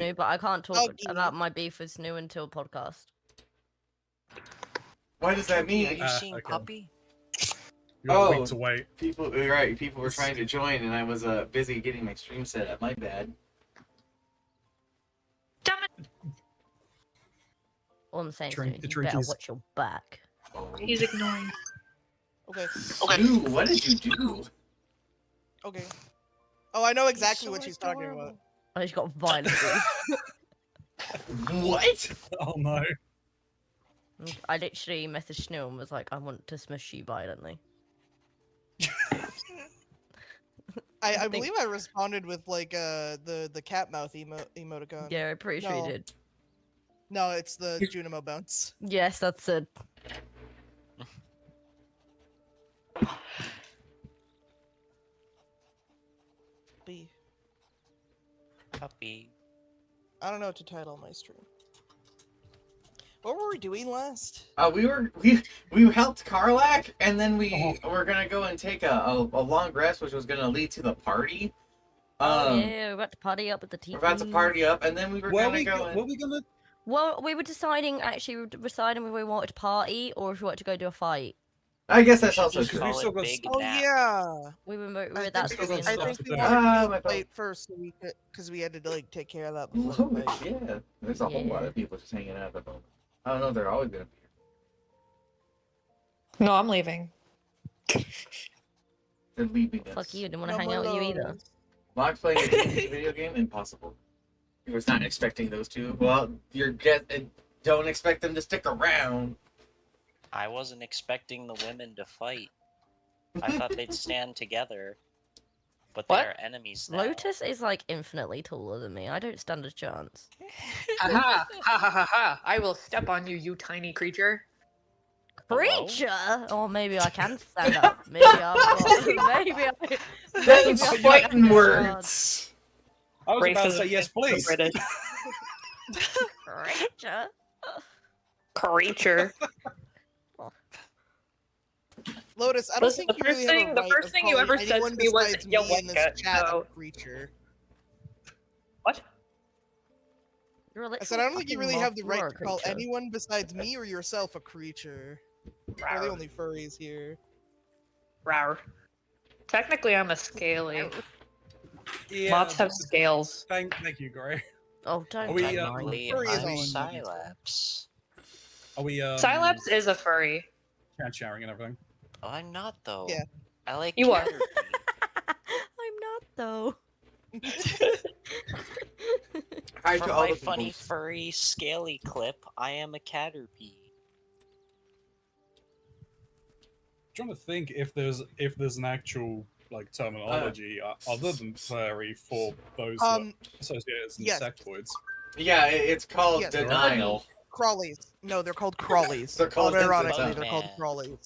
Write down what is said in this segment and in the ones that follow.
Snoo, but I can't talk Doggy. about my beef with Snoo until podcast. What does that Chunky, mean? Are you seeing okay. Puppy? You got a week to wait. People, right? People were trying to join, and I was busy getting my stream set up. My bad. Damn it! All I'm saying is, Drink- you drink better is- watch your back. Oh. He's ignoring. Okay. Ooh, what did you do? Okay. Oh, I know exactly so what she's talking about. adorable. I just got violent. What? Oh no. I literally messaged Snoo and was like, I want to smush you violently. I think- believe I responded with like the cat mouth emoticon. Yeah, I'm pretty sure No. you did. No, it's the Junimo bounce. Yes, that's it. B. Puppy. I don't know what to title my stream. What were we doing last? We helped Karlak, and then we were gonna go and take a long rest, which was gonna lead to the party. Yeah, we're about to party up at the TV. We're about to party up, and then we were gonna go. What we gonna? Well, we were deciding, actually, we were deciding if we wanted to party or if we wanted to go do a fight. I guess that's We should also just true. We've call still it got Big Oh Nap. yeah. We were I that's think, what we we I stuff think to we do. wanted to Ah, do my the fight first, so because we had to like take care of that. Oh, before the fight. yeah, there's a whole lot of people just hanging out at the moment. I don't know, they're always gonna be No, I'm leaving. here. They're leaving us. Fuck you, I didn't want to No hang out with you either. more Mox playing a D&D video game? Impossible. You was not expecting those two. Well, don't expect them to stick around. I wasn't expecting the women to fight. I thought they'd stand together. But What? they're enemies now. Lotus is like infinitely taller than me. I don't stand a chance. Ha ha! I will step on you, you tiny creature. Hello? Creature? Or maybe I can stand up. Maybe I. That's I fighting can words. I was about to Racism say yes, is please. British. Creature? Creature. Lotus, I don't Listen, think the you first really thing- have a the right first of thing you calling ever said to anyone me was, besides "You me in this wank it," chat so- a creature. What? You're a I literal said I don't think you fucking really have the moth. You right are to a call creature. anyone besides me or yourself a creature. We're the only furries here. Rawr. Technically, I'm a scaly. Yeah, Moths have scales. Thank you, Gray. Oh, don't Are we, take uh, mine. Technically, Furry is I'm on. Silaps. Are we Silaps is a furry. chat sharing and everything? Oh, I'm not though. Yeah. I like You are. Caterpie. I'm not though. Hi From to all my the funny peoples. furry scaly clip, I am a Caterpie. Trying to think if there's an actual like terminology other than furry for those associated as yes. insectoids. Yeah, it's called Yes. denial. Crawlies. No, they're called crawlies. They're called Unironically, they're called Bugman. crawlies.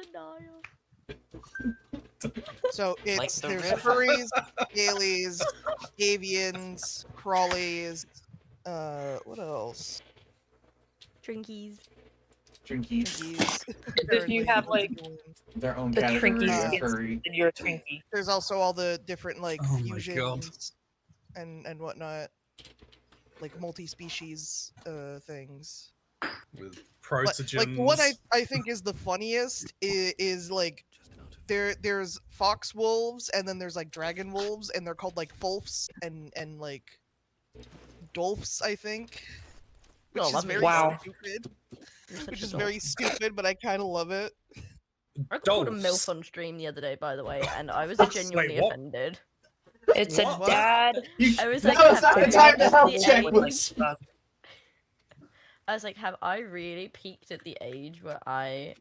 Denial. So Like it's the there's river. furries, scalies, avians, crawlies. What else? Drinkies. Drinkies. Twinkies. If you have like Their own the category Twinkies of skins furry. and you're a Twinkie. There's also all the different like Oh my God. fusions and whatnot, like multi-species things. With But, protogens. like what I think is the funniest is like there's fox wolves and then there's like dragon wolves and they're called like fulfs and like dolphs, I think. Which Oh, is lovely. very Wow. stupid. You're such Which a is doll. very stupid, but I kind of love it. I got called a Dolphs. MILF on stream the other day, by the way, and I was Wait, genuinely what? offended. It's What? a dad. I was No, like, it's have not the I time to reached help the check age- with. I was like, have I really peaked at the age where I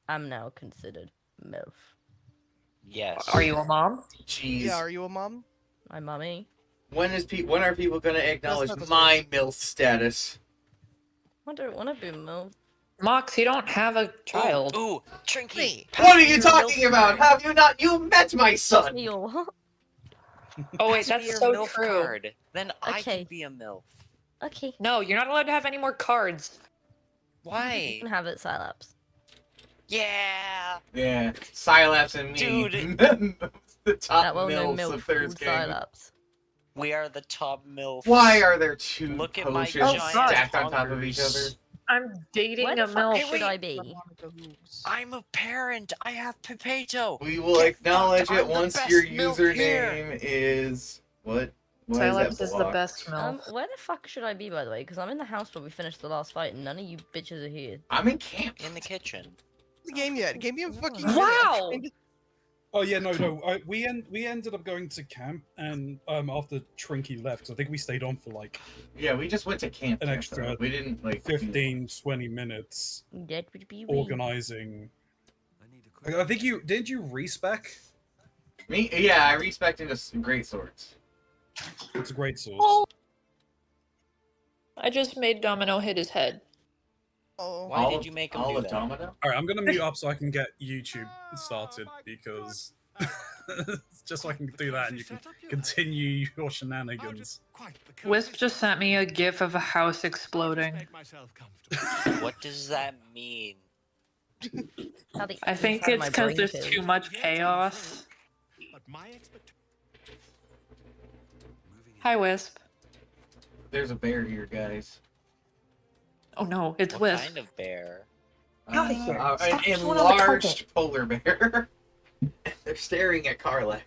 am now considered MILF? Yes. Are you a mom? Jeez. Yeah, are you a mom? My mummy? When are people gonna acknowledge not the my MILF status? I don't want to be MILF. Mox, you don't have a child. Ooh, Trinky. Me. What are you You're talking MILF. about? Have you not? You met my son. Neil, what? Oh wait, Has to that's be your so MILF true. Card. Then I Okay. can be a MILF. Okay. No, you're not allowed to have any more cards. You Why? can have it, Silaps. Yeah. Yeah, Silaps and me. Dude. the top That well known MILFs MILF of Third called Game. Silaps. We are the top milfs. Why are there two Look at my potions giant stacked on top of each other? hungers. I'm dating Where a the fuck milf. should I be? Monica Hoogs. I'm a parent. I have Pepeto. We will Get acknowledge fucked. it I'm the once best your milf here. username is what? Why Silence is that is the blocked? best milf. Where the fuck should I be, by the way? Because I'm in the house where we finished the last fight, and none of you bitches are here. I'm in camp. In the kitchen. The game yet? Give me a fucking Wow! minute. Oh yeah, no. We ended up going to camp, and after Trinky left, 'cause I think we stayed on for like Yeah, we just went to camp. An camp, extra though. We didn't like 15, 20 minutes That would be weird. organizing. I think didn't you respec? Me? Yeah, I respect into great swords. It's a great source. Oh. I just made Domino hit his head. Oh. Why did you make him all do of that? Domino? All right, I'm gonna mute up so I can get YouTube started because just so I can do that and you can continue your shenanigans. Wisp just sent me a gif of a house exploding. What does that mean? How the I think inside of it's my because brain there's feels. too much chaos. Hi, Wisp. There's a bear here, guys. Oh no, it's What Wisp. kind of bear? Outta here. An Stop chewing on the carpet. enlarged polar bear. They're staring at Karlak.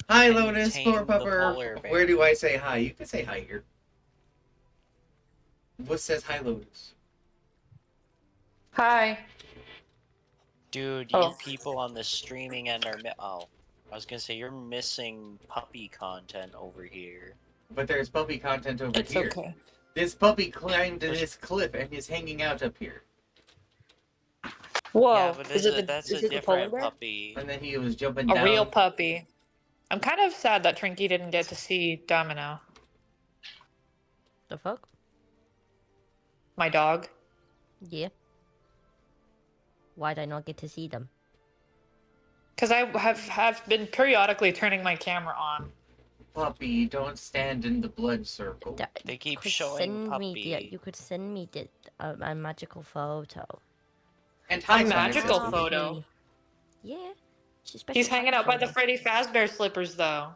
Hi, Can you Lotus, tame poor the polar pupper. bear? Where do I say hi? You can say hi here. What says hi, Lotus? Hi. Dude, Oh. you people on the streaming end are oh. I was gonna say you're missing puppy content over here. But there's puppy content over It's here. okay. This puppy climbed this cliff and is hanging out up here. Whoa. Yeah, but is it the, that's is a it the polar different bear? puppy. And then he was jumping A down. real puppy. I'm kind of sad that Trinky didn't get to see Domino, The fuck? my dog. Yeah. Why'd I not get to see them? Because I have been periodically turning my camera on. Puppy, don't stand in the blood circle. Da- They keep could showing send puppy. me you could send me a magical photo. And hi, A magical Sonic. photo? Yeah. He's hanging out by the Freddy Fazbear slippers, though.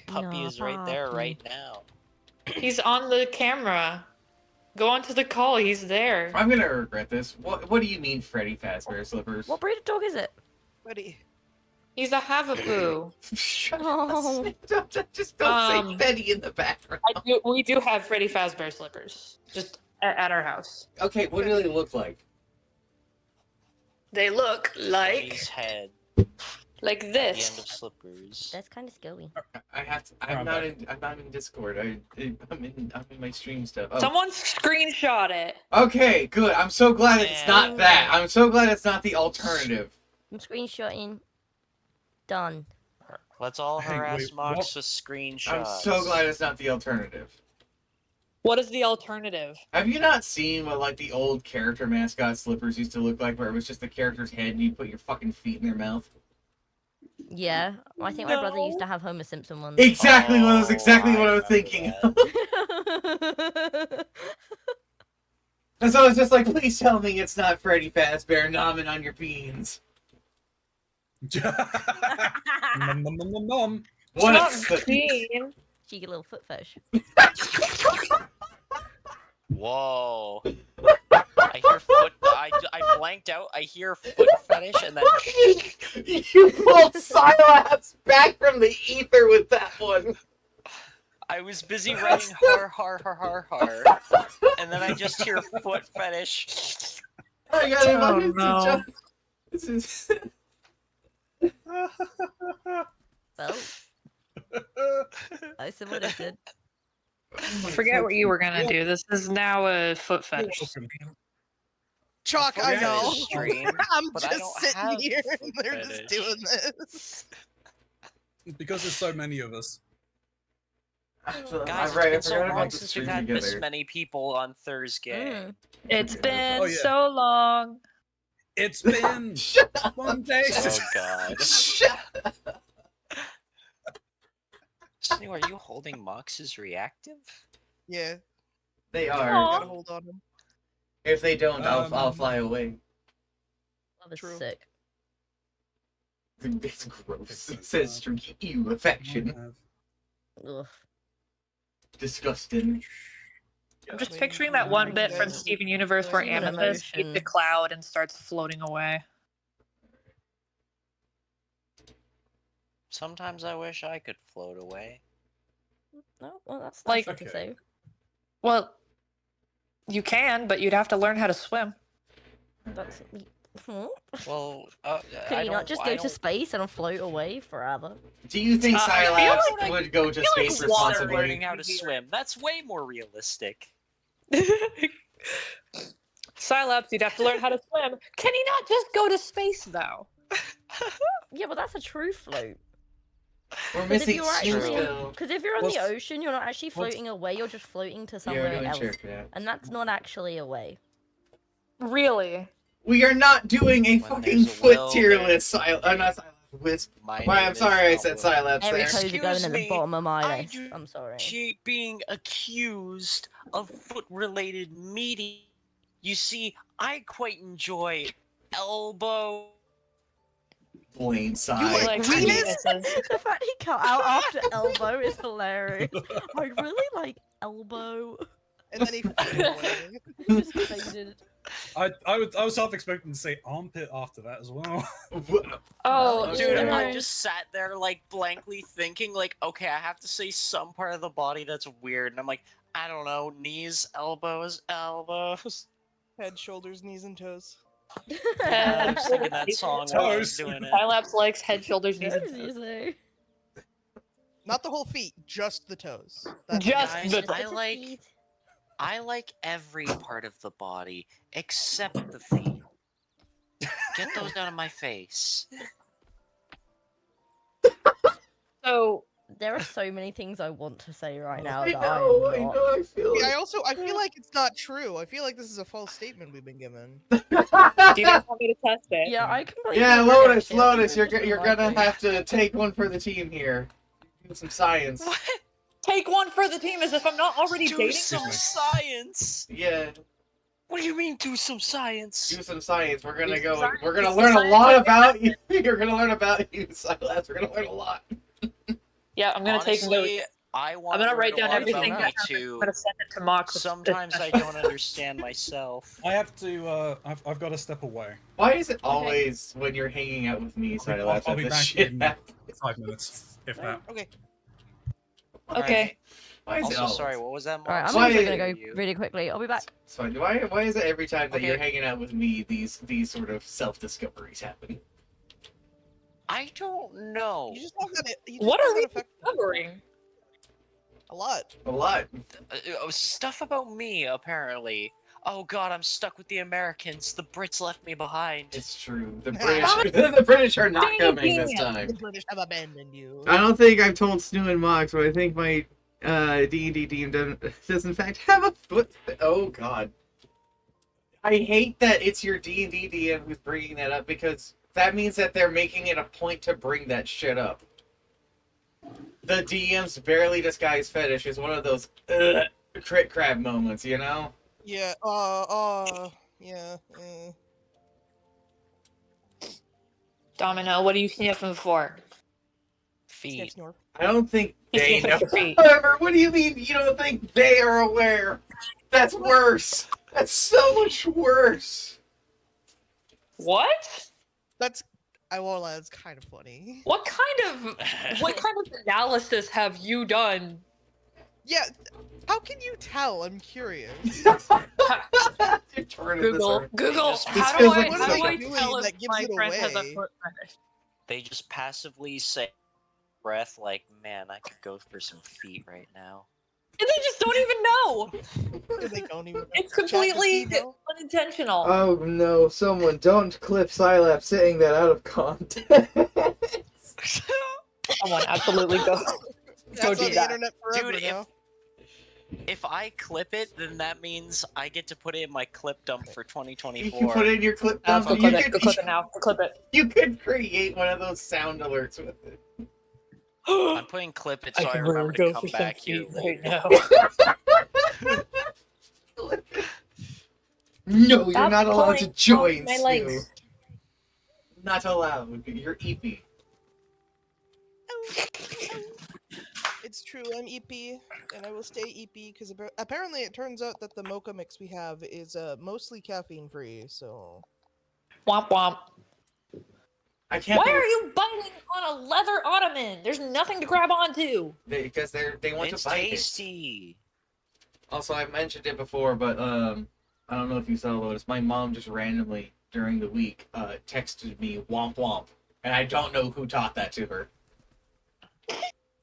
Puppy No, is right there puppy. right now. He's on the camera. Go onto the call. He's there. I'm gonna regret this. What do you mean, Freddy Fazbear slippers? What breed of dog is it? Buddy. He's a Havapoo. Shut Oh. up. Just don't say Um, Betty in the background. We do have Freddy Fazbear slippers, just at our house. Okay, what do they look like? They look Freddy's head. like The end of this. slippers. That's kind of scary. I have to. I'm I'm not in Discord. I'm in my stream stuff. Oh. Someone screenshot it. Okay, good. I'm so glad it's not Man. that. I'm so glad it's not the alternative. I'm screenshotting. Done. Let's all Hey, harass wait, Mox what? with screenshots. I'm so glad it's not the alternative. What is the alternative? Have you not seen what like the old character mascot slippers used to look like, where it was just the character's head and you put your fucking feet in their mouth? Yeah. Well, I think my brother used No. to have Homer Simpson ones. Exactly what I was exactly what I was remember thinking. that. And so I was just like, please tell me it's not Freddy Fazbear nomming on your beans. Nom, nom, nom, nom, nom. What It's a not green. Cheeky little foot fetish. Whoa. I hear foot. I blanked out. I hear foot fetish and then. You pulled Syllabs back from the ether with that one. I was busy writing har har har har har, and then I just hear foot fetish. I got it. Oh, no. This is. Well, I said what I said. Forget what you were gonna do. This is now a foot fetish. Welcome. Chalk, I Yeah, know. Stream, I'm but I just don't sitting have here foot and they're just fetish. doing this. Because there's so many of us. Guys, I'm right. I it's been so forgot long about the since we've stream had this together. many people on Thursday. Mm. It's been Oh, yeah. so long. It's been Shut up. one day. Oh god. Shut up. Snew, are you holding Mox's reactive? Yeah, They Aw. are. gotta hold on him. If they don't, I'll Um, fly away. Love is True. sick. It's gross. It says Streaky. Ew, affection. Ugh. Disgusting. I'm just Wait, picturing that one bit from guys- Steven Universe where Human Amethyst eats emotion. a cloud and starts floating away. Sometimes I wish I could float away. No, well, that's Like- nice to say. Well, you can, but you'd have to learn how to swim. That's. Hmm? Well, Can I you don't, not just I go don't- to space and float away forever? Do you think I feel Scilabs like- would go to I feel space like water responsibly? learning how to swim. That's way more realistic. Scilabs, you'd have to learn how to swim. Can he not just go to space, though? Yeah, but that's a true float. We're Because if missing you're two actually, still. because if you're on the What's- ocean, you're not actually floating away. You're just floating to Yeah, we're somewhere doing else, church, yeah. and that's not actually away. Really? We are not doing a When fucking there's a foot will, tier there- list. Not Scilabs, Wisp. My Why, name I'm is sorry I not said Will. Scilabs Every there. toes are going Excuse at the me, bottom of my I list. do- I'm sorry. She being accused of foot-related meeting. You see, I quite enjoy elbow. Blame You side. like Like Venus? penises. The fact he cut out after elbow is hilarious. I really like elbow. And then he flew away. He just faded. I was half expecting to say armpit after that as well. Oh, Dude, Yeah. I just sat there like blankly thinking like, okay, I have to say some part of the body that's weird, and I'm like, I don't know, knees, elbows, elbows. Head, shoulders, knees, and toes. Yeah, I'm singing that song while I was Toes. doing it. Scilabs likes head, shoulders, knees, and Toes, you toes. say? Not the whole feet, just the toes. That's Just Guys, the- I like every part of the body except the feet. Get those out of my face. So, There are so many things I want to say right now I that know, I I am not. know, I feel Yeah, it. I feel like it's not true. I feel like this is a false statement we've been given. do you guys want me to test it? Yeah, I completely Yeah, agree, Lotus, actually. I think Lotus, I've you're, just been you're gonna liking- have to take one for the team here. Do some science. What? Take one for the team as if I'm not already Do dating some someone. science. Yeah, What do you mean do some science? do some science. We're gonna Do go. science. We're gonna Do learn a science. lot about you. You're gonna learn about you, Silas. We're gonna learn a lot. Yeah, I'm gonna take Honestly, notes. I want I'm gonna to write learn down a lot everything about that me happens. I'm too. gonna send it to Mox. Sometimes I don't understand myself. I have to. I've got to step away. Why is it always when you're hanging out with me, Silas, I'll that be this back shit in happens? 5 minutes, if that. Okay. Okay. Alright. Why is it Also, always? sorry, what was that? Alright, I'm Why also is- gonna go You? really quickly. I'll be back. It's fine. Why is it every time that you're Okay. hanging out with me, these sort of self-discoveries happen? I don't know. You just have that. You just What have are we that effect covering? a lot. A lot. Stuff about me, apparently. Oh god, I'm stuck with the Americans. The Brits left me behind. It's true. The the British are not Dang coming this it. time. The British have abandoned you. I don't think I've told Snoo and Mox, but I think my D&D team does in fact have a foot. Oh god. I hate that it's your D&D DM who's bringing that up, because that means that they're making it a point to bring that shit up. The DM's barely disguised fetish is one of those crit crab moments, you know? Yeah. Yeah. Domino, what are you sniffing for? Snip, Feet. snore. I don't think they know. Feet. However, what do you mean you don't think they are aware? That's worse. That's so much worse. What? That's. I won't lie. That's kind of funny. What kind of analysis have you done? Yeah. How can you tell? I'm curious. You're turning this Google, around. Google. This How do feels I, like how do I something tell that if gives my it friend has a away. foot fetish? They just passively say breath like, man, I could go for some feet right now. And they just don't even know. They don't even. It's Chat completely GPT, no? unintentional. Oh no, someone don't clip Scilab saying that out of context. Someone absolutely go. That's Go on do the that. internet forever Dude, now. If I clip it, then that means I get to put it in my clip dump for You 2024. can put in your clip Go dump. clip it. Go clip it now. Go clip it. You could create one of those sound alerts with it. I'm putting clip it so I, remember to come back here. right now. No, you're Stop not allowed to pulling join, my Stu. legs. Not allowed. You're EP. It's true, I'm EP, and I will stay EP because apparently it turns out that the mocha mix we have is mostly caffeine free. So Womp womp. I can't Why believe are you biting on a leather ottoman? There's nothing to grab onto. because they want It's to bite it. tasty. Also, I've mentioned it before, but I don't know if you saw Lotus. My mom just randomly during the week texted me "womp womp," and I don't know who taught that to her.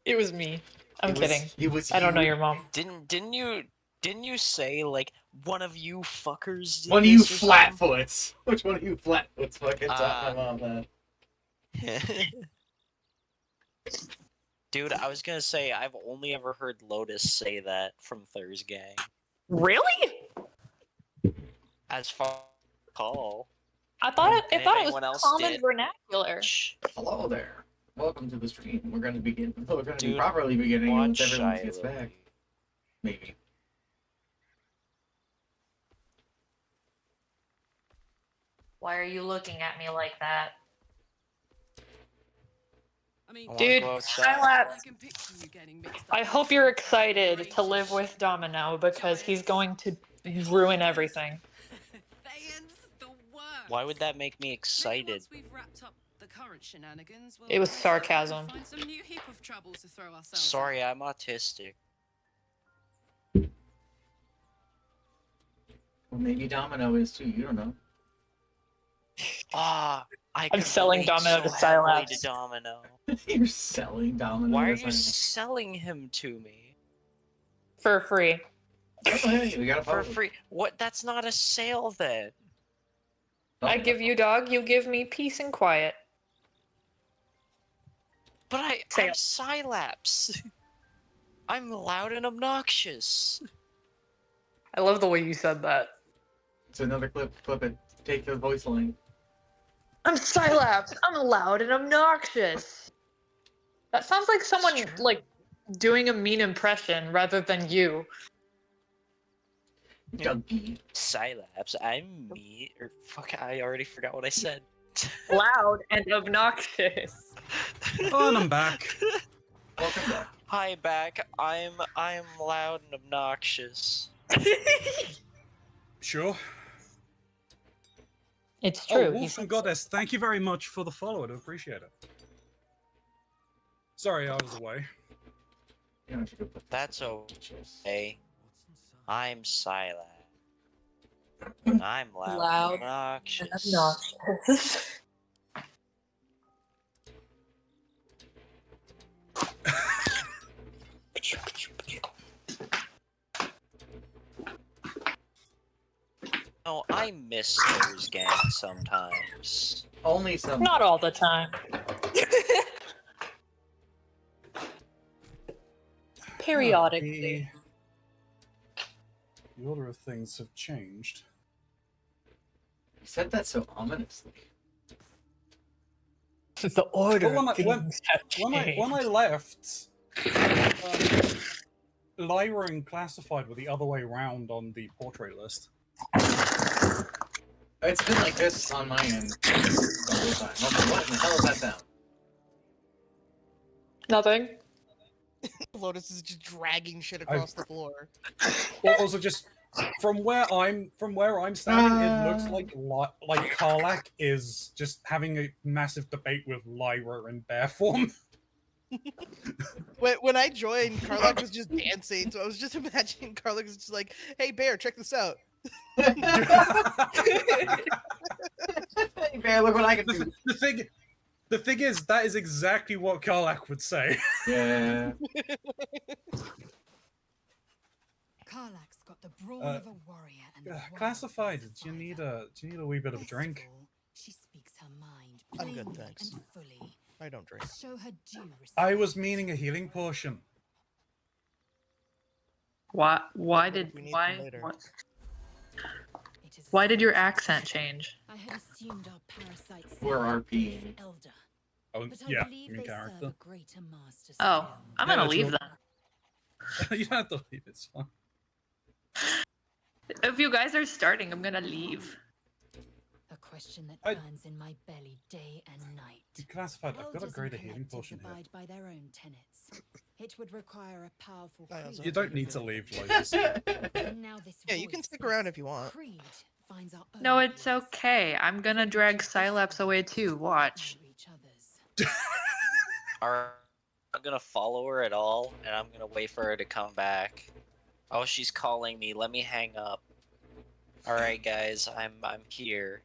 It was me. I'm It was- kidding. It was I don't know you. your mom. Didn't you say like one of you fuckers? Did One of you this or something? flatfoots. Which one of you flatfoots fucking taught my mom that? Dude, I was gonna say I've only ever heard Lotus say that from Thurs Gang. Really? As far as I recall. I thought And it if anyone was else common did- vernacular. Shh. Hello there. Welcome to the stream. We're gonna begin. We're gonna be Dude, properly beginning once Watch everyone gets Shiloh. back. Maybe. Why are you looking at me like that? I mean, I wanna Dude, go outside. Skylab, I can picture you getting mixed up I with hope you're some excited to live with outrageous Domino because he's going to ruin everything. Thayan's the worst. Why would that make me Maybe excited? once we've wrapped up the current shenanigans, we'll It was sit down and sarcasm. Find some new heap of trouble to throw ourselves. Sorry, at. I'm autistic. Well, maybe Domino is too. You don't know. Ah, I'm could selling relate Domino to so heavily Silabs. to Domino. You're selling Domino. Why are That's you not- selling him to me For free. Oh, hey, we got a for vote. free? What? That's not a sale then. I give you dog, you give me peace and quiet. But Sale. I'm Sylaps. I'm loud and obnoxious. I love the way you said that. It's another clip. Clip it. Take the voice line. I'm Silabs. I'm loud and obnoxious. That sounds like someone It's true. like doing a mean impression rather than you. Dougie. Sylaps. I'm me. Or fuck, I already forgot what I said. Loud and obnoxious. Oh, and I'm back. Welcome back. Hi, back. I'm loud and obnoxious. Sure. It's Oh, true. Wolf he's- and Goddess, thank you very much for the follow. I do appreciate it. Sorry, I was away. You know, I should go put this That's in. okay. I'm Sylaps. I'm loud, Loud and obnoxious. obnoxious. Oh, I miss those gangs sometimes. Only some. Not all the time. Periodically. The order of things have changed. You said that so ominously. The order Well, of things have When I changed. left, Lyra and Classified were the other way round on the portrait list. It's been like this on my end the whole time. What in the hell is that sound? Nothing. Lotus is just dragging shit across the floor. Well, also just from where I'm standing, it looks like Karlak is just having a massive debate with Lyra in bear form. When I joined, Karlak was just dancing, so I was just imagining Karlak is just like, "Hey, bear, check this out." Hey, man, look what I can do. The thing is, that is exactly what Karlak would say. Yeah. Karlak's got the brawn Uh, of a warrior and the Classified, wiles do of you a need fighter. a wee bit of a Best drink? all, she speaks her mind I'm good, plainly thanks. and fully. I don't drink. Show her due respect. I was meaning a healing potion. Why? Why But if did? we need Why? them later. What, It is why did your something accent to- change? I had assumed our parasites We're RPing. elder, Oh, but I yeah, believe main they serve character. a greater master Oh, still. I'm Yeah, gonna leave sure. then. You don't have to leave, it's fine. If you guys are starting, I'm gonna leave. The question that I- burns in my belly day and night. Declassified, I've got a Baldurs greater and healing collectives potion here. abide by their own tenets. It would require a powerful I creed. also You have don't greater need to healing. leave, Lotus. And now this Yeah, you can voice, stick around this if you want. creed finds our own No, it's voice. okay. I'm gonna drag Silaps away too. Watch. Or each other's. Are I'm gonna follow her at all, and I'm gonna wait for her to come back. Oh, she's calling me. Let me hang up. All right, guys, I'm here.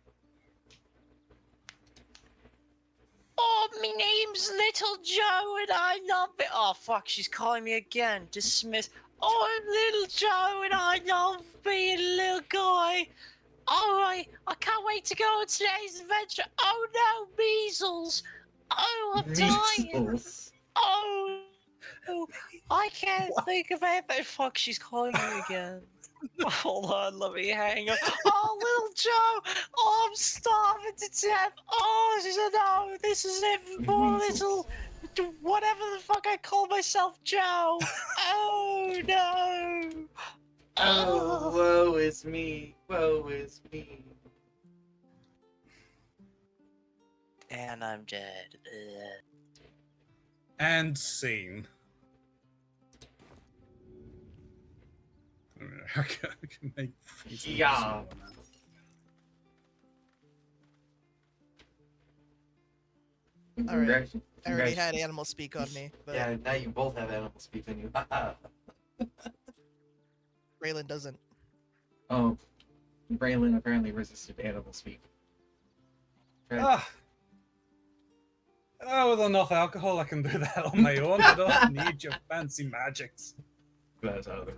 Oh, my name's Little Joe, and I love it. Oh fuck, she's calling me again. Dismiss. Oh, I'm Little Joe, and I love being a little guy. All right, I can't wait to go on today's adventure. Oh no, measles. Oh, I'm dying. Measles. Oh, I can't think of anything. Fuck, she's calling me again. Hold on, let me hang up. Oh, little Joe! Oh, I'm starving to death! Oh, she said, no, this is it for little... whatever the fuck I call myself, Joe! Oh, no! Oh, woe is me. Woe is me. And I'm dead. Ugh. And scene. I can make faces Yeah. smaller now. All right. Congrats- I already congrats- had animal speak on me, but Yeah, now you both have animal speak on you. Raylan doesn't. Oh, Braylon apparently resisted animal speak. Right. Ah. Oh, with enough alcohol, I can do that on my own. I don't need your fancy magics. That's out of the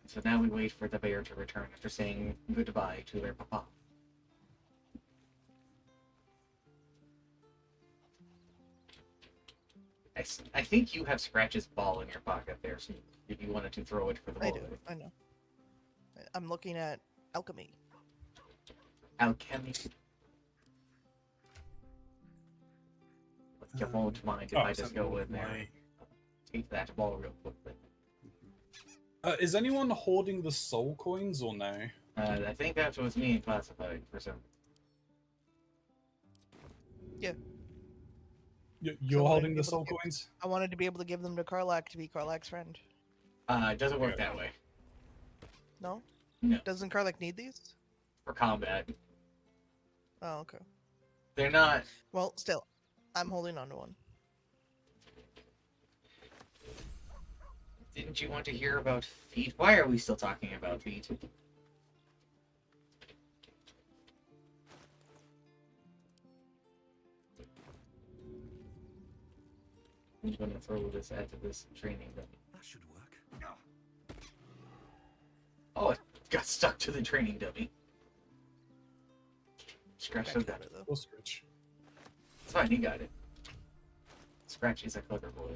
So now we wait for the bear to return after saying goodbye to their papa. I think you have Scratch's ball in your pocket there, so if you wanted to throw it for the I ball. do. I know. I'm looking at alchemy. Alchemy. You won't mind if I just go in there and take that ball real quickly. Is anyone hoarding the soul coins or no? I think that was me classified for some. You're wanted holding to the be able soul to get- coins? I wanted to be able to give them to Karlak to be Karlak's friend. It doesn't work Yeah. that way. No? No. Doesn't Karlak need these? For combat. Oh, okay. They're not. Well, still, I'm holding on to one. Didn't you want to hear about feet? Why are we still talking about feet? I'm gonna throw this at this training dummy. That should work. Oh, it got stuck to the training dummy. Scratch still got it. though. Or Scratch? It's fine, he got it. Scratch is a clever boy.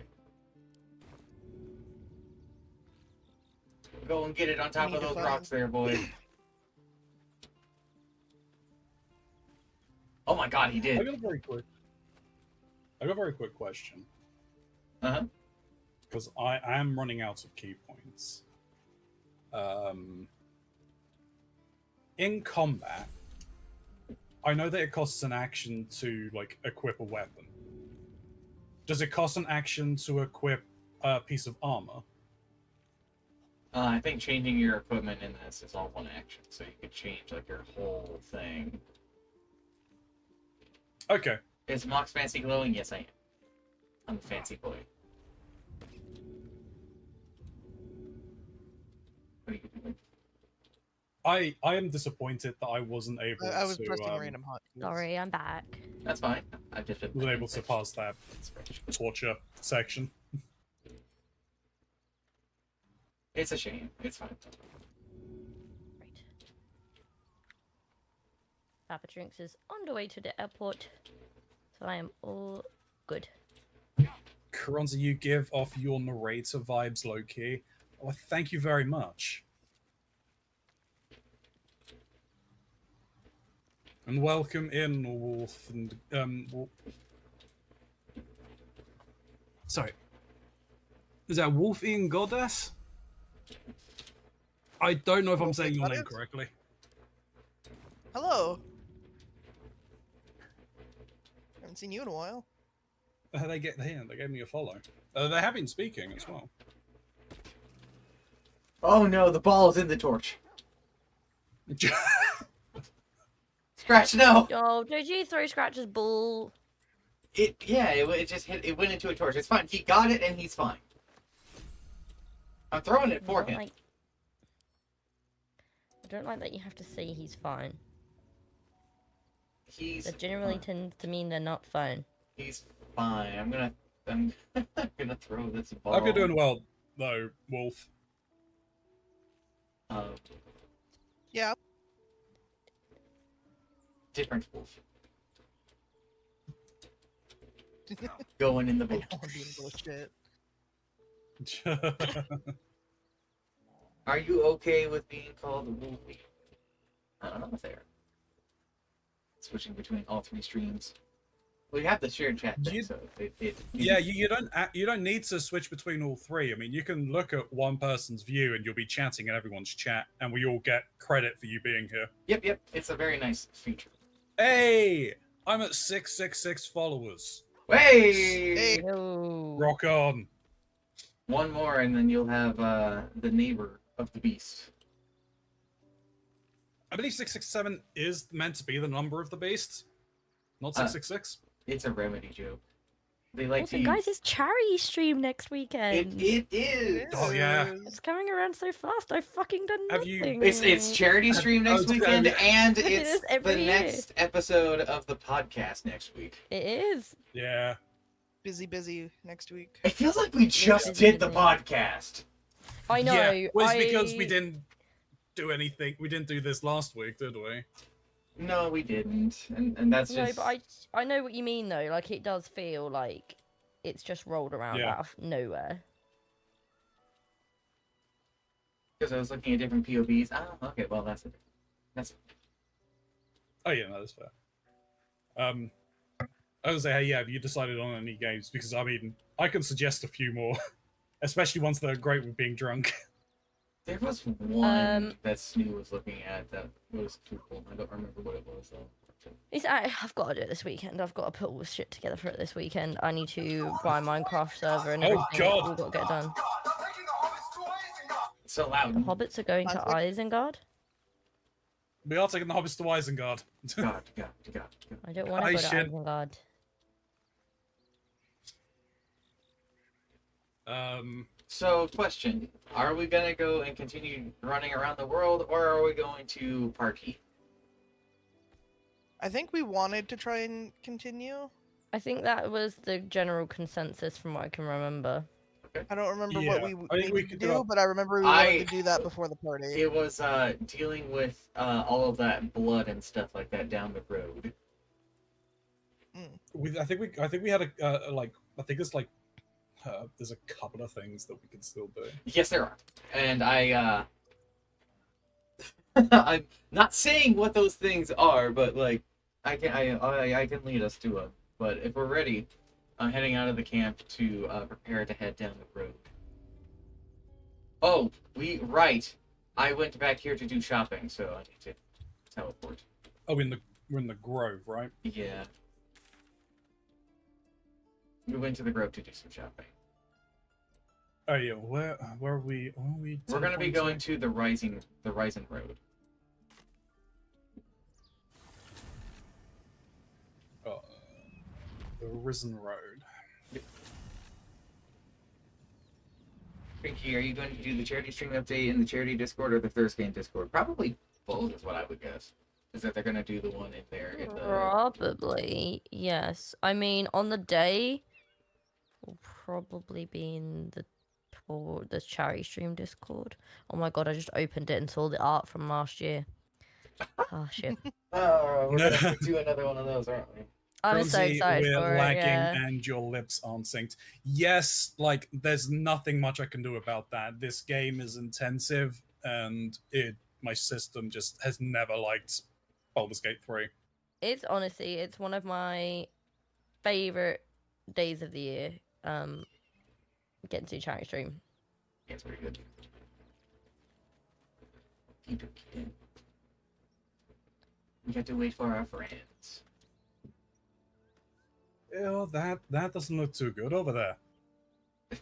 Go and get it on top need of to those find- rocks there, boy. Oh my god, he I did. got a very quick question. Uh-huh. Because I am running out of key points. In combat, I know that it costs an action to like equip a weapon. Does it cost an action to equip a piece of armor? I think changing your equipment in this is all one action, so you could change like your whole thing. Okay. Is Mox fancy glowing? Yes, I am. I'm a fancy boy. What are you doing? I am disappointed that I wasn't able I was to pressing random hotkeys. Sorry, I'm back. That's fine. I've just been was able to pass that torture section. It's a shame. It's fine. Right. Papa Drinks is on the way to the airport, so I am all good. Karanza, you give off your narrator vibes, low-key. Oh, thank you very much. And welcome in, Wolf. And, Sorry. Is that Wolf Eating Goddess? I don't know if I'm Wolf saying Eating your name Goddess? correctly. Hello. Haven't seen you in a while. They gave me a follow. They have been speaking as well. Oh no, the ball is in the torch. Scratch, no. Yo, did you throw Scratch's ball? It just hit. It went into a torch. It's fine. He got it and he's fine. I'm throwing it for him. I don't like that you have to say he's fine. He's That generally fine. tends to mean they're not fine. He's fine. I'm gonna gonna throw this ball. Hope you're doing well, though, Wolf. Yeah. Different wolf. Going in the I boat. know I'm being bullshit. Are you okay with being called a wolfie? I don't know if they're switching between all three streams. We have the shared chat thing, so Yeah, you don't need to switch between all three. I mean, you can look at one person's view and you'll be chatting in everyone's chat, and we all get credit for you being here. Yep. It's a very nice feature. Hey, I'm at 666 followers. Hey! Hey. No. Rock on. One more, and then you'll have the neighbor of the beast. I believe 667 is meant to be the number of the beast, not 666. It's a remedy joke. They like Also, to guys, use... it's charity stream next weekend. It is. Oh, yeah. It's coming around so fast. I've fucking done Have you- nothing. It's charity stream next Okay. weekend, and It is it's every the year. next episode of the podcast next week. It is. Yeah. Busy next week. It feels like we just is did the busy. podcast. I know. Yeah. Well, it's because we didn't do anything. We didn't do this last week, did we? No, we didn't, and that's No, just... but I know what you mean though. Like it does feel like it's just rolled around Yeah. out of nowhere. Because I was looking at different POVs. Oh, okay, well, that's it. Oh yeah, no, that's fair. I was say, hey, yeah, have you decided on any games? Because I mean, I can suggest a few more, especially ones that are great with being drunk. There was one that Snoo was looking at that was cool. I don't remember what it was, though. I've got to do it this weekend. I've got to put all this shit together for it this weekend. I need to buy a Minecraft server and Oh, everything. It's God. all got to get done. It's so loud. The hobbits are going to Isengard. We are taking the hobbits to Isengard. God. I don't want to I go to should- Isengard. So, question. Are we gonna go and continue running around the world, or are we going to party? I think we wanted to try and continue. I think that was the general consensus from what I can remember. I don't remember Yeah, what we I think we needed could to do do, it. but I remember we wanted to do that before the party. It was dealing with all of that blood and stuff like that down the road. I think we had a like. I think it's like. There's a couple of things that we can still do. Yes, there are, and I I'm not saying what those things are, but like I can lead us to them. But if we're ready, I'm heading out of the camp to prepare to head down the road. Oh, right. I went back here to do shopping, so I need to teleport. Oh, we're in the grove, right? Yeah. We went to the grove to do some shopping. Oh yeah, where are we? We're gonna be teleporting going to the Rising Road. The Risen Road. Pinky, are you going to do the charity stream update in the charity Discord or the Thursday in Discord? Probably both is what I would guess. Is that they're gonna do the one in there in the... Probably, yes. I mean, on the day, we'll probably be in the charity stream Discord. Oh my god, I just opened it and saw the art from last year. Oh shit. Oh, we're gonna have to do another one of those, aren't we? I'm so Rosie, excited we're for it, lagging yeah. and your lips aren't synced. Yes, like there's nothing much I can do about that. This game is intensive and my system just has never liked Baldur's Gate 3. It's honestly, it's one of my favorite days of the year. getting to charity stream. Yeah, it's pretty good. Keep it, keep it. We have to wait for our friends. Yeah, that doesn't look too good over there.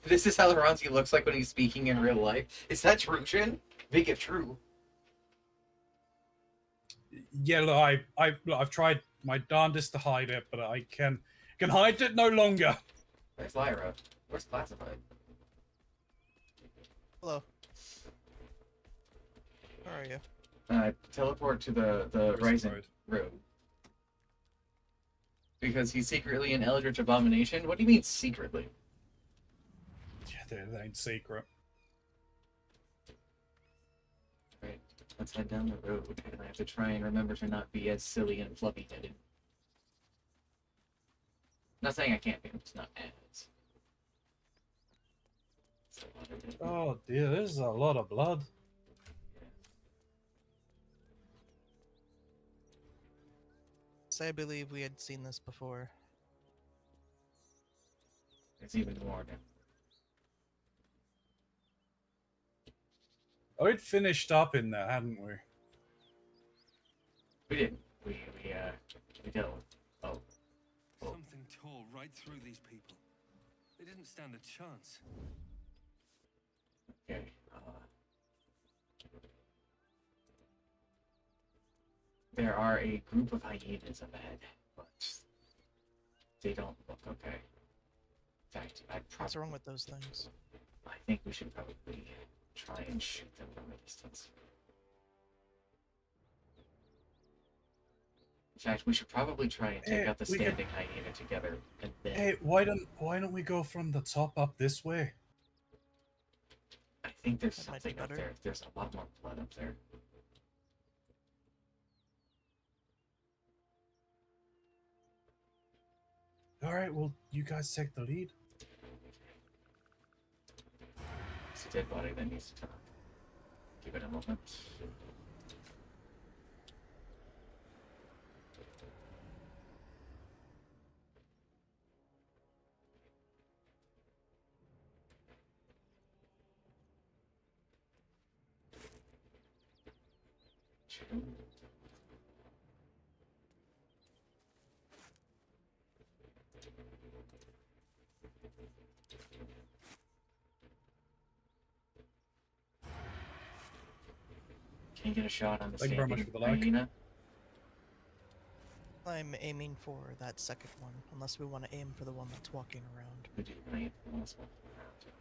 This is how Ronzi looks like when he's speaking in real life. Is that true, Shin? Big if true. Yeah, look, I've tried my darndest to hide it, but I can hide it no longer. Where's Lyra? Where's Classified? Hello. Where are you? Teleport to the Where's the Rising road? Road. Because he's secretly an Eldritch Abomination? What do you mean, secretly? Yeah, they ain't secret. Right, let's head down the road, and I have to try and remember to not be as silly and fluffy-headed. Not saying I can't be, I'm just not as. Oh dear, this is a lot of blood. So I believe we had seen this before. It's even more now. Oh, we'd finished up in there, hadn't we? We didn't. We dealt with. Oh. Something tore right through these people. They didn't stand a chance. Okay. There are a group of hyenas up ahead, but they don't look okay. In fact, What's wrong with those things? I think we should probably try and shoot them from a distance. In fact, we should probably try and take Hey, out the we could- standing hyena together, and then Hey, why don't we go from the top up this way? I think there's That might be something up better. there. There's a lot more blood up there. All right, well, you guys take the lead. It's a dead body that needs to talk. Give it a moment. Can you get a shot on the Thank you very much standing for the like. hyena? I'm aiming for that second one, unless we want to aim for the one that's walking around. We do right. Let's walk around.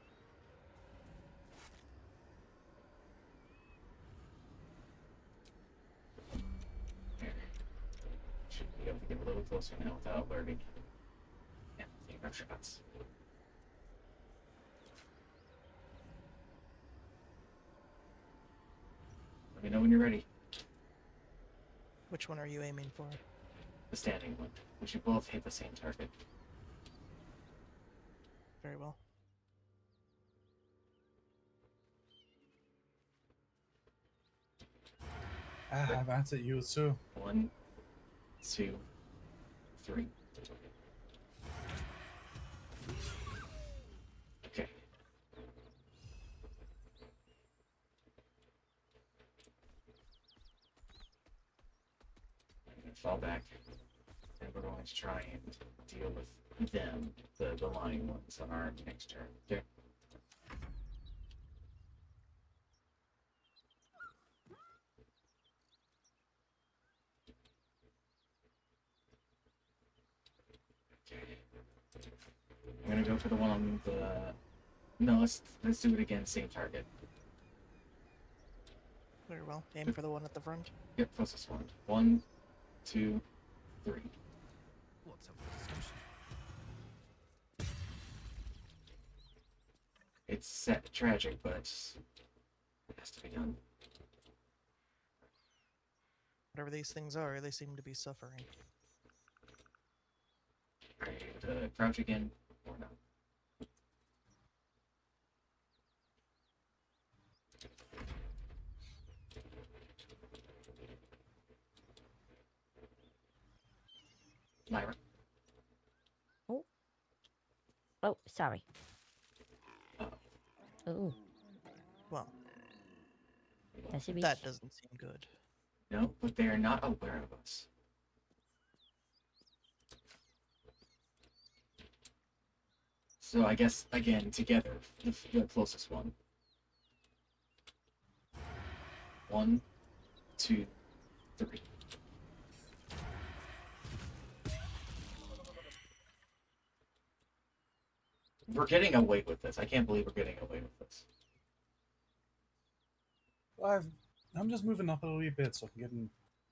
There. Should be able to get a little closer now without alerting. Yeah, take our shots. Let me know when you're ready. Which one are you aiming for? The standing one. We should both hit the same target. Very well. Ah, that's at you too. 1, 2, 3. Okay. I'm gonna fall back, and we're going to try and deal with them, the lying ones, on our next turn. Okay. I'm gonna go for the one on the. No, let's do it again. Same target. Very well. Aim for the one at the front. Yep, closest one. 1, 2, 3. What's up for discussion? It's sad, tragic, but it has to be done. Whatever these things are, they seem to be suffering. Are you able to crouch again or not? Lyra. Oh, sorry. Oh, Well, yes, it is. that doesn't seem good. No, but they are not aware of us. So I guess, again, together, the closest one. 1, 2, 3. We're getting away with this. I can't believe we're getting away with this. I'm just moving up a little bit so I can get in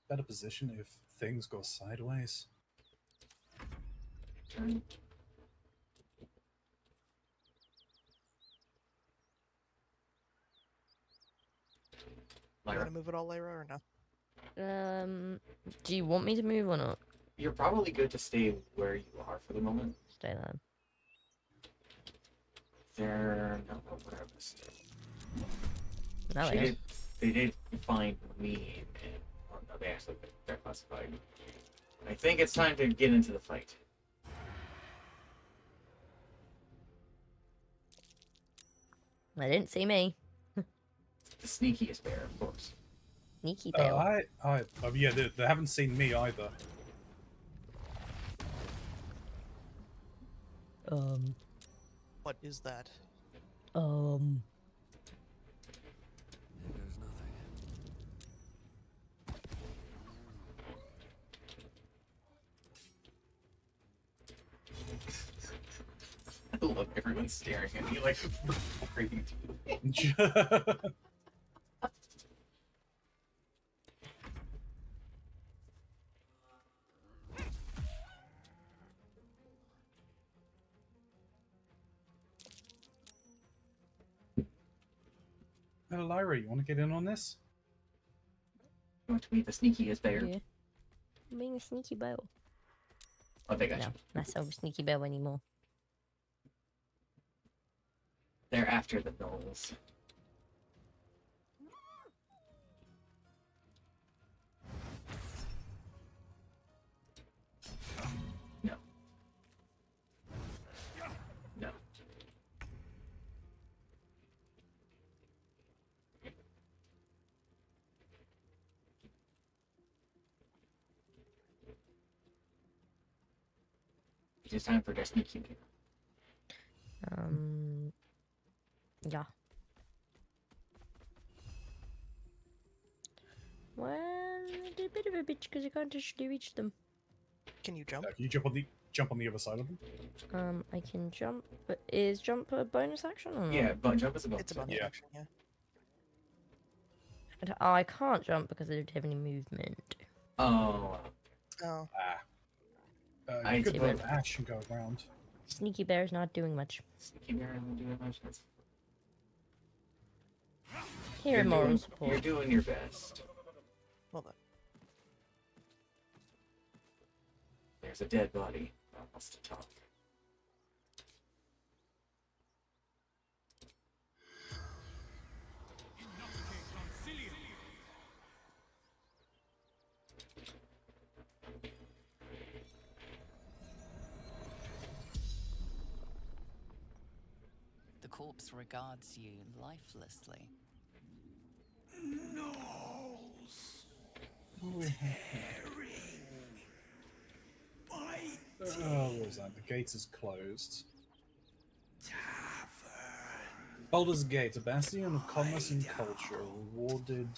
better position if things go sideways. Turn. You Lyra, want to move it all, Lyra, or no? Do you want me to move or not? you're probably good to stay where you are for the moment. Stay there. They're not aware of us. No, They did find me, and oh, no, they actually they're classified. I think it's time to get into the fight. they didn't see me. The sneakiest bear, of course. Sneaky bear. Yeah, they haven't seen me either. What is that? There goes nothing. I love everyone staring at me like breaking teeth. Lyra, you want to get in on this? You want to be the sneakiest bear? Yeah. I'm being a sneaky bear. Oh, they got No, you. not so sneaky bear anymore. They're after the gnolls. No. No. It is time for their sneaky bear. Yeah. Well, it's a bit of a bitch because you can't actually reach them. Can you jump? Can you jump on the other side of them? I can jump, but is jump a bonus action or not? Yeah, but jump is a bonus. It's a bonus Yeah. action, yeah. I can't jump because I don't have any movement. Oh, Oh, I You could suppose- move Ash and go around. Sneaky bear's not doing much. sneaky bear won't do that much. Here, moral You're support. doing your best. well then. There's a dead body. That wants to talk. The corpse regards you lifelessly. What was that? The gate is closed. Baldur's Gate, a bastion of commerce and culture, rewarded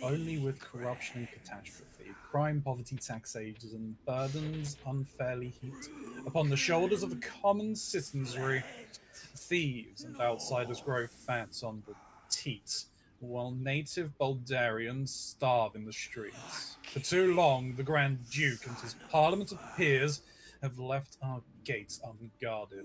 only with corruption and catastrophe. Crime, poverty, taxation, burdens unfairly heaped upon the shoulders of the common citizenry. Thieves and outsiders grow fat on the teat, while native Baldarians starve in the streets. For too long, the Grand Duke and his parliament of peers have left our gates unguarded.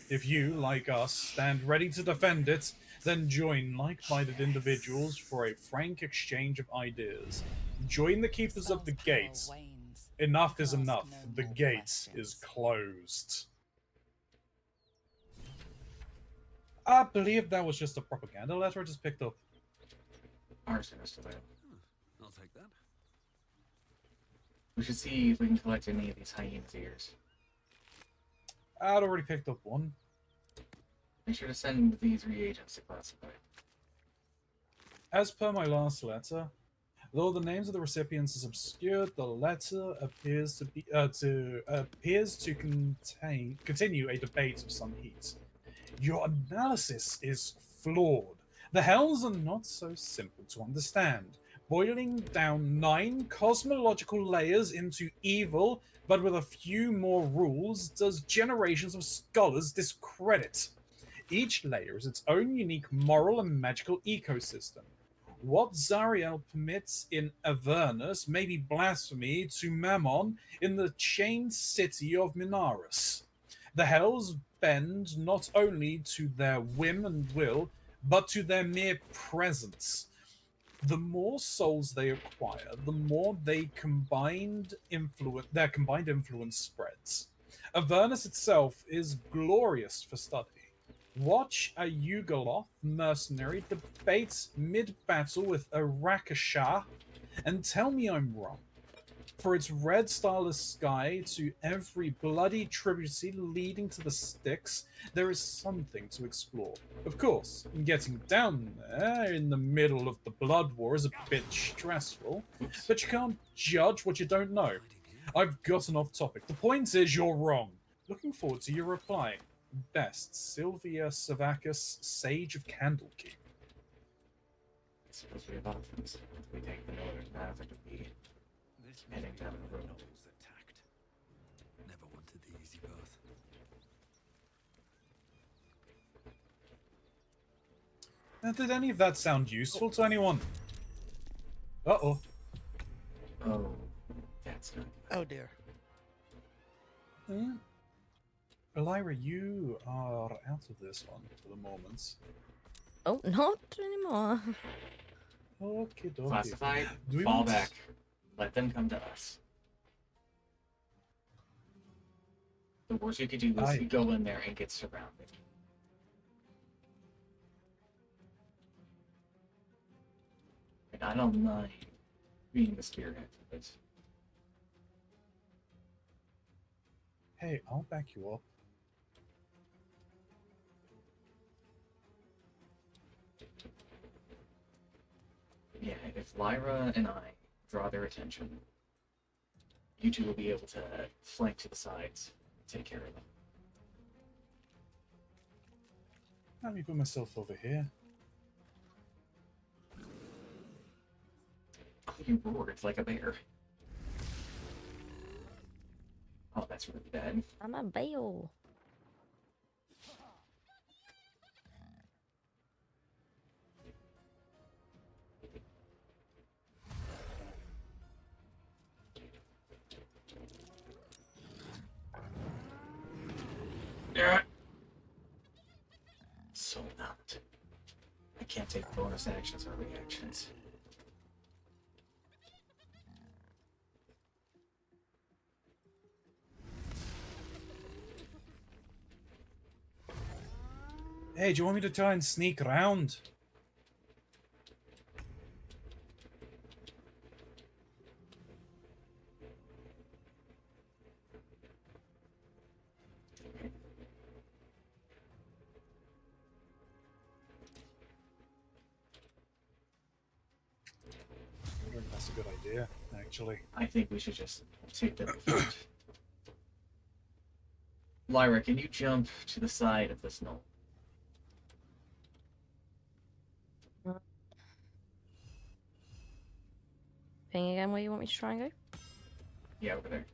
If you, like us, stand ready to defend it, then join like-minded individuals for a frank exchange of ideas. Join the keepers of the Spell's power gates. wanes. Enough is Ask enough. no The more gate questions. is closed. I believe that was just a propaganda letter I just picked up. Arsonist of it. I'll take that. We should see if we can collect any of these hyenas' ears. I'd already picked up one. Make sure to send these reagents to classify. As per my last letter, though the names of the recipients is obscured, the letter appears to continue a debate of some heat. Your analysis is flawed. The hells are not so simple to understand. Boiling down 9 cosmological layers into evil, but with a few more rules, does generations of scholars discredit. Each layer is its own unique moral and magical ecosystem. What Zariel permits in Avernus may be blasphemy to Mammon in the chained city of Minaris. The Hells bend not only to their whim and will, but to their mere presence. The more souls they acquire, the more their combined influence spreads. Avernus itself is glorious for study. Watch a Yugoloth mercenary debate mid-battle with a Rakashah, and tell me I'm wrong. For its red starless sky to every bloody tributary leading to the Styx, there is something to explore. Of course, getting down there in the middle of the Blood War is a bit stressful, but you can't judge what you don't know. I've gotten off topic. The point is you're wrong. Looking forward to your reply. Best, Sylvia Savacus, Sage of Candlekeep. I suppose we have options. If we take the northern path, it could be This heading down the road. was attacked. Never wanted the easy path. Now, did any of that sound useful to anyone? Uh-oh. Oh, that's not good. Oh dear. Hmm? Elira, you are out of this one for the moment. Oh, not anymore. Okay, dokie. Classified, Do we fall want- back. Let them come to us. The worst you could do is you go in there and get surrounded. And I don't mind being the spearhead for this. Hey, I'll back you up. Yeah, if Lyra and I draw their attention, you two will be able to flank to the sides and take care of them. Let me put myself over here. Oh, you roared like a bear. Oh, that's really bad. I'm a bail. So numbed. I can't take bonus actions or reactions. Hey, do you want me to try and sneak around? I think that's a good idea, actually. I think we should just take them first. Lyra, can you jump to the side of this knoll? Ping again where you want me to try and go? Yeah, over there.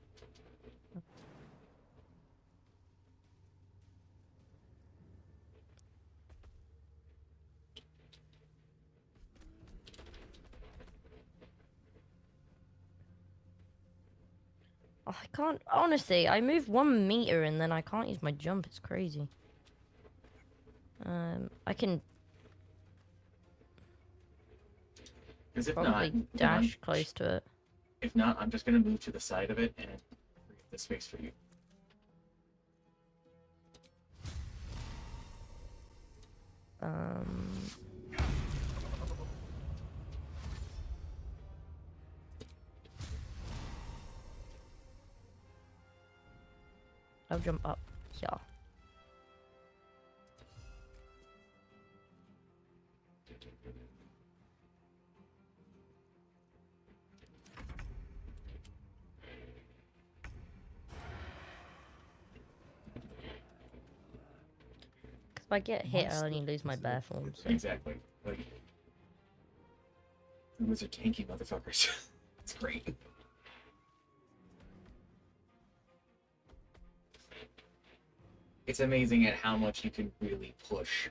Oh, I can't. Honestly, I move 1 meter and then I can't use my jump. It's crazy. I can Because if probably not, dash close to it. if not, I'm just gonna move to the side of it and free up the space for you. Um. I'll jump up here. If I get hit, I Monster only lose my is bear it? form. So. Exactly. Like, those are tanky motherfuckers. It's great. It's amazing at how much you can really push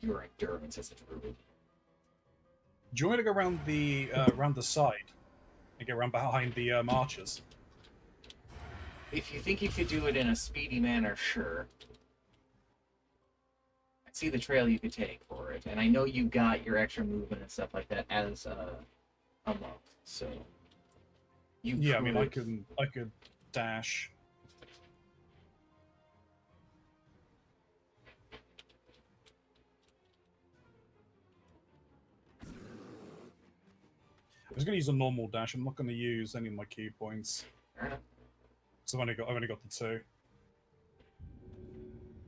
your endurance as a druid. Do you want me to go around the side and get around behind the archers? If you think you could do it in a speedy manner, sure. I see the trail you could take for it, and I know you got your extra movement and stuff like that as a monk, so you Yeah, I mean, I could- could dash. I was going to use a normal dash. I'm not going to use any of my key points. Fair enough. So I've only got the 2.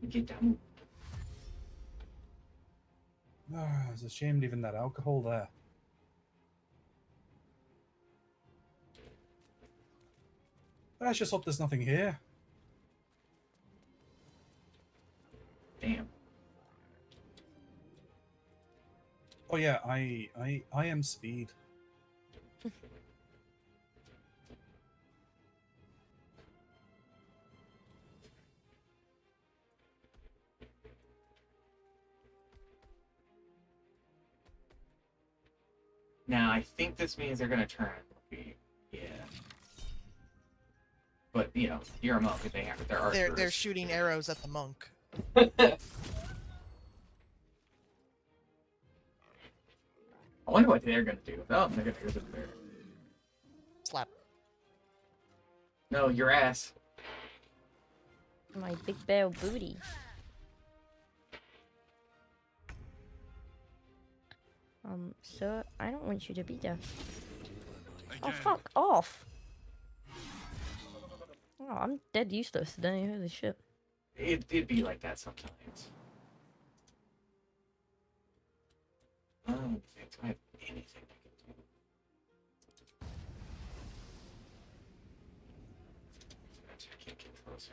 Get down. Ah, it's a shame leaving that alcohol there. Let's just hope there's nothing here. Damn. Oh yeah, I am speed. Now, I think this means they're gonna turn. Yeah. But, you know, you're a monk and they have their archers. They're shooting arrows at the monk. I wonder what they're gonna do. Oh, they're gonna go to there. Slap. No, your ass. My big bear booty. Sir, I don't want you to be there. Oh, fuck off! Oh, I'm dead useless today, holy shit. It'd be like that sometimes. I don't think I have anything I can do. I can't get closer.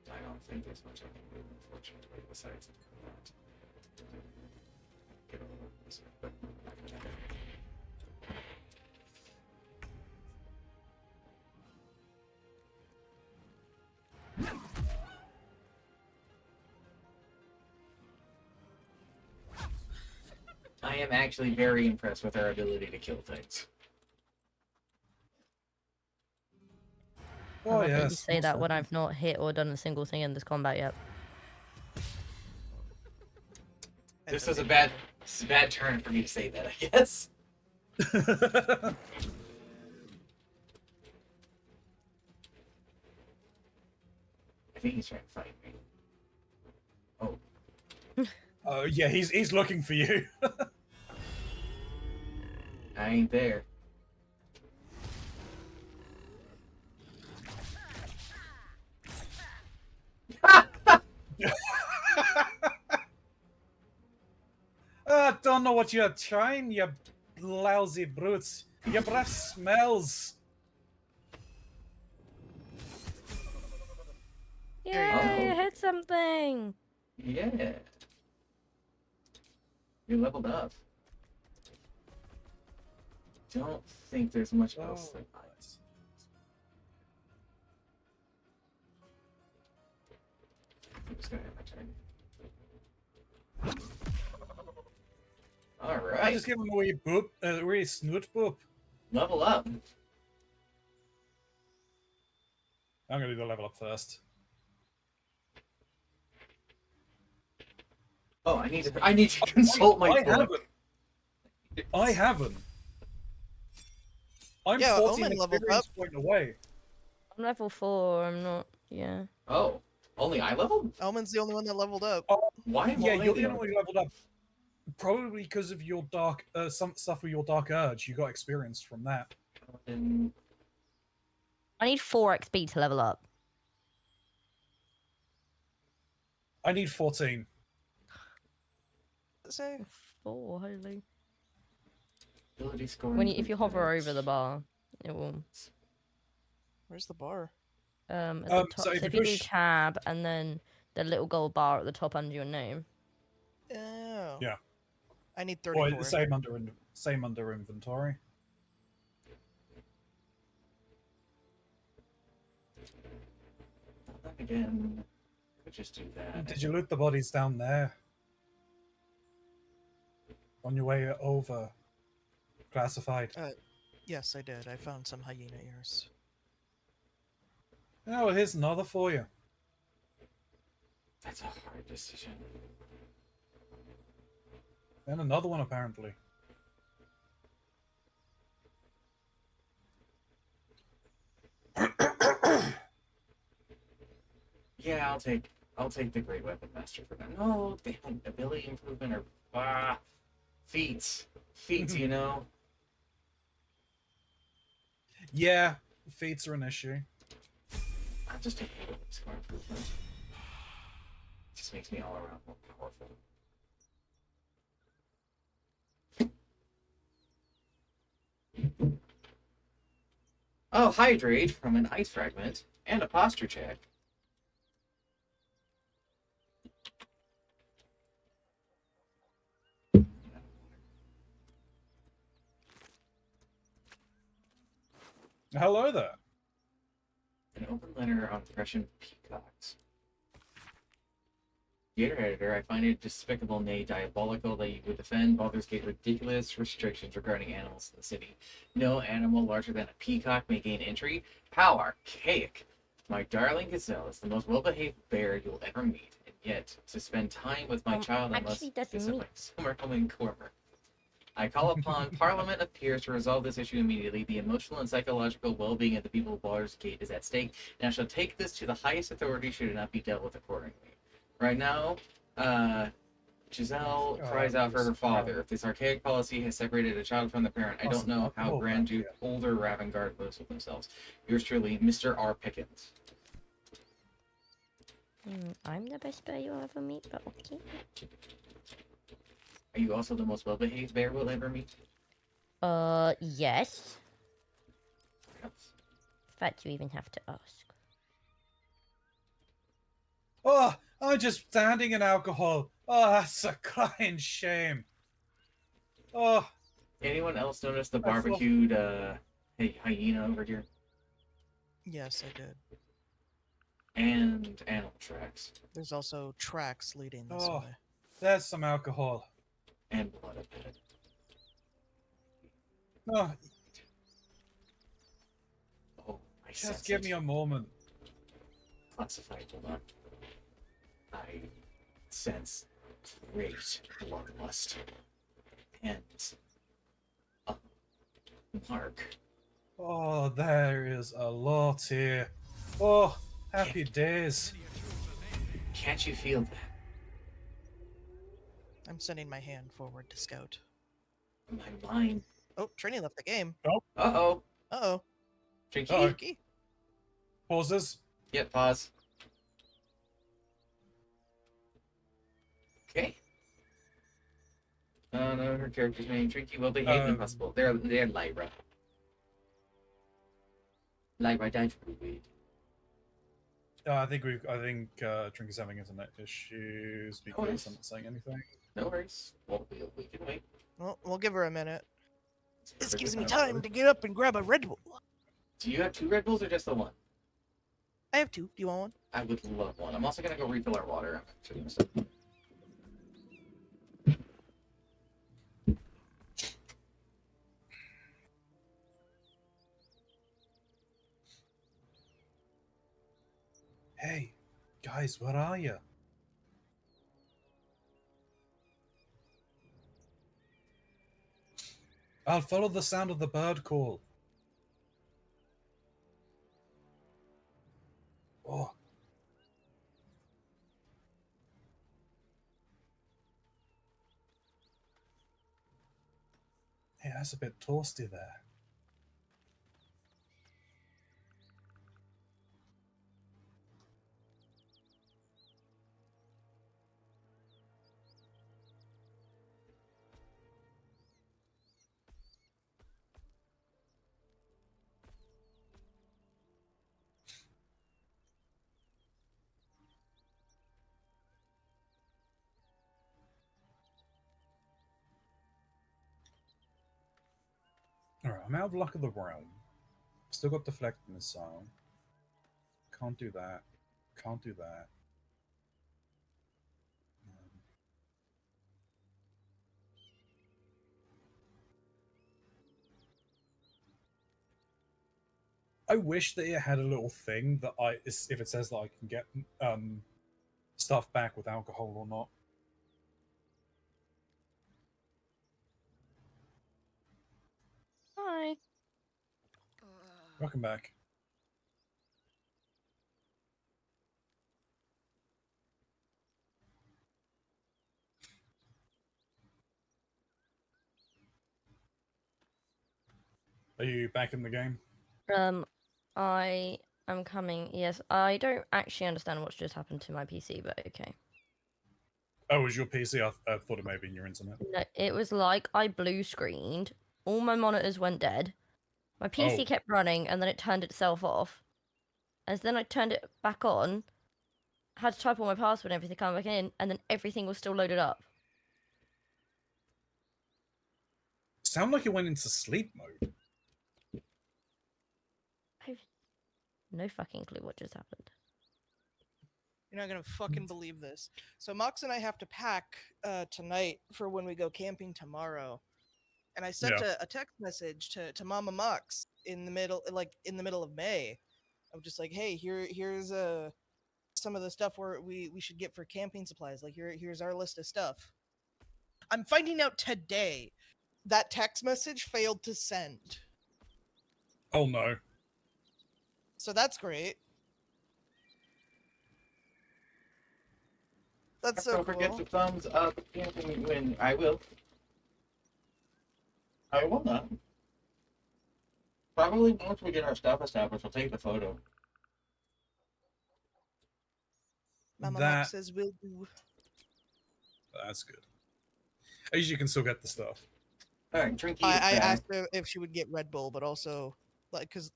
I don't think there's much I can do, unfortunately, besides that. Get a little closer, but not gonna happen. I am actually very impressed with our ability to kill things. I Oh love that yeah, you say that when I've not hit or done a single thing in this combat yet. This is a bad turn for me to say that, I guess. I think he's trying to fight me. Oh, yeah, he's looking for you. I ain't there. I don't know what you're trying, you lousy brutes. Your breath smells. Yay, There you go. I hit something! Yeah. You leveled up. Don't think there's much else that I... I'm just gonna have my turn. I Alright. just give him a wee boop, a wee snoot boop. Level up. I'm gonna do the level up first. Oh, I need to consult my I book. I haven't. I'm Yeah, 14 Omen leveled experience up. point away. I'm level 4, I'm not, yeah. Oh, only I leveled? Elman's the only one that leveled up. Why am Yeah, I you're the the only one who leveled up. Probably because of your dark, some stuff with your dark urge. You got experience from that. one? I need 4 XP to level up. I need 14. Say 4, holy. Ability score. When if you hover over the bar, it will. Where's the bar? At the top. So So if if you you do push, tab and then the little gold bar at the top under your name. Oh. Yeah. I need or 34. same under inventory. Again, could just do that. Did you loot the bodies down there? On your way over, classified. Yes, I did. I found some hyena ears. Oh, here's another for you. That's a hard decision. And another one apparently. Yeah, I'll take the Great Weapon Master for now. No, damn, ability improvement or feats, you know. Yeah, feats are an issue. I'll just take ability score improvement. Just makes me all around more powerful. Oh, hydrate from an ice fragment and a posture check. Hello there. An open letter on Prussian peacocks. Dear editor, I find it despicable, nay diabolical, that you would defend Baldur's Gate ridiculous restrictions regarding animals in the city. No animal larger than a peacock may gain entry. How archaic! My darling gazelle is the most well-behaved bear you'll ever meet, and yet to spend time with my child I must Actually, that's visit me. my summer home in Cormer. I call upon Parliament of Peers to resolve this issue immediately. The emotional and psychological well-being of the people of Baldur's Gate is at stake, and I shall take this to the highest authority should it not be dealt with accordingly. Right now, Giselle cries out for her father. If this archaic policy has separated a child from the parent, I don't know how Grand Duke older Ravengard lives with themselves. Yours truly, Mr. R. Pickens. I'm the best bear you'll ever meet, but okay. Are you also the most well-behaved bear we'll ever meet? Yes. Yes. In fact, you even have to ask. Oh, I'm just standing in alcohol. Oh, that's a crying shame. Oh. Anyone else notice the barbecued hyena over here? Yes, I did. And animal tracks. There's also tracks leading this Oh, way. there's some alcohol. And blood, I bet. Oh, Oh, I just sense give it. me a moment. Classified, hold on. I sense great bloodlust. And a mark. Oh, there is a lot here. Oh, happy days. Can't you feel that? I'm sending my hand forward to scout. My mind. Oh, Trini left the game. Uh-oh. Uh-oh. Drinky. Uh-oh. Tricky. Pauses. Yep, pause. Okay. Oh no, her character's name Trinky will behave impossible. They're Lyra. Lyra died from weed. I think Trinky's having internet issues because I'm not saying anything. No worries. Well, we can wait. Well, we'll give her a minute. This Perfectly gives me fine. time to get up and grab a Red Bull. Do you have 2 Red Bulls or just the one? I have 2. Do you want one? I would love one. I'm also gonna go refill our water. I'm actually gonna stop. Hey, guys, where are you? I'll follow the sound of the bird call. Oh. Hey, that's a bit toasty there. Alright, I'm out of luck of the realm. Still got deflect missile. Can't do that. Can't do that. I wish that it had a little thing that if it says that I can get stuff back with alcohol or not. Hi. Welcome back. Are you back in the game? I am coming. Yes, I don't actually understand what's just happened to my PC, but okay. Oh, was your PC? I thought it may have been your internet. No, it was like I blue screened, all my monitors went dead, my PC Oh. kept running, and then it turned itself off. And then I turned it back on, had to type all my password and everything, come back in, and then everything was still loaded up. Sound like it went into sleep mode. I've no fucking clue what just happened. You're not gonna fucking believe this. So Mox and I have to pack tonight for when we go camping tomorrow. And I sent a text message to Mama Mox in the middle of May. I'm just like, hey, here's some of the stuff we should get for camping supplies. Like here's our list of stuff. I'm finding out today that text message failed to send. Oh no. So that's great. That's so Don't forget cool. to thumbs up when I will. I will not. Probably once we get our stuff established, we'll take the photo. Mama That- Mox says we'll do. That's good. At least you can still get the stuff. Alright, Trinky I is back. asked her if she would get Red Bull, but also like because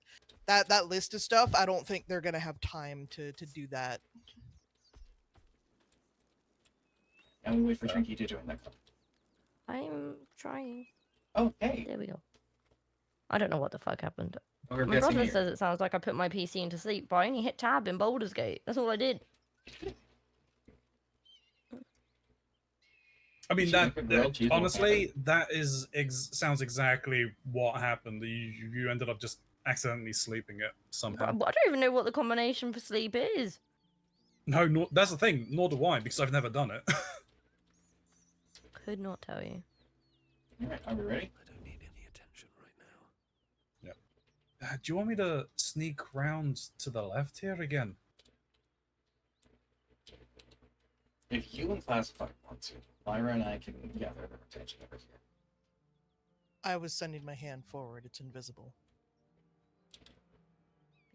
that list of stuff, I don't think they're gonna have time to do that. And we wait for Trinky to join that call. I'm trying. Oh, hey. There we go. I don't know what the fuck happened. We're My guessing brother here. says it sounds like I put my PC into sleep, but I only hit tab in Baldur's Gate. That's all I did. I mean, She that, could grilled cheese will honestly, that is sounds exactly what happened. You ended up just accidentally sleeping it somehow. But I don't even know what the combination for sleep is. No, that's the thing. Nor do I, because I've never done it. Could not tell you. Alright, are we ready? I don't need any attention right now. Do you want me to sneak round to the left here again? If you and Classified want to, Lyra and I can gather their attention over here. I was sending my hand forward; it's invisible.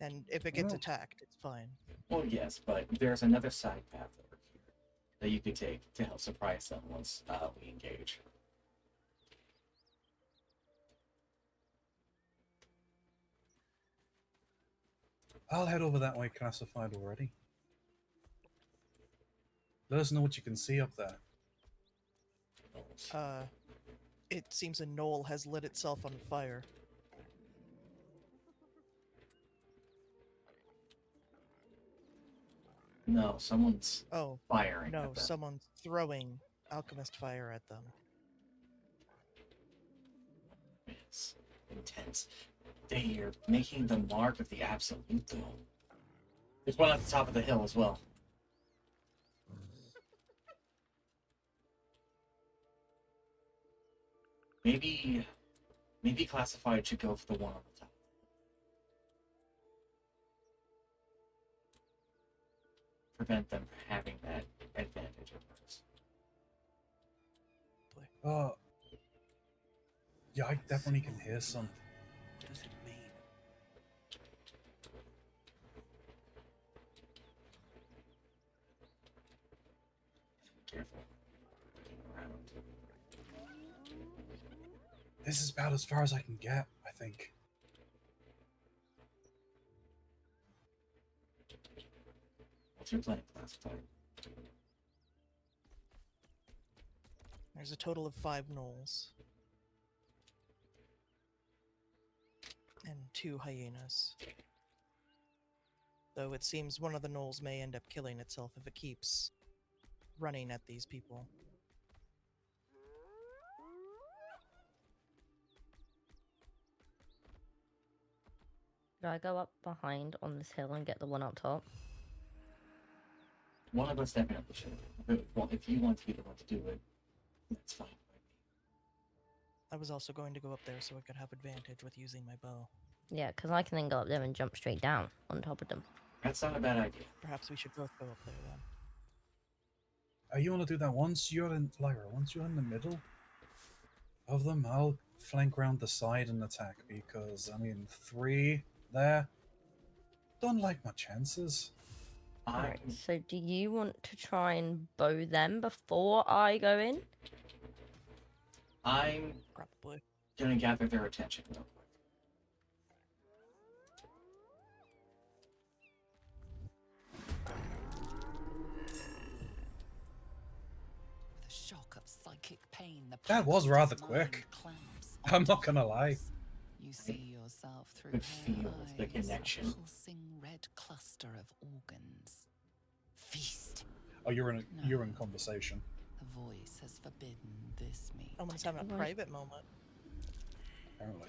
And if it gets Oh. attacked, it's fine. Well, yes, but there's another side path over here that you could take to help surprise them once we engage. I'll head over that way, classified already. Let us know what you can see up there. It seems a knoll has lit itself on fire. No, someone's Oh, firing no, at them. someone's throwing alchemist fire at them. It's intense. They are making the mark of the absolute, though. There's one at the top of the hill as well. Maybe Classified should go for the one on the top. Prevent them from having that advantage of ours. Yeah, I definitely can hear something. What does it mean? Careful. Looking around. This is about as far as I can get, I think. What's your plan, Classified? There's a total of 5 knolls. 2 hyenas. Though it seems one of the gnolls may end up killing itself if it keeps running at these people. Should I go up behind on this hill and get the one up top? One of us definitely should. Well, if you want to be the one to do it, that's fine. I was also going to go up there so I could have advantage with using my bow. Yeah, because I can then go up there and jump straight down on top of them. That's not a bad idea. Perhaps we should both go up there then. You want to do that once you're in, Lyra? Once you're in the middle of them, I'll flank round the side and attack because I mean 3 there. Don't like my chances. Alright, so do you want to try and bow them before I go in? I'm Probably. gonna gather their attention real quick. With a shock of psychic pain, the That was rather mind quick. clamps I'm onto not gonna yours. lie. You see yourself through Could her feel the eyes, connection. a pulsing red cluster of organs. Feast. Oh, you're in conversation. The voice has forbidden this meat. Someone's having a Right. private moment. Apparently.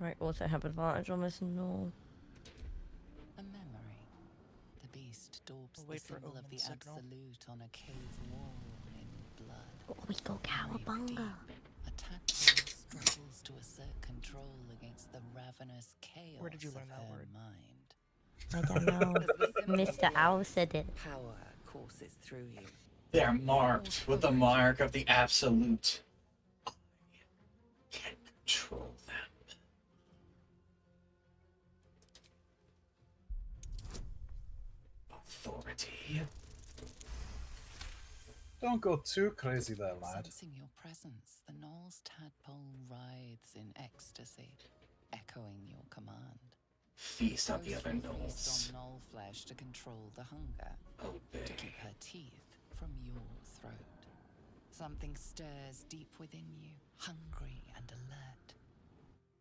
Right, also have advantage on this no. A memory. The beast daubs We'll the wait for symbol of omen the signal. absolute on a cave wall in blood. Oh, we go cowabunga. A tadpole struggles to assert control against the ravenous chaos Where did you learn of that her word? mind. I don't know. As the symbol Mr. of Owl said it. power courses through you. They're marked with the mark of the absolute. I can control them. Authority. Don't go too crazy there, lad. Sensing your presence, the Knoll's tadpole writhes in ecstasy, echoing your command. Feast on the Goes other from gnolls. feast on Knoll flesh to control the hunger, Obey. to keep her teeth from your throat. Something stirs deep within you, hungry and alert.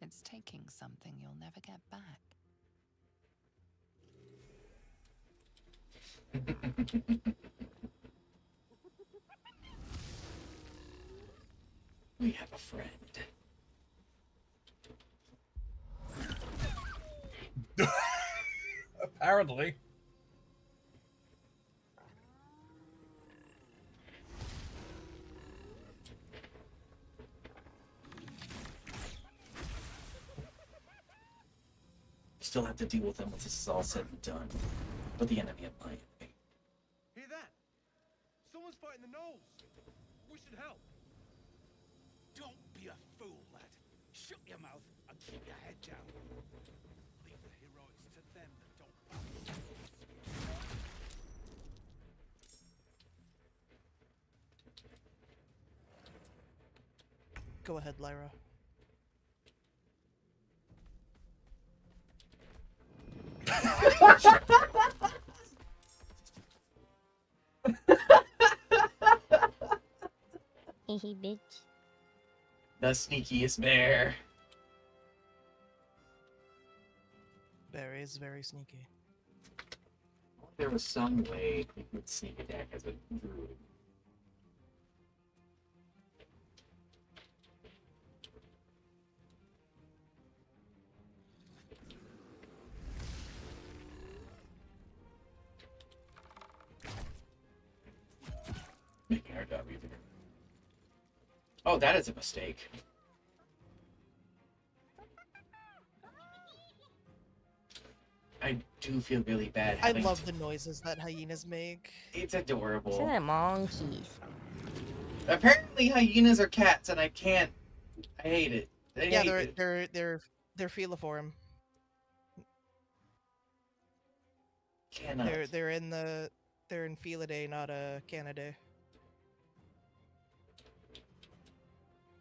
It's taking something you'll never get back. We have a friend. Apparently. Still have to deal with them once this is all said and done. But the enemy of my enemy. Hear that? Someone's fighting the gnolls. We should help. Don't be a fool, lad. Shut your mouth and keep your head down. Leave the heroics to them that don't. Go ahead, Lyra. Hehe, bitch. The sneakiest bear. Bear is very sneaky. There was some way we could sneak attack as a druid. Making our job easier. Oh, that is a mistake. I do feel really bad. I having love to- the noises that hyenas make. It's So adorable. they're monkeys. Apparently, hyenas are cats, and I can't. I hate it. I Yeah, hate it. they're feliform. Cannot. They're in Felidae, not a Canidae.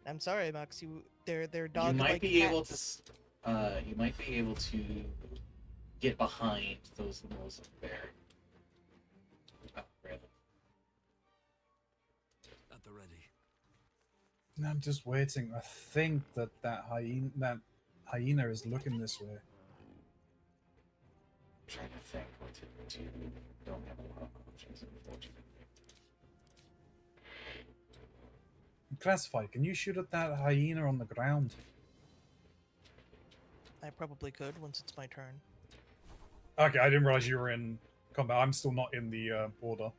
I'm sorry, Max. They're You dog might like be able to. cats. You might be able to get behind those gnolls up there. Oh, really? At the ready. I'm just waiting. I think that hyena is looking this way. I'm trying to think what to do. Don't have a lot of options, unfortunately. Classified. Can you shoot at that hyena on the ground? I probably could once it's my turn. Okay, I didn't realize you were in combat. I'm still not in the border.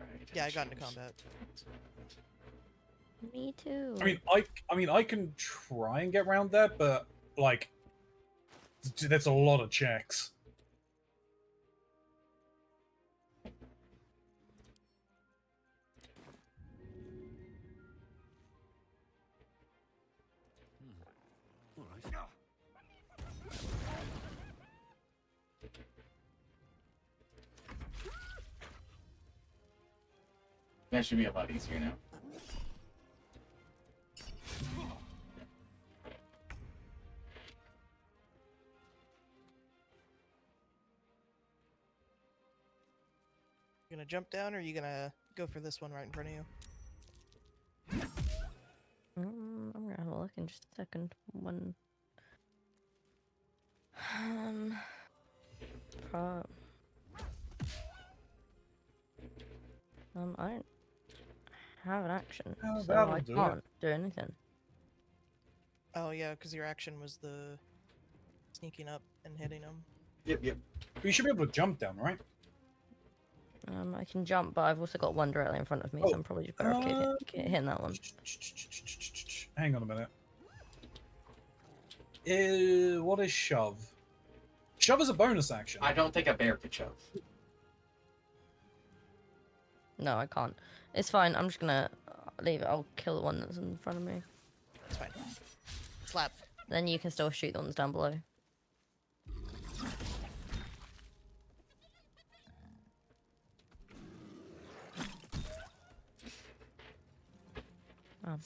Right, Yeah, I got into combat. Me too. I mean, I can try and get around that, but like, that's a lot of checks. All right. That should be a lot easier now. You gonna jump down, or are you gonna go for this one right in front of you? I'm gonna have a look in just a second. One. Pro... I don't have an action, Oh, so that'll I do it. can't do anything. Oh yeah, because your action was the sneaking up and hitting him. Yep. You should be able to jump down, right? I can jump, but I've also got one directly in front of me, so I'm probably just better off hitting that one. Hang on a minute. What is shove? Shove is a bonus action. I don't think a bear could shove. No, I can't. It's fine. I'm just gonna leave it. I'll kill the one that's in front of me. It's fine. Slap. Then you can still shoot the ones down below. Oh.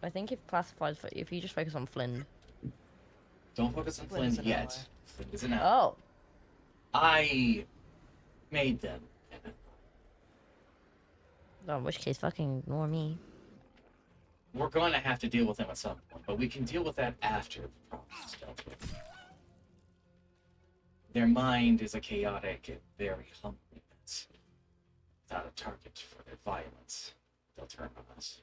I think if classified for if you just focus on Flynn. Don't focus on Flynn is Flynn an yet. ally. Flynn is an ally. Oh, I made them. in which case, fucking ignore me. We're going to have to deal with them at some point, but we can deal with that after the problem is dealt with. Their mind is a chaotic and very hungry mess. Without a target for their violence, they'll turn on us.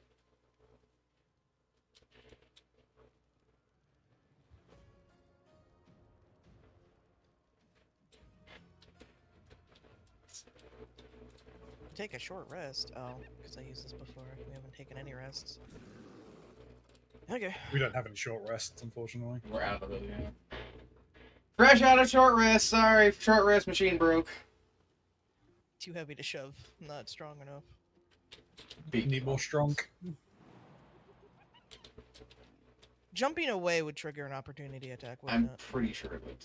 Take a short rest. Oh, because I used this before. We haven't taken any rests. Okay. We don't have any short rests, unfortunately. We're out of it, yeah. Fresh out of short rest, sorry. Short rest machine broke. Too heavy to shove. Not strong enough. Need more strong. Jumping away would trigger an opportunity attack, wouldn't I'm it? pretty sure it would.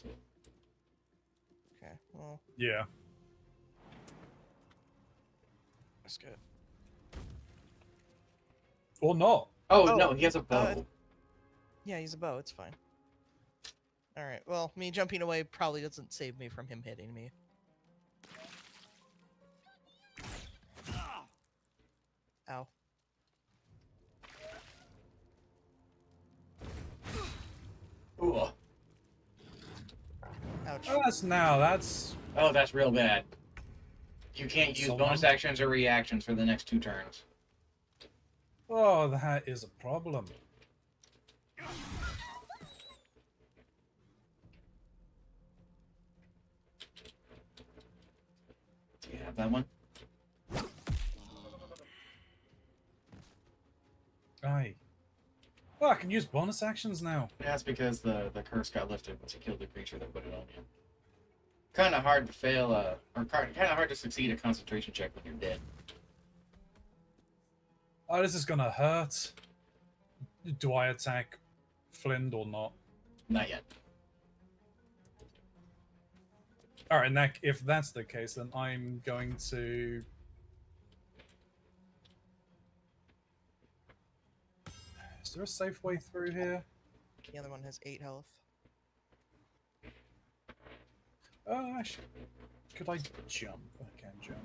Okay, well, Yeah. that's good. Or not. Oh, Oh, no, he has a bow. Yeah, he's a bow. It's fine. Alright, well, me jumping away probably doesn't save me from him hitting me. Ow. Ooh. Ouch. That's Oh, that's real bad. You can't use Someone- bonus actions or reactions for the next 2 turns. Oh, that is a problem. Do you have that one? Aye. Oh, I can use bonus actions now. Yeah, that's because the curse got lifted once you killed the creature that put it on you. Kind of hard to fail, or kind of hard to succeed a concentration check when you're dead. Oh, this is gonna hurt. Do I attack Flynn or not? Not yet. Alright, if that's the case, then I'm going to... Is there a safe way through here? The other one has 8 health. Actually, could I jump? I can jump.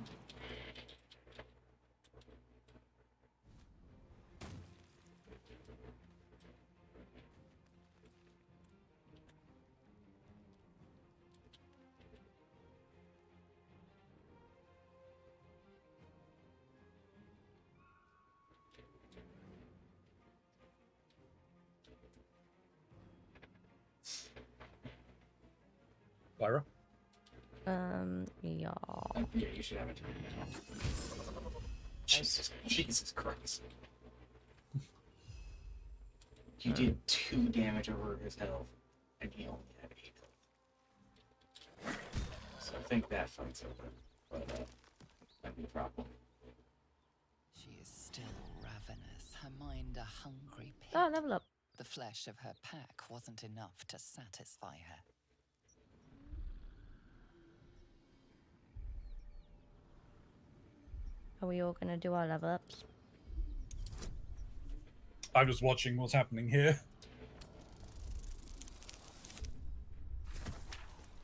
Lyra? Yeah. Yeah, you should have it. Jesus Christ. You did 2 damage over his health, and he only had 8 health. So I think that fight's over. But, that'd be a problem. She is still ravenous, her mind a hungry pit. Oh, level up. The flesh of her pack wasn't enough to satisfy her. Are we all gonna do our level ups? I'm just watching what's happening here.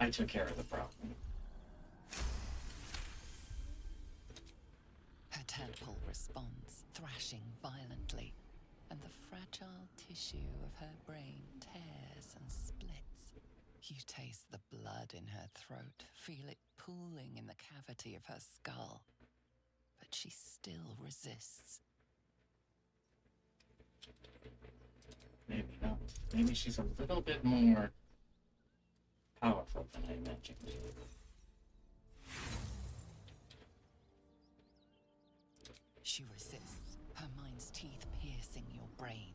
I took care of the problem. Her tadpole responds, thrashing violently, and the fragile tissue of her brain tears and splits. You taste the blood in her throat, feel it pooling in the cavity of her skull. But she still resists. Maybe not. Maybe she's a little bit more powerful than I imagined. She resists, her mind's teeth piercing your brain.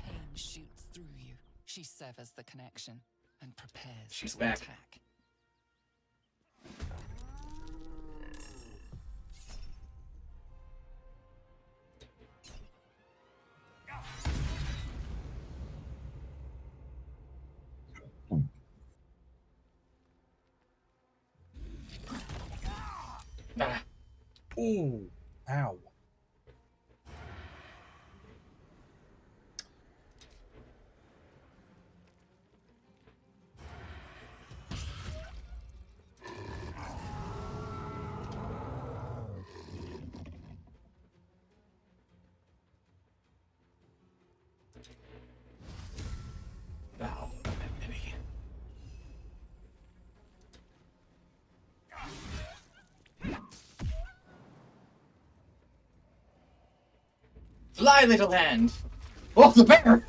Pain shoots through you. She severs the connection and prepares She's to back. attack. Ah, Ooh, ow. wow, that many. Fly, little hand! Oh, the bear!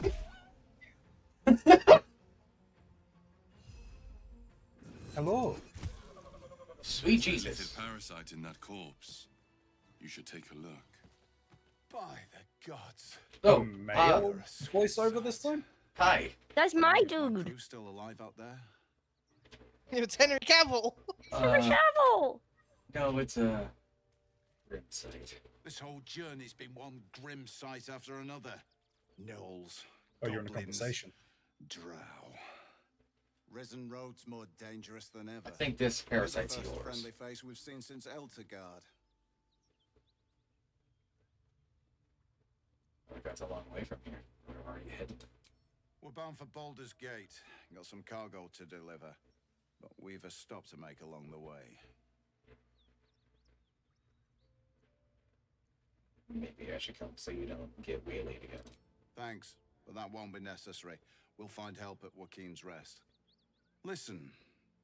Hello. Sweet There's a Jesus. parasite in that corpse. You should take a look. By the gods. Oh, Male voiceover this time? hi. That's my Is dude. crew still alive out there? It's Henry Cavill. Travel. No, it's a grim sight. This whole journey's been one grim sight after another. Gnolls. Oh, you're in a goblins, conversation. Drow. Risen Road's more dangerous than ever. I think this You're the parasite's first yours. friendly face we've seen since Eltergard. That's a long way from here. Where are you heading? We're bound for Baldur's Gate. Got some cargo to deliver. But we've a stop to make along the way. Maybe I should come so you don't get waylaid again. Thanks, but that won't be necessary. We'll find help at Joaquin's Rest. Listen,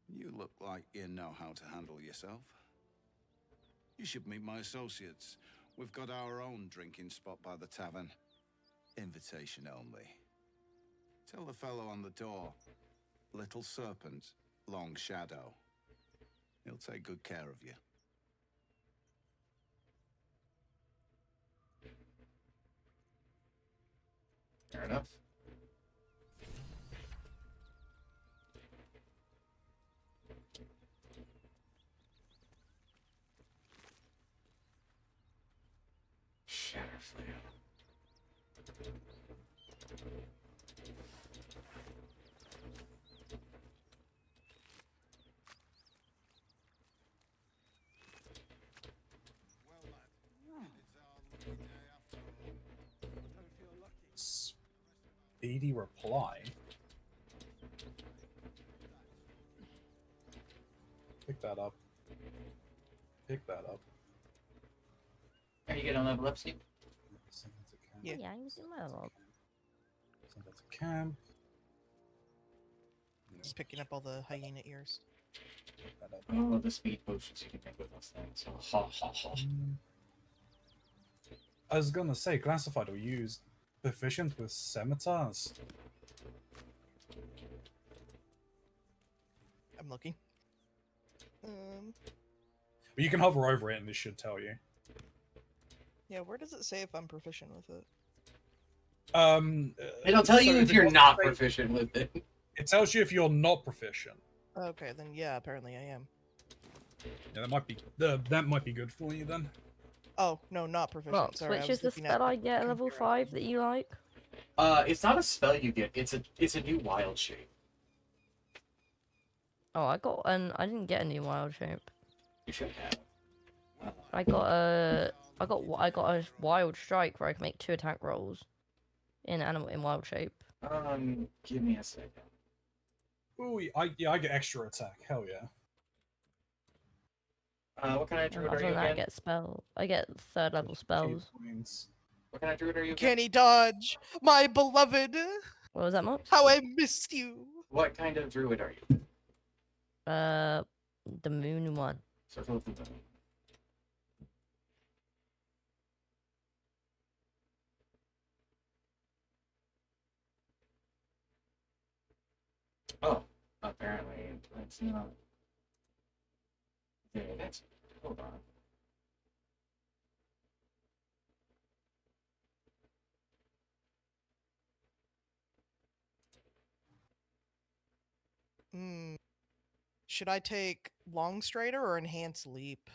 you look like you know how to handle yourself. You should meet my associates. We've got our own drinking spot by the tavern. Invitation only. Tell the fellow on the door. Little Serpent, Long Shadow. He'll take good care of you. Fair enough. Shatterflail. Well, lad, it's our lucky day after all. I don't feel lucky. speedy reply. Pick that up. Pick that up. Are you gonna level up, Steve? Send that to camp. Yeah. Yeah, you do my love. Send that to camp. Just picking up all the hyena ears. Pick that up. Oh, the speed potions you can make with those things. Oh, ha ha ha. I was gonna say, classified or used proficient with scimitars. I'm looking. But you can hover over it and it should tell you. Yeah, where does it say if I'm proficient with it? It'll tell you if it you're doesn't not say- proficient with it. It tells you if you're not proficient. Okay, then yeah, apparently I am. Yeah, that might be good for you then. Oh, no, not proficient. Mox, Sorry, I which was is the looking at spell I get at level computer. 5 that you like? It's not a spell you get. It's a new wild shape. Oh, I didn't get a new wild shape. You should have. I got a wild strike where I can make 2 attack rolls in wild shape. Give me a second. Ooh, I get extra attack. Hell yeah. What kind of druid Other are you than that, again? I get 3rd level spells. Points. What kind of druid are you again? Can he dodge? My beloved! What was that, Mox? How I missed you! What kind of druid are you? The moon one. Circle of the Moon. Oh, apparently that's not. Yeah, that's. Hold on. Hmm. Should I take Long Strider or Enhance Leap?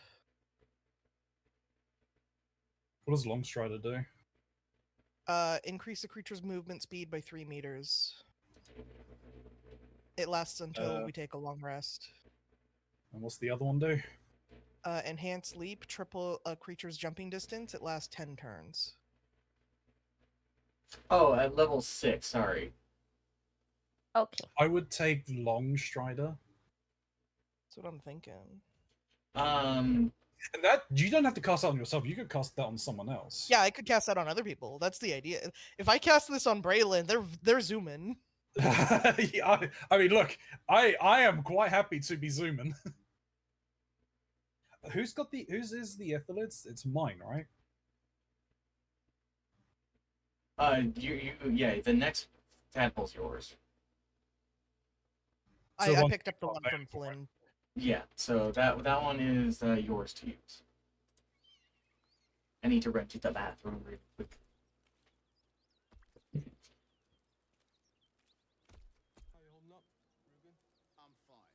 What does Longstrider do? Increase the creature's movement speed by 3 meters. It lasts until we take a long rest. And what's the other one do? Enhance Leap, triple a creature's jumping distance. It lasts 10 turns. Oh, at level 6. Sorry. Okay. I would take Longstrider. That's what I'm thinking. Um. And that you don't have to cast that on yourself. You could cast that on someone else. Yeah, I could cast that on other people. That's the idea. If I cast this on Braylon, they're zooming. Yeah, I mean, look, I am quite happy to be zooming. Whose is the Ethelids? It's mine, right? Yeah, the next tadpole's yours. So I one- picked up the one from Flynn. Yeah, so that one is yours to use. I need to run to the bathroom really quick. How you holding up, Ruben? I'm fine.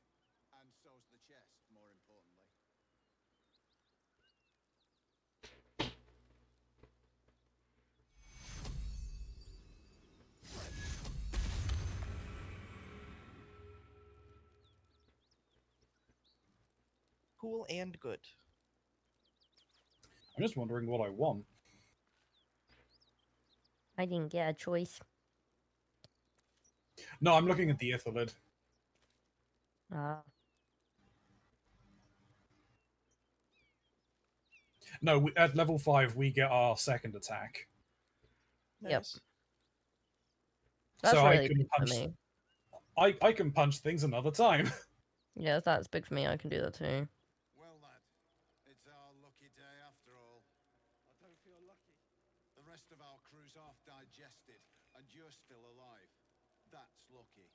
And so's the chest, more importantly. Cool and good. I'm just wondering what I want. I didn't get a choice. No, I'm looking at the Ethelid. Ah. No, at level 5 we get our second attack. Nice. Yep. That's So I really can big for punch. me. I can punch things another time. Yeah, if that's big for me, I can do that too. Well, lad, it's our lucky day after all. I don't feel lucky. The rest of our crew's half digested, and you're still alive. That's lucky.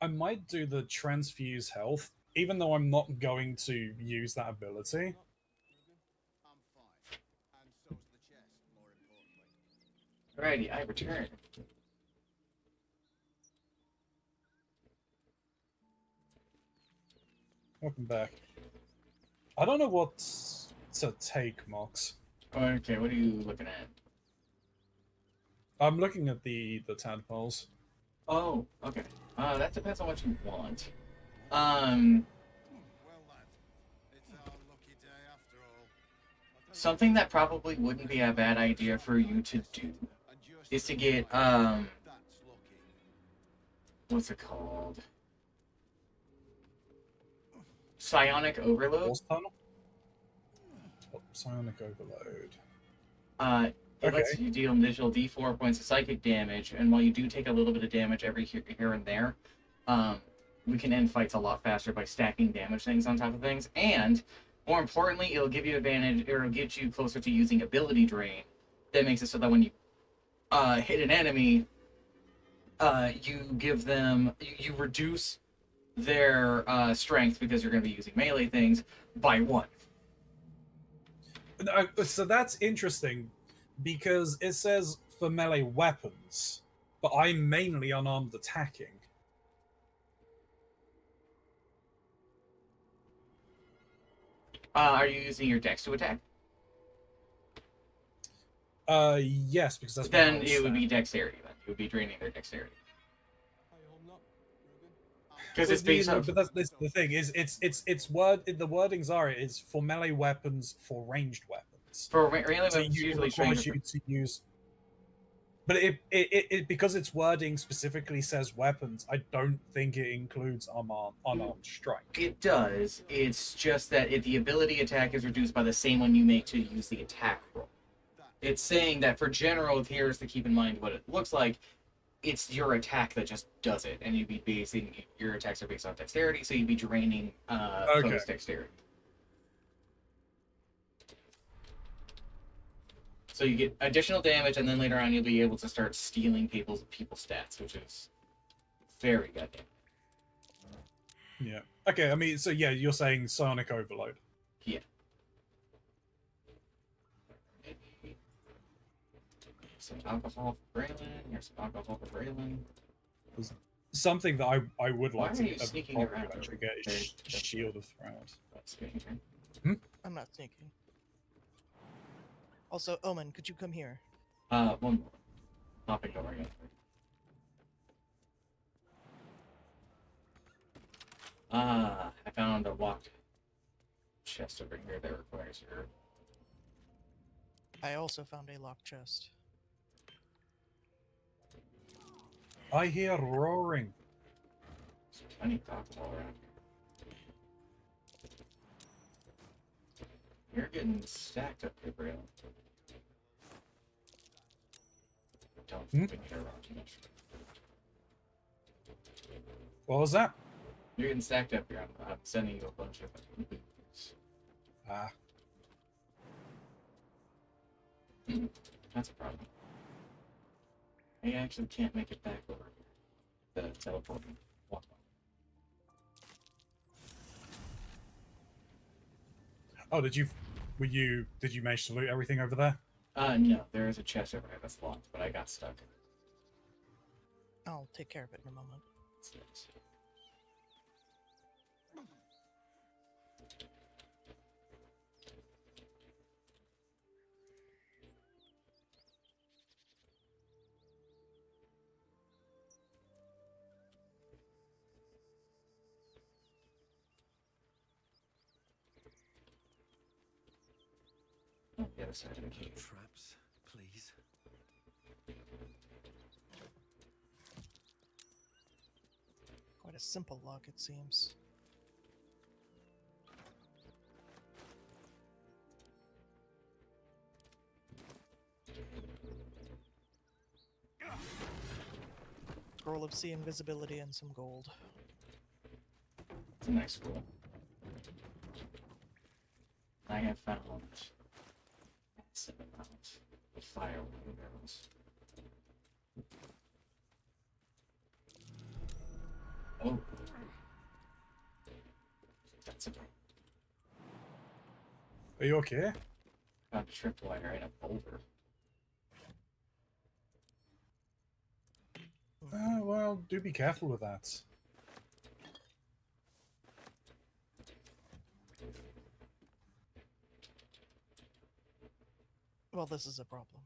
I might do the transfuse health, even though I'm not going to use that ability. Ruben? I'm fine. And so's the chest, more importantly. Alrighty, I return. Welcome back. I don't know what to take, Mox. Okay, what are you looking at? I'm looking at the tadpoles. Oh, okay. That depends on what you want. Well, lad, it's our lucky day after all. Something that probably wouldn't be a bad idea for you to do is to get, That's lucky. what's it called? Psionic Overload. Force tunnel? Oh, psionic overload. It Okay. lets you deal an additional D4 points of psychic damage, and while you do take a little bit of damage every here and there, we can end fights a lot faster by stacking damage things on top of things. And more importantly, it'll give you advantage, or it'll get you closer to using ability drain. That makes it so that when you hit an enemy, you give them you reduce their strength because you're going to be using melee things by 1. So that's interesting because it says for melee weapons, but I'm mainly unarmed attacking. Are you using your dex to attack? Yes, because that's my Then highest it would stat. be dexterity. Then you would be draining their dexterity I hope not, Ruben. because it's based on. But that's the thing is it's word the wordings are it is for melee weapons for ranged weapons. For melee So weapons, you usually requires trained. you to use. But it because its wording specifically says weapons, I don't think it includes unarmed strike. It does. It's just that the ability attack is reduced by the same one you make to use the attack roll. It's saying that for general tiers, to keep in mind what it looks like, it's your attack that just does it, and you'd be basing your attacks are based on dexterity, so you'd be draining foes' dexterity. So you get additional damage, and then later on you'll be able to start stealing people's stats, which is very goddamn. Yeah. Okay. I mean, so yeah, you're saying psionic overload. Yeah. Some alcohol for Braylon. Here's some alcohol for Braylon. Something that I would Why like are to you sneaking probably around actually over get there? is Shield of Throut. I'm not sneaking. Also, Omen, could you come here? One more. Popping over again. I found a locked chest over here that requires your. I also found a locked chest. I hear roaring. There's plenty of alcohol around here. You're getting stacked up here, Braille. Don't think we need around too much. What was that? You're getting stacked up here. I'm sending you a bunch of boots. Ah. That's a problem. I actually can't make it back over the teleporting walkway. Oh, did you manage to loot everything over there? No, there is a chest over there that's locked, but I got stuck. I'll take care of it in a moment. What's this? Oh, the other side of the cave. Traps, please. Quite a simple lock, it seems. Scroll of Sea Invisibility and some gold. It's a nice school. I have found massive amounts of fire barrels. Oh. That's a Are you okay? found a tripwire in a boulder. Well, do be careful with that. Well, this is a problem.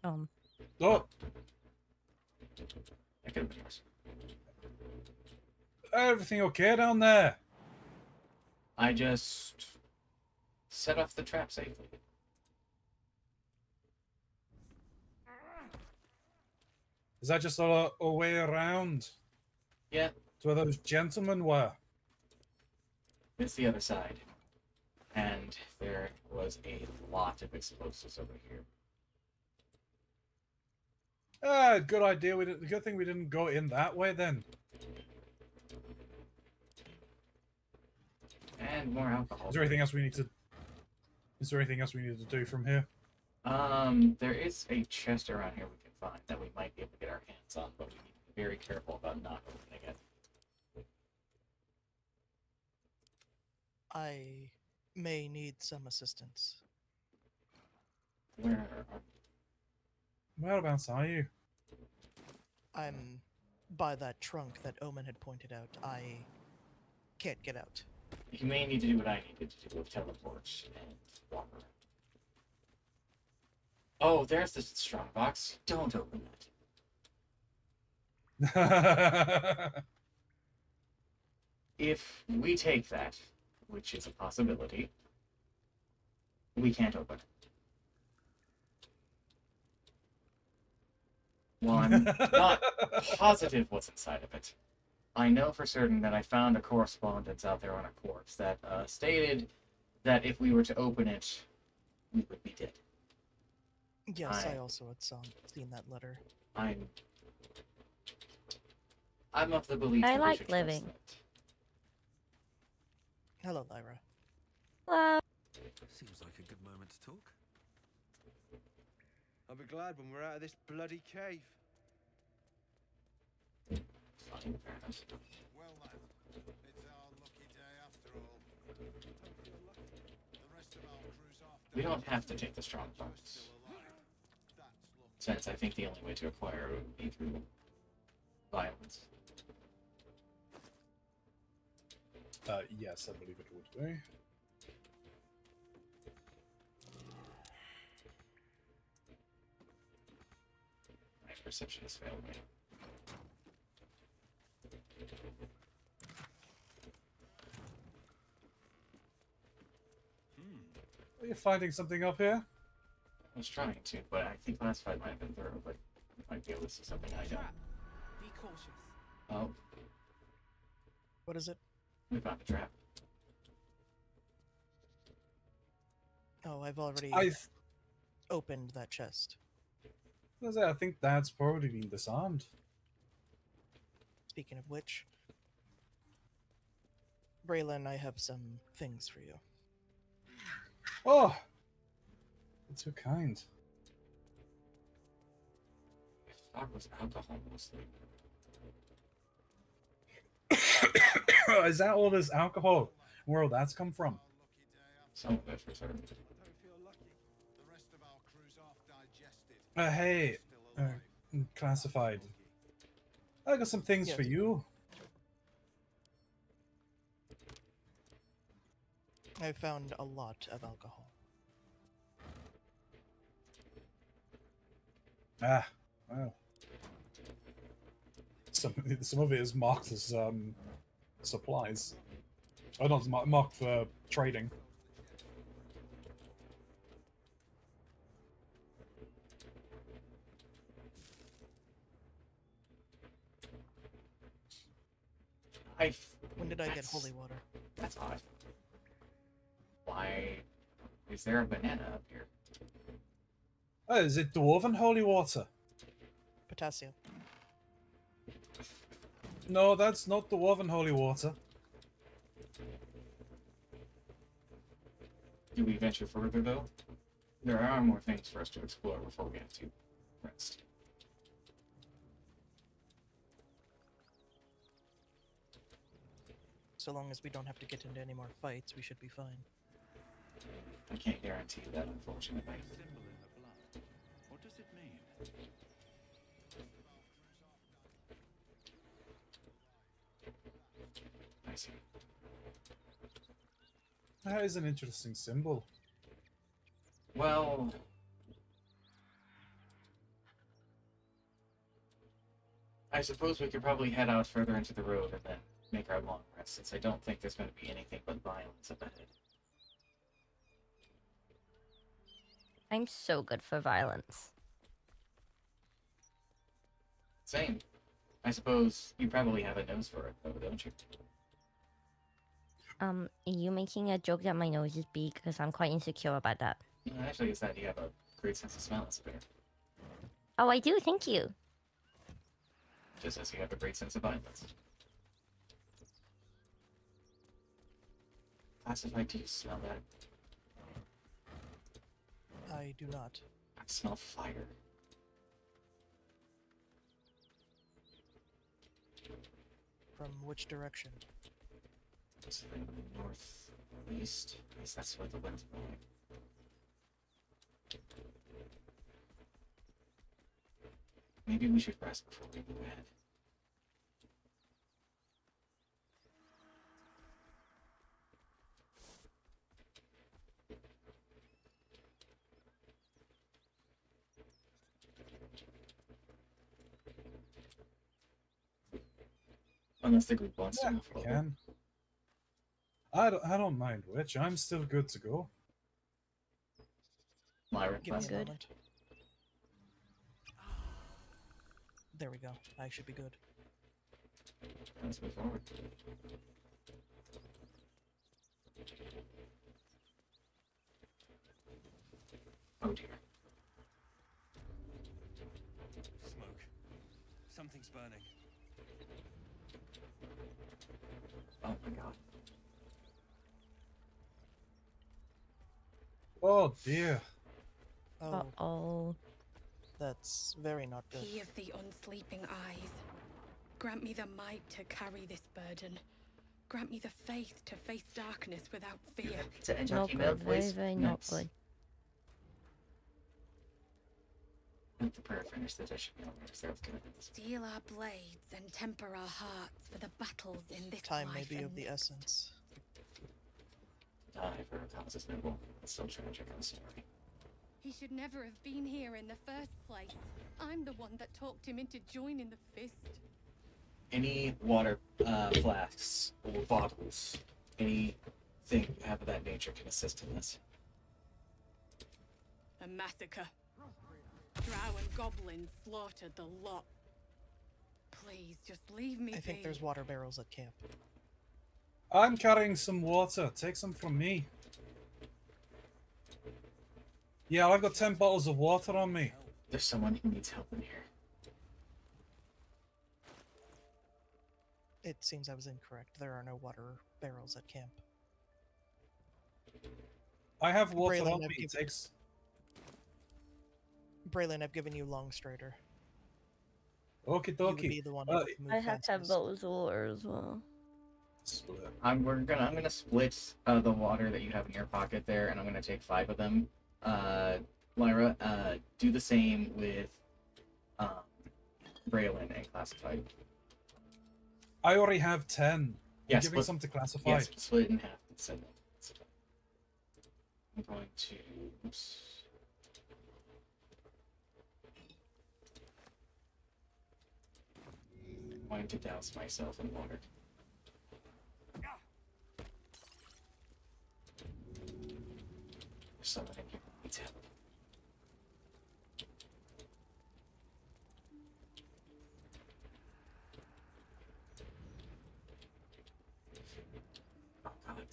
Oh, That could have been worse. everything okay down there? I just set off the trap safely. Is that just a way around Yeah, to where those gentlemen were? it's the other side. And there was a lot of explosives over here. Ah, good idea. Good thing we didn't go in that way then. And more alcohol. Is there anything else we need to? Is there anything else we need to do from here? There is a chest around here we can find that we might be able to get our hands on, but we need to be very careful about not opening it. I may need some assistance. Where are Whereabouts are you? I'm by that trunk that Omen had pointed out. I can't get out. you may need to do what I needed to do with teleport and walk around. Oh, there's the strong box. Don't open that. If we take that, which is a possibility, we can't open it. Well, I'm not positive what's inside of it. I know for certain that I found a correspondence out there on a corpse that stated that if we were to open it, we would be dead. Yes, I also had seen that letter. I'm of the belief I that we like should trust living. that. Hello, Lyra. Hello. Seems like a good moment to talk. I'll be glad when we're out of this bloody cave. Fine, fair enough. Well then, it's our lucky day after all. The rest of our crew's off. We don't have to take the strong box, Still alive. That's lucky. since I think the only way to acquire it would be through violence. Yes, I believe it would be. My perception has failed me. Are you finding something up here? I was trying to, but I think last fight might have been thorough, but we might be able to see something I don't. Be cautious. Oh, What is it? we found a trap. Oh, I've already opened that chest. I think that's probably been disarmed. Speaking of which, Braylon, I have some things for you. Oh, that's so kind. I thought it was alcohol mostly. Is that all this alcohol? Where that's come from? Some of it for certain. I don't feel lucky. The rest of our crew's off digested. Hey, Still alive. classified. I got some things for Yes. you. I found a lot of alcohol. Ah, wow. Some of it is marked as supplies. Oh, not marked for trading. When did I get That's- holy water? That's odd. Why is there a banana up here? Oh, is it dwarven holy water? Potassium. No, that's not dwarven holy water. Do we venture further though? There are more things for us to explore before we have to rest. So long as we don't have to get into any more fights, we should be fine. I can't guarantee that, unfortunately. Symbol in the blood. What I see. That is an interesting symbol. Well, I suppose we could probably head out further into the road and then make our long rest, since I don't think there's going to be anything but violence up ahead. I'm so good for violence. Same. I suppose you probably have a nose for it, though, don't you? Are you making a joke that my nose is big? Because I'm quite insecure about that. Actually, it's that you have a great sense of smell as a bear. Oh, I do, thank you. Just as you have a great sense of violence. Classified, do you smell that? I do not. I smell fire. From which direction? It's the northeast. I guess that's where the wind's blowing. Maybe we should rest before we move ahead. Unless the group wants to move We forward. can. I don't mind which. I'm still good to go. Myra, Give me a Good. moment. There we go. I should be good. let's move forward. Oh dear. Smoke. Something's burning. Oh my god. Oh dear. Oh, Uh-oh. that's very not good. He of the unsleeping eyes. Grant me the might to carry this burden. Grant me the faith to face darkness without fear. Pizza and Not Jockey Milk, good, very, please. very not Nice. good. Let the prayer finish the dish. You know, reserve good. Steel our blades and temper our hearts for the battles in this Time may life be and of the next. essence. Die for a cause is noble. It's so tragic, I'm sorry. He should never have been here in the first place. I'm the one that talked him into joining the fist. Any water flasks or bottles, anything you have of that nature can assist in this. A massacre. Drow and goblins slaughtered the lot. Please, just leave me I think be. there's water barrels at camp. I'm carrying some water. Take some from me. Yeah, I've got 10 bottles of water on me. There's someone who needs help in here. It seems I was incorrect. There are no water barrels at camp. I have water Braylon, on I've me. given- Takes. Braylon, I've given you long strider. Okie You would be dokie. the one Uh, who move I have 10 fastest. bottles of water as well. Split. I'm gonna split the water that you have in your pocket there, and I'm gonna take 5 of them. Lyra, do the same with Braylon and Classified. I already have 10. Yeah, I'm giving split- some to classify. Yes, split it in half. I'm going to. Oops. I'm going to douse myself in water. There's someone in here who needs help. Oh god.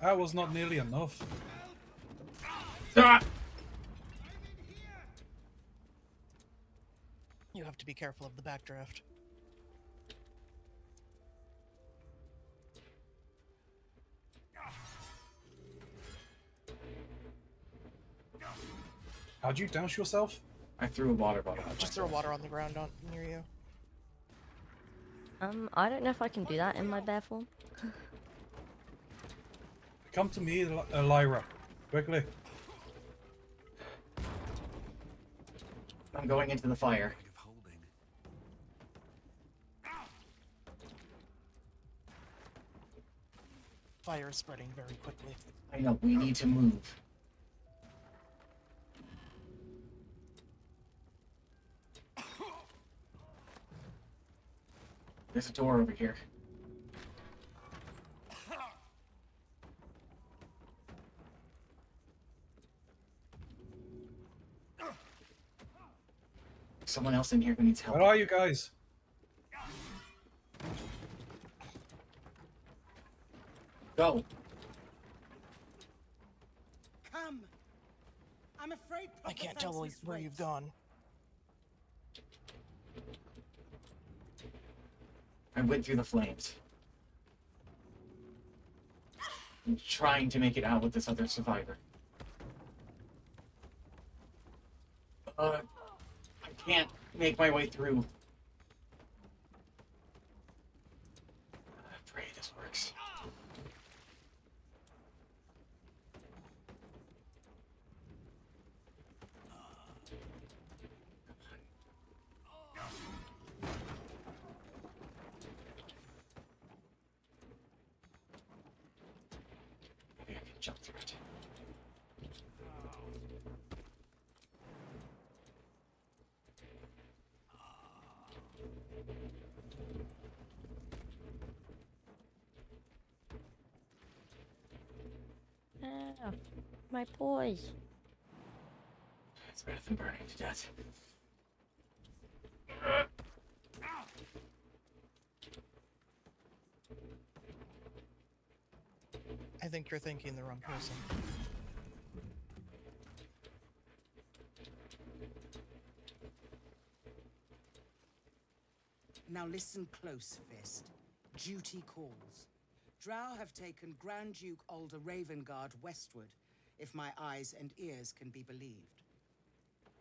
That was not nearly enough. Ah! You have to be careful of the backdraft. How'd you douse yourself? I threw a water bottle. At Just throw myself. water on the ground near you. I don't know if I can do that in my bear form. Come to me, Lyra. Quickly. I'm going into the fire. Fire is spreading very quickly. I know, we need to move. There's a door over here. Someone else in here who needs help. Where are you guys? Go. Come. I'm afraid. I can't tell where you've gone. I went through the flames. I'm trying to make it out with this other survivor. I can't make my way through. I pray this works. Maybe I can jump through it. Ah, my boy. It's better than burning to death. I think you're thinking the wrong person. Now listen close, Fist. Duty calls. Drow have taken Grand Duke Alder Ravengard westward, if my eyes and ears can be believed.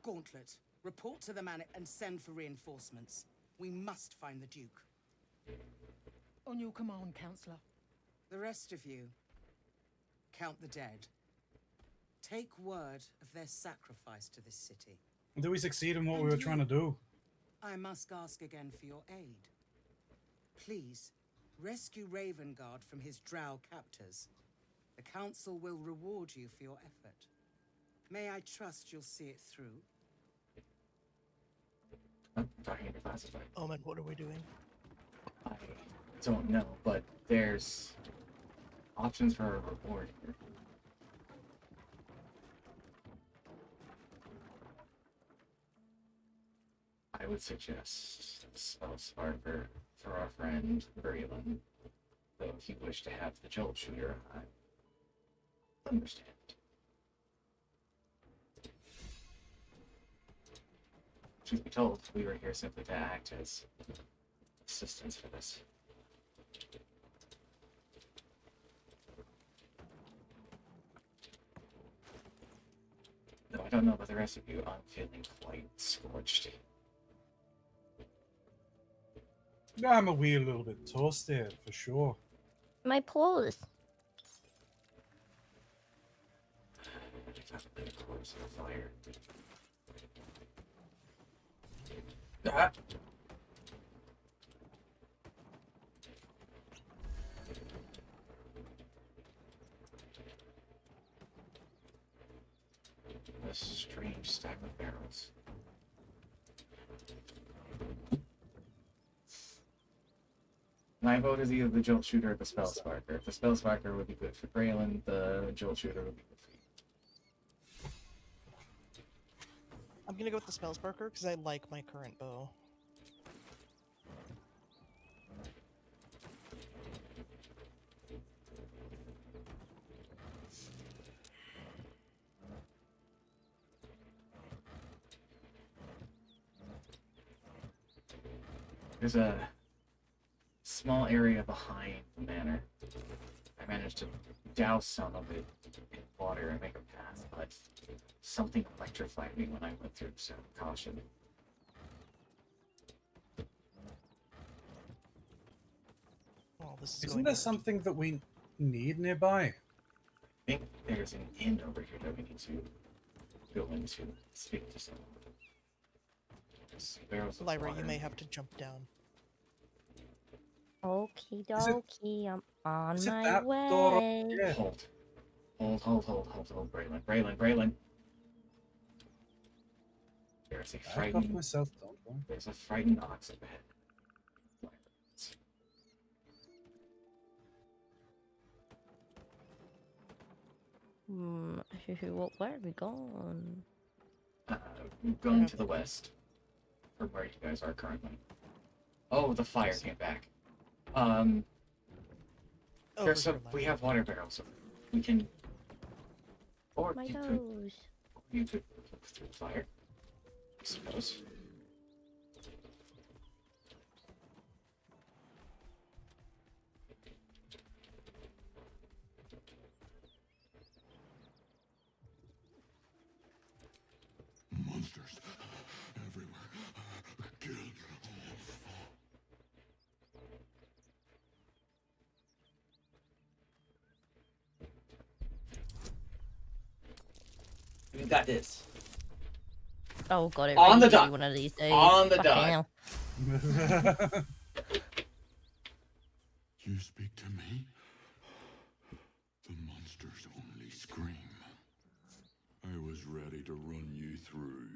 Gauntlet, report to the Manor and send for reinforcements. We must find the Duke. On your command, Counselor. The rest of you, count the dead. Take word of their sacrifice to this city. Do we succeed in what And we were you? trying to do? I must ask again for your aid. Please, rescue Ravengard from his drow captors. The Council will reward you for your effort. May I trust you'll see it through? I'm talking to classified. Omen, what are we doing? I don't know, but there's options for a reward here. I would suggest Spell Sparker for our friend Braylon, though if you wish to have the Jolt Shooter, I understand. Truth be told, we were here simply to act as assistants for this. Though I don't know about the rest of you, I'm feeling quite scorched. Yeah, I'm a wee little bit toasted, for sure. My paws. I got a bit of corpse on fire. Ah! A strange stack of barrels. My vote is either the Jolt Shooter or the Spell Sparker. The Spell Sparker would be good for Braylon, the Jolt Shooter would be good for you. I'm gonna go with the Spell Sparker because I like my current bow. There's a small area behind the manor. I managed to douse some of it in water and make a path, but something electrified me when I went through, so caution. this is Isn't going there to hurt. something that we need nearby? I think there's an inn over here that we need to go into. Speak to someone. There's barrels of Lyra, you water. may have to jump down. Okie Is it- dokie, I'm on is it my that door? way. Yeah. Hold. Hold, Braylon. There's a Back off frightening, myself, don't worry. there's a frightening ox up ahead. Where have we gone? We're going to the west, from where you guys are currently. Oh, the fire came back. Over There's here, we Lyra. have water barrels. We can, or My you could, toes. look through the fire. I suppose. Monsters everywhere. Kill. We got this. Oh god, it On really the will be dot. one of these days. On the Fucking dot. hell. You speak to me? The monsters only scream. I was ready to run you through.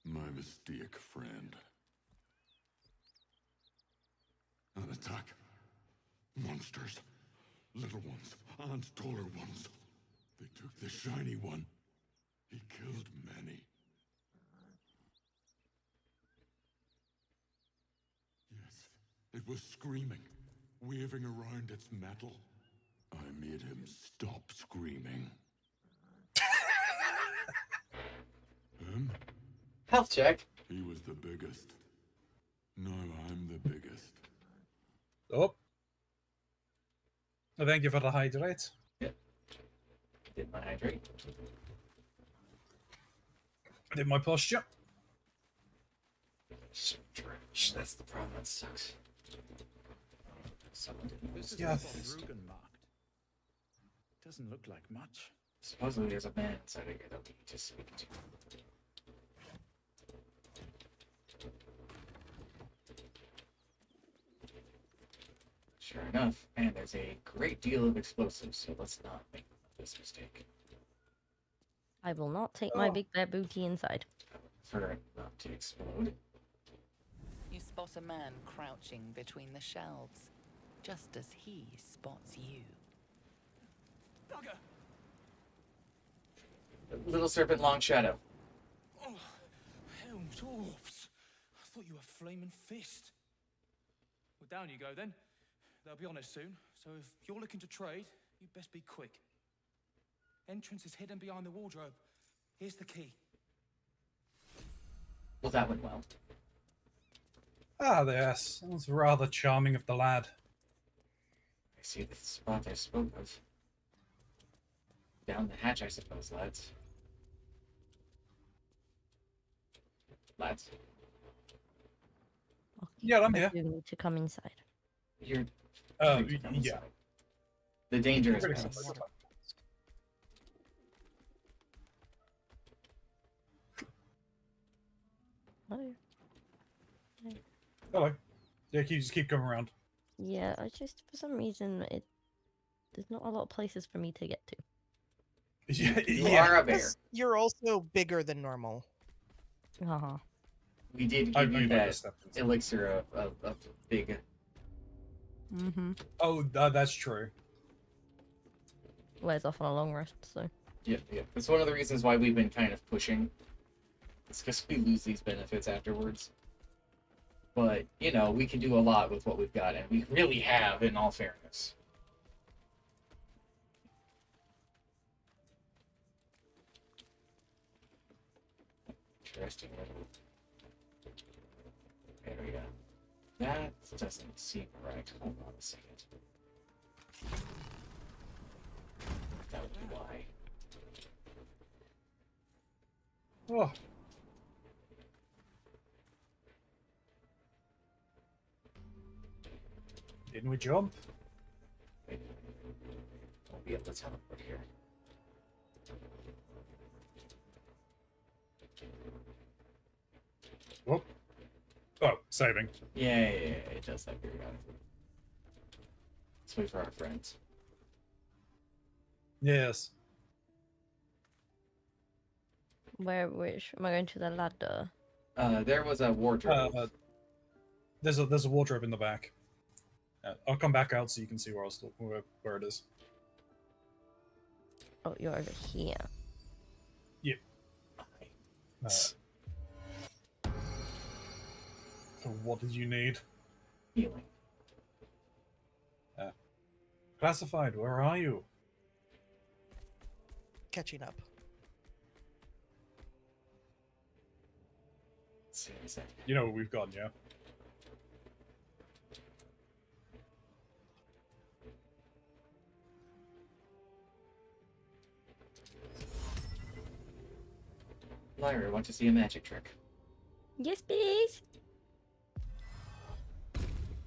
My mistake, friend. An attack. Monsters. Little ones and taller ones. They took the shiny one. He killed many. Yes, it was screaming, waving around its metal. I made him stop screaming. Him? Health check. He was the biggest. Now I'm the biggest. Oh. Oh, thank you for the hydrate. Did my hydrate. Did my posture. Trash. That's the problem. That sucks. Someone didn't This is Yeah. not Rugen marked. Doesn't look like much. Supposedly there's a man inside of here that we need to speak to. Sure enough, and there's a great deal of explosives, so let's not make this mistake. I will not take my Oh. big bad booty inside. For it not to explode. You spot a man crouching between the shelves, just as he spots you. Bugger! Little serpent, long shadow. Oh, hell, dwarfs! I thought you were flaming fist. Well, down you go then. They'll be on us soon, so if you're looking to trade, you'd best be quick. Entrance is hidden behind the wardrobe. Here's the key. Well, that went well. Ah, yes. That was rather charming of the lad. I see the spot I spoke of. Down the hatch, I suppose, lads. Lads, Yeah, I'm I here. do need to come inside. you're. Uh, free to come yeah. inside. The danger is Pretty past. simple. Oh. Hello. Yeah, just keep coming around. Yeah, I just for some reason there's not a lot of places for me to get to. Yeah, You yeah. are a bear. Plus, you're also bigger than normal. Haha. We did I give you like that the step inside. elixir of big. Mm-hmm. Oh, that's true. Wears off on a long rest, so. Yeah. It's one of the reasons why we've been kind of pushing. It's because we lose these benefits afterwards. But, you know, we can do a lot with what we've got, and we really have, in all fairness. Interesting little. There we go. That doesn't seem right. Hold on a second. That would be why. Oh. Didn't we jump? Wait. Don't be able to teleport here. Whoop. Oh, saving. Yeah, it does that periodically. Let's wait for our friends. Yes. Which am I going to the ladder? There was a wardrobe. There's a wardrobe in the back. I'll come back out so you can see where it is. Oh, you're over here. Yep. So what did you need? Healing. Classified, where are you? Catching up. Let's see, is that... You know what we've got, yeah? Lyra, want to see a magic trick? Yes, please.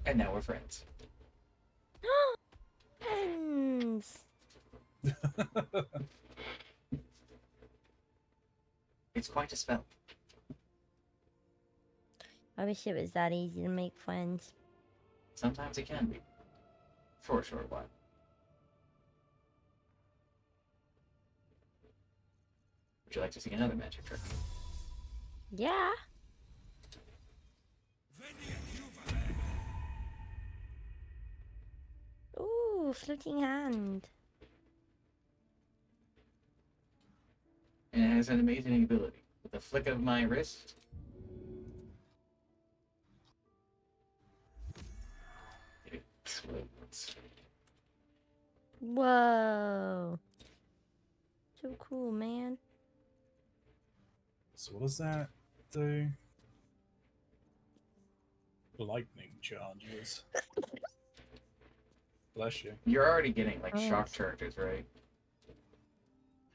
And now we're friends. Pens. It's quite a spell. I wish it was that easy to make friends. Sometimes it can be. For a short while. Would you like to see another magic trick? Yeah. Ooh, floating hand. And it has an amazing ability. With a flick of my wrist, it explodes. Whoa. So cool, man. So what does that do? Lightning charges. Bless you. You're already getting like Oh. shock charges, right?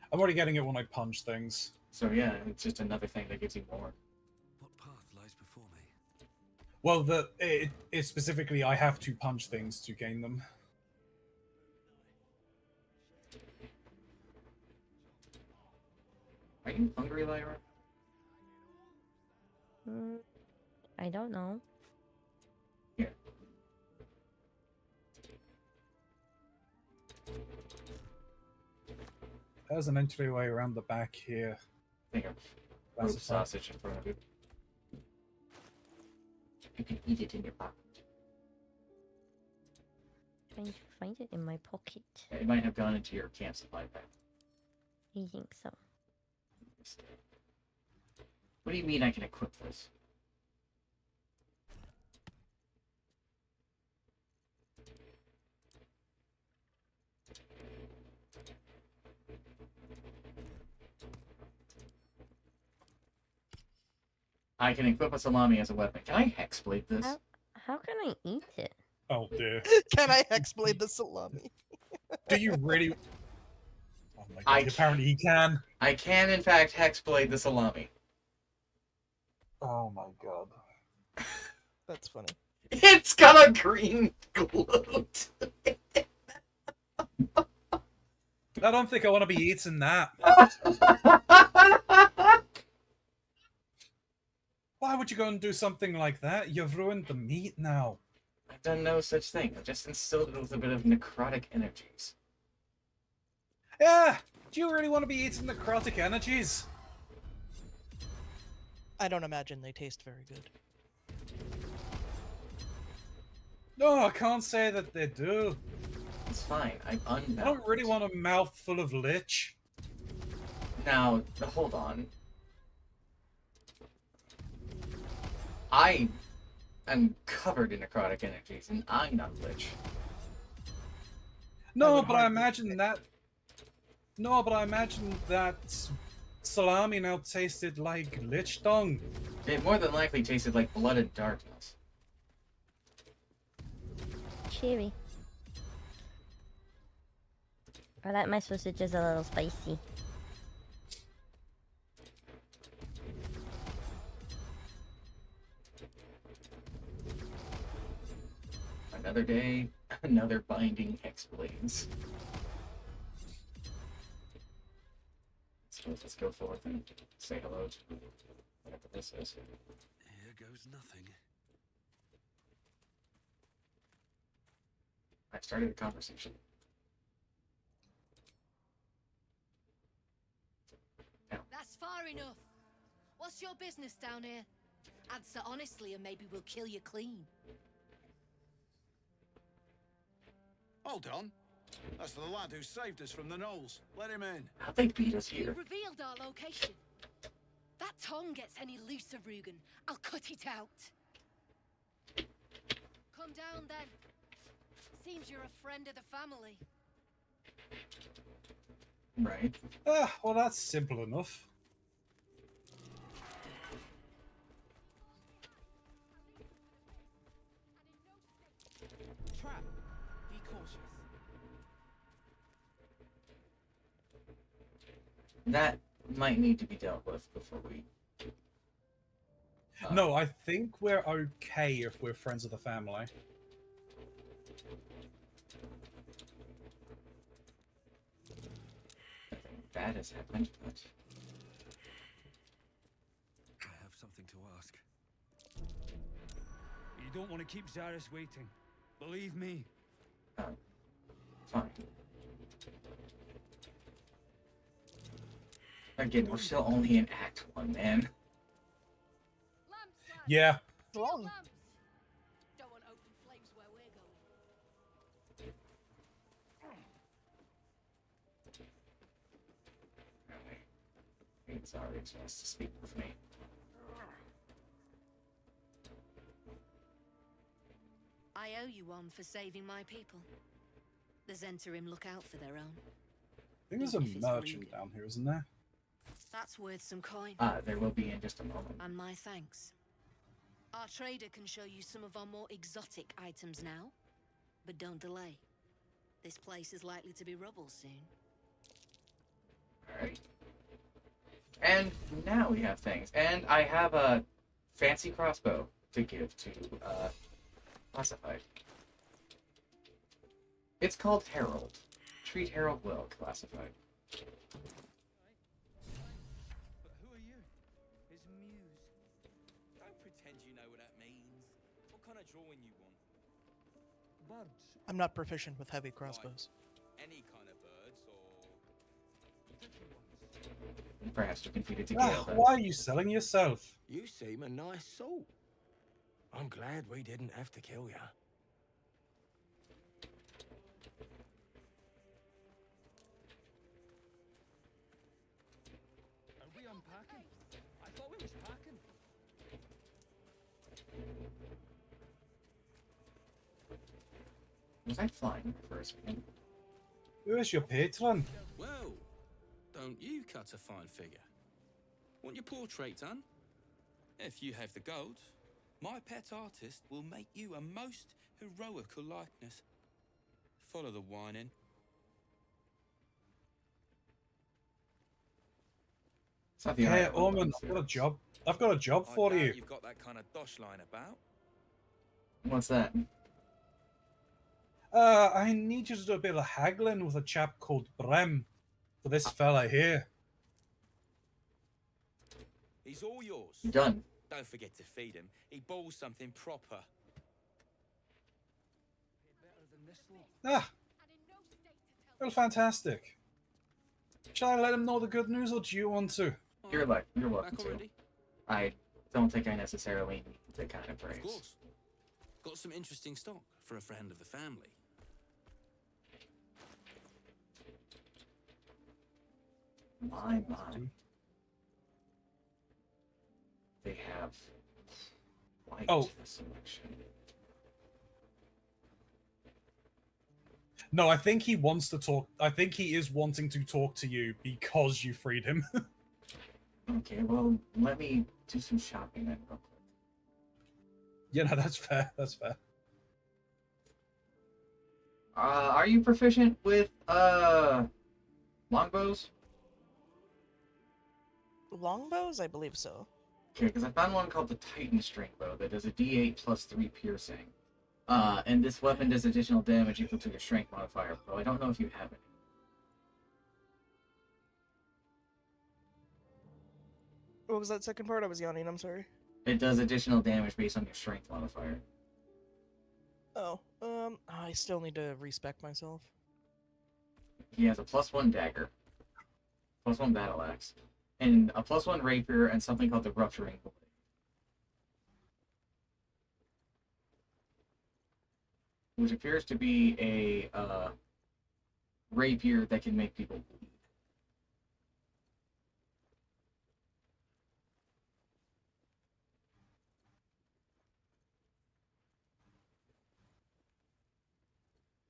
I'm already getting it when I punch things. So yeah, it's just another thing that gives you more. What path lies before me? Well, it specifically I have to punch things to gain them. Are you hungry, Lyra? I don't know. Here. There's an entryway around the back here. Think of That's roast sausage in front of you. You can eat it in your pocket. Trying to find it in my pocket. It might have gone into your camp supply pack. I think so. What do you mean I can equip this? I can equip a salami as a weapon. Can I hexblade this? How can I eat it? Oh dear. Can I hexblade the salami? Do you really? Oh my god! I Apparently he can. I can, in fact, hexblade the salami. Oh my god. That's funny. It's got a green gloat. I don't think I want to be eating that. Why would you go and do something like that? You've ruined the meat now. I've done no such thing. I've just instilled it with a bit of necrotic energies. Yeah! Do you really want to be eating necrotic energies? I don't imagine they taste very good. No, I can't say that they do. It's fine. I'm unbound. I don't really want a mouthful of lich. Now, hold on. I am covered in necrotic energies, and I'm not lich. No, would but I hardly imagine that. No, but I imagine that salami now tasted like lich dung. It more than likely tasted like blood and darkness. Cheery. I like my sausages a little spicy. Another day, another binding X-Blades. Let's go forth and say hello to whatever this is. Here goes nothing. I started a conversation. That's far enough. What's your business down here? Answer honestly and maybe we'll kill you clean. Hold on. That's the lad who saved us from the gnolls. Let him in. How'd they beat us You here? revealed our location. That tongue gets any looser, Rugen. I'll cut it out. Come down then. Seems you're a friend of the family. Right. Ah, well, that's simple enough. Trap. Be cautious. That might need to be dealt with before we... No, I think we're okay if we're friends of the family. That has happened, but... I have something to ask. You don't want to keep Zaris waiting. Believe me. Fine. Again, we're still only in Act 1, man. Yeah. Long. Don't want open flames where we're going. It's already supposed to speak with me. I owe you one for saving my people. The Zentarim look out for their own. I think there's a Even if it's merchant rude. down here, isn't there? That's worth some coin. There will be in just a moment. And my thanks. Our trader can show you some of our more exotic items now. But don't delay. This place is likely to be rubble soon. Alright. And now we have things. And I have a fancy crossbow to give to, Classified. It's called Herald. Treat Herald well, Classified. But who are you? His muse. Don't pretend you know what that means. What kind of drawing you want? Birds. I'm not proficient with heavy crossbows. Any kind of birds or... Perhaps we can feed it to Ah, Gale, then. why are you selling yourself? You seem a nice soul. I'm glad we didn't have to kill ya. Are we unpacking? I thought we was packing. Was I flying for a second? Where's your patron? Well, don't you cut a fine figure? Want your portrait done? If you have the gold, my pet artist will make you a most heroical likeness. Follow the whining. It's not the Hey, Iron Orman, One, I've got a job. I've got a job for you. You've got that kind of dosh line about. What's that? I need you to do a bit of haggling with a chap called Brem for this fella here. He's all yours. Done. Don't forget to feed him. He balls something proper. Ah. Well, fantastic. Shall I let him know the good news, or do you want to? You're welcome Back to. already? I don't think I necessarily need the kind of praise. Of course. Got some interesting stock for a friend of the family. My. They have quite the selection. No, I think he wants to talk. I think he is wanting to talk to you because you freed him. Okay, well, let me do some shopping then real quick. Yeah, no, that's fair. That's fair. Are you proficient with, longbows? Longbows? I believe so. Okay, because I found one called the Titan String Bow that does a D8 plus 3 piercing. And this weapon does additional damage equal to your strength modifier, though I don't know if you have it. What was that second part? I was yawning. I'm sorry. It does additional damage based on your strength modifier. Oh, I still need to respec myself. He has a +1 dagger, +1 battle axe, and a +1 rapier, and something called the rupturing blade. Which appears to be a rapier that can make people bleed.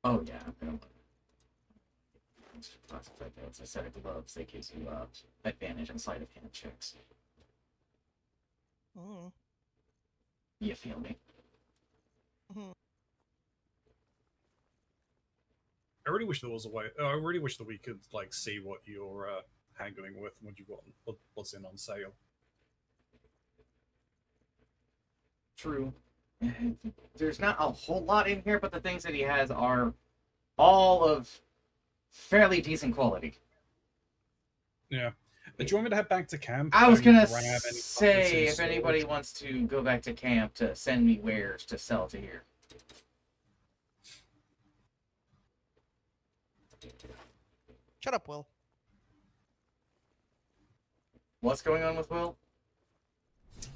Oh yeah, I'm gonna classified notes. A set of gloves that gives you advantage on sleight of hand checks. Mm. You feel me? Mm-hmm. I really wish there was a way. I really wish that we could like see what you're haggling with, what you got, what's in on sale. True. There's not a whole lot in here, but the things that he has are all of fairly decent quality. Yeah. Do you want me to head back to camp? I was and gonna grab any stuff say, that's in if anybody storage? wants to go back to camp to send me wares to sell to here. Shut up, Will. What's going on with Will?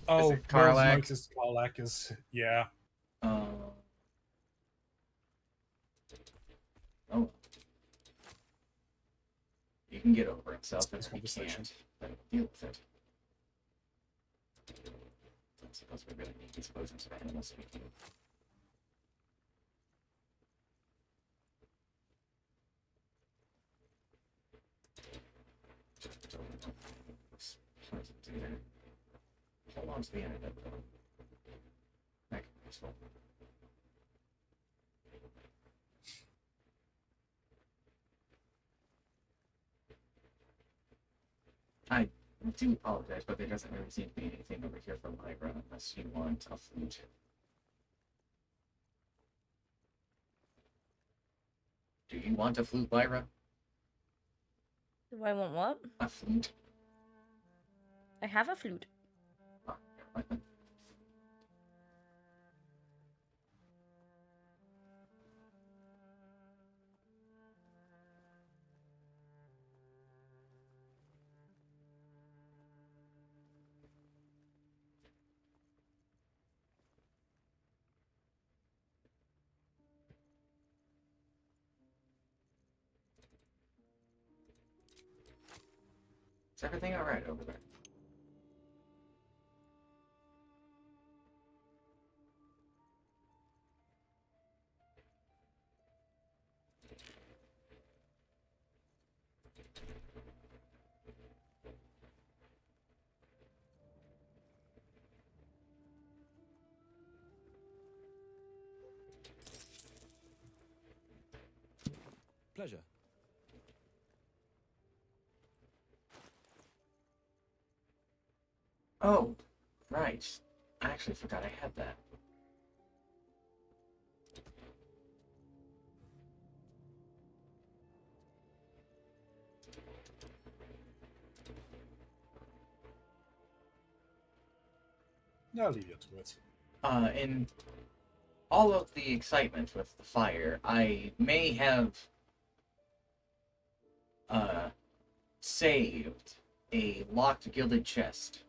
Oh, Is it Karlak? noticed Karlak is yeah. Oh. You can get over himself if he can't. Then deal with it. I suppose we really need to expose him to animal speaking. Hold on to the end of it, though. That could be useful. I do apologize, but there doesn't really seem to be anything over here for Lyra unless you want a flute. Do you want a flute, Lyra? Do I want what? A flute? I have a flute. Oh, never mind. Is everything alright over there? Pleasure. Oh, right. I actually forgot I had that. I'll leave you to it. In all of the excitement with the fire, I may have saved a locked gilded chest.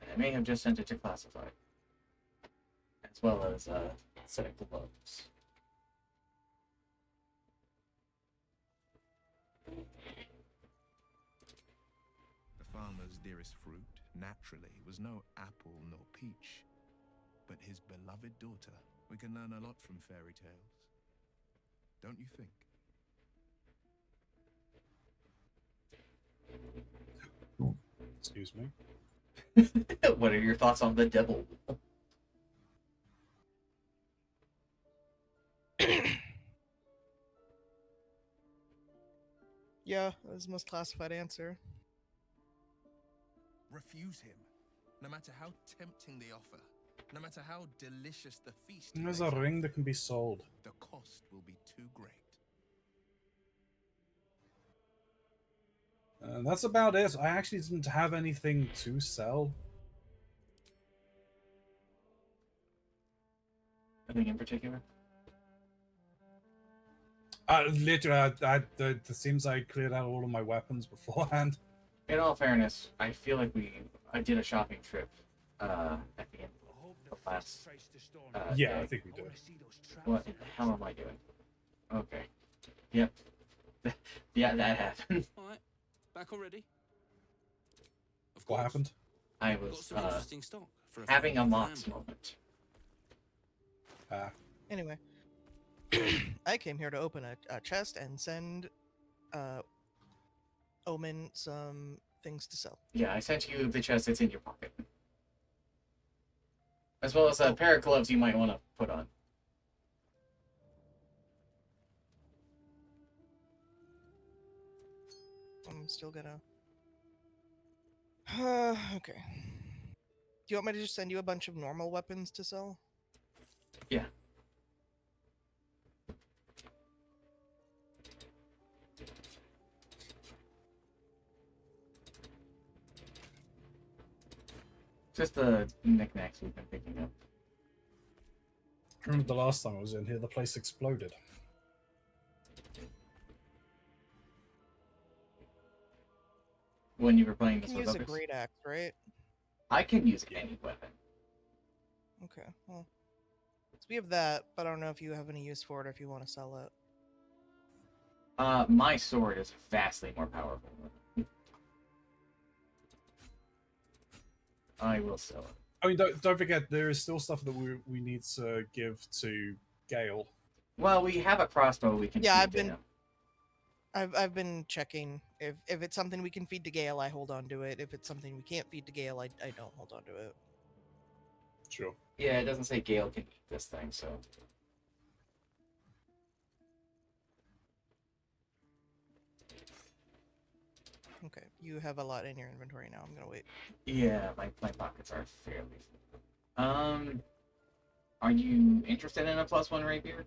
I may have just sent it to classified, as well as a set of gloves. The farmer's dearest fruit, naturally, was no apple nor peach, but his beloved daughter. We can learn a lot from fairy tales. Don't you think? Excuse me. What are your thoughts on the devil? Yeah, that was the most classified answer. Refuse him. No matter how tempting the offer, no matter how delicious the feast he There's lays a out ring that for can you, be sold. the cost will be too great. That's about it. I actually didn't have anything to sell. Anything in particular? Literally, it seems I cleared out all of my weapons beforehand. In all fairness, I feel like I did a shopping trip at the end of last Yeah, day. I think we did. What in the hell am I doing? Okay. Yep. Yeah, that happened. Alright, back already? What happened? I Got was some interesting stock for a having a family. Mox moment. Anyway, I came here to open a chest and send Omen some things to sell. Yeah, I sent you the chest. It's in your pocket. As well as a pair of gloves you might want to put on. I'm still gonna... okay. Do you want me to just send you a bunch of normal weapons to sell? Yeah. Just the knickknacks we've been picking up. I remember the last time I was in here, the place exploded. When you were playing You this can with use a others? great axe, right? I can use any weapon. Okay, well. So we have that, but I don't know if you have any use for it or if you want to sell it. My sword is vastly more powerful. I will sell it. I mean, don't forget, there is still stuff that we need to give to Gale. Well, we have a crossbow we can Yeah, feed to him. I've been checking. If it's something we can feed to Gale, I hold on to it. If it's something we can't feed to Gale, I don't hold on to it. Sure. Yeah, it doesn't say Gale can eat this thing, so... Okay, you have a lot in your inventory now. I'm gonna wait. Yeah, my pockets are fairly full. Are you interested in a +1 rapier?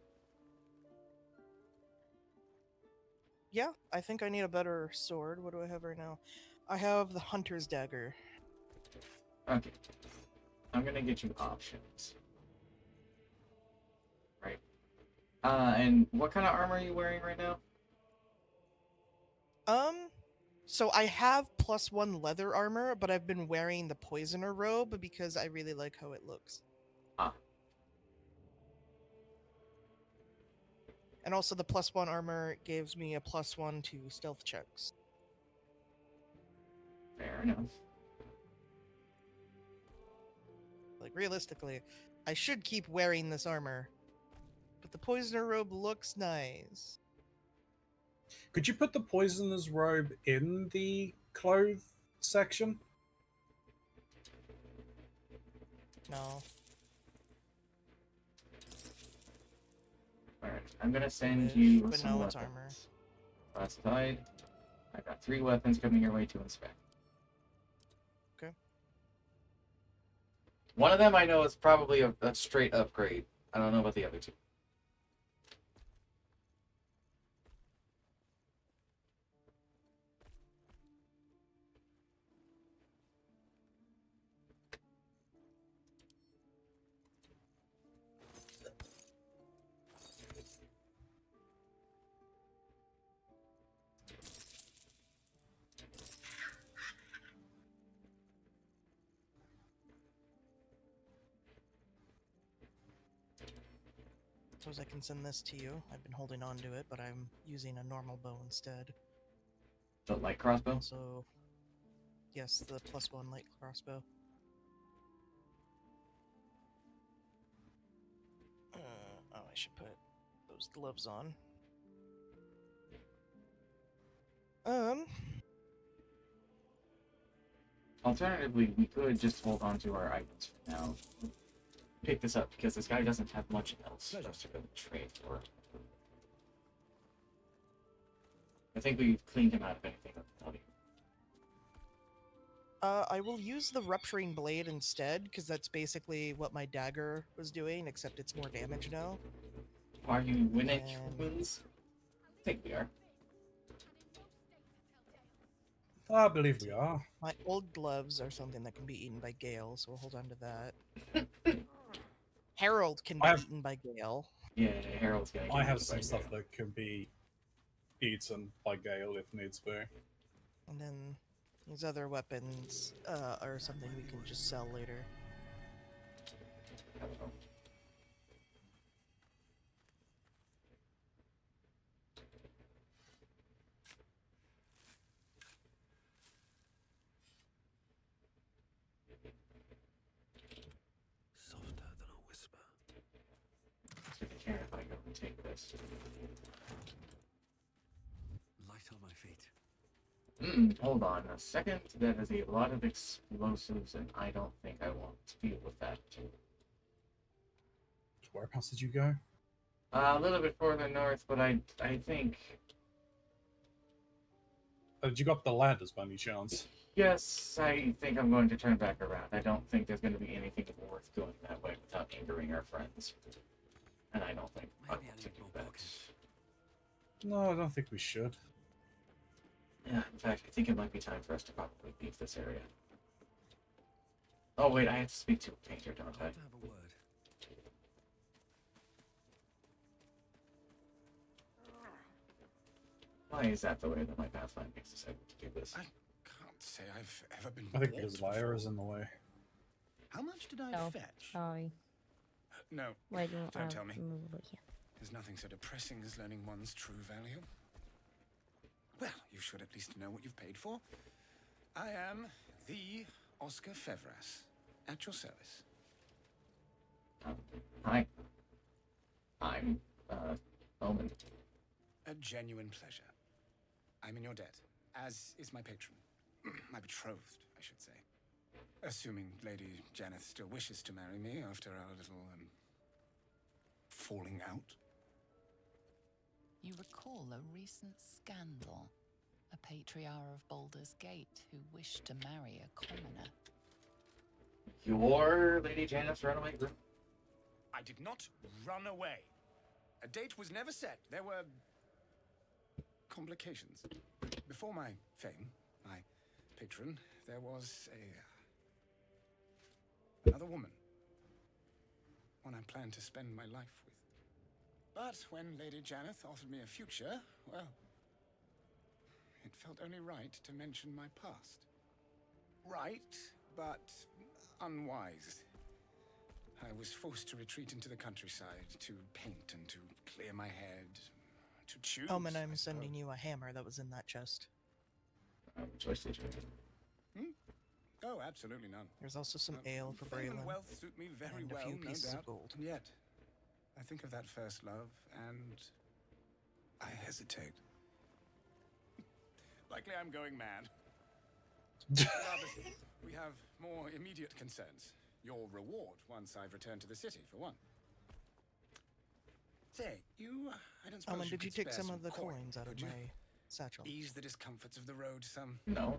Yeah, I think I need a better sword. What do I have right now? I have the Hunter's Dagger. Okay. I'm gonna get you options. Right. And what kind of armor are you wearing right now? So I have +1 leather armor, but I've been wearing the Poisoner robe because I really like how it looks. Ah. And also the +1 armor gives me a +1 to stealth checks. Fair enough. Like, realistically, I should keep wearing this armor. But the Poisoner robe looks nice. Could you put the Poisoner's robe in the clothes section? No. Alright, I'm gonna send you But some no, it's weapons. armor. Classified. I've got 3 weapons coming your way to inspect. Okay. One of them I know is probably a straight upgrade. I don't know about the other 2. Suppose I can send this to you. I've been holding on to it, but I'm using a normal bow instead. The light crossbow? Also, yes, the +1 light crossbow. Oh, I should put those gloves on. Alternatively, we could just hold on to our items for now. Pick this up because this guy doesn't have much else for us to really trade for. I think we've cleaned him out of anything of value. I will use the rupturing blade instead, because that's basically what my dagger was doing, except it's more damage now. Are you winning And- twins? I think we are. I believe we are. My old gloves are something that can be eaten by Gale, so we'll hold on to that. Harold can be eaten by Gale. Yeah, Harold's gonna. I have some stuff that can be eaten by Gale if needs be. And then these other weapons are something we can just sell later. Softer than a whisper. I care if I go and take this. Light on my feet. Hold on a second. That is a lot of explosives, and I don't think I want to deal with that. Whereabouts did you go? A little bit further north, but I think. Did you go up the ladders by any chance? Yes, I think I'm going to turn back around. I don't think there's going to be anything worth going that way without angering our friends. And I don't think I want to do that. No, I don't think we should. Yeah, in fact, I think it might be time for us to probably leave this area. Oh wait, I have to speak to a painter, don't I? Have a word. Why is that the way that my Pathfinder decided to do this? I can't say I've ever been. I think balked because before. Lyra is in the way. How much did I Oh, fetch? sorry. No, Wait, don't tell me. move over here. There's nothing so depressing as learning one's true value. Well, you should at least know what you've paid for. I am the Oscar Fevras, at your service. Hi. I'm, Omen. A genuine pleasure. I'm in your debt, as is my patron. My betrothed, I should say. Assuming Lady Janeth still wishes to marry me after our little, falling out. You recall a recent scandal. A patriarch of Baldur's Gate who wished to marry a commoner. Your Lady Janeth's runaway group? I did not run away. A date was never set. There were complications. Before my fame, my patron, there was another woman. One I planned to spend my life with. But when Lady Janeth offered me a future, well, it felt only right to mention my past. Right, but unwise. I was forced to retreat into the countryside to paint and to clear my head, to choose. Omen, I'm sending you a hammer that was in that chest. Choice did you? Oh, absolutely none. There's also some ale for Fame Braylon. and wealth suit me very and well, a few no pieces doubt. of gold. And yet, I think of that first love, and I hesitate. Likely I'm going mad. Rather, we have more immediate concerns. Your reward once I've returned to the city, for one. Say, I don't suppose Omen, did you could take spare some of the coin, coins out of could you? my satchel? Ease the discomforts of the road some. No.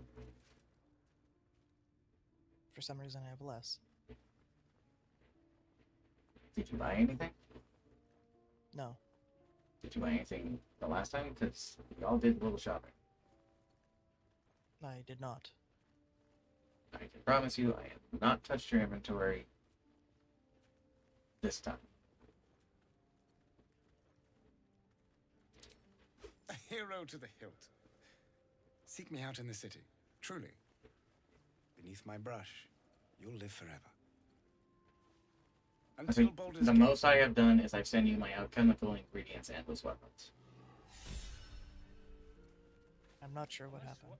For some reason, I have less. Did you buy anything? No. Did you buy anything the last time? Because we all did a little shopping. I did not. I can promise you I have not touched your inventory this time. A hero to the hilt. Seek me out in the city. Truly. Beneath my brush, you'll live forever. I Until think Baldur's the Gate. most I have done is I've sent you my alchemical ingredients and those weapons. I'm not sure what happened. I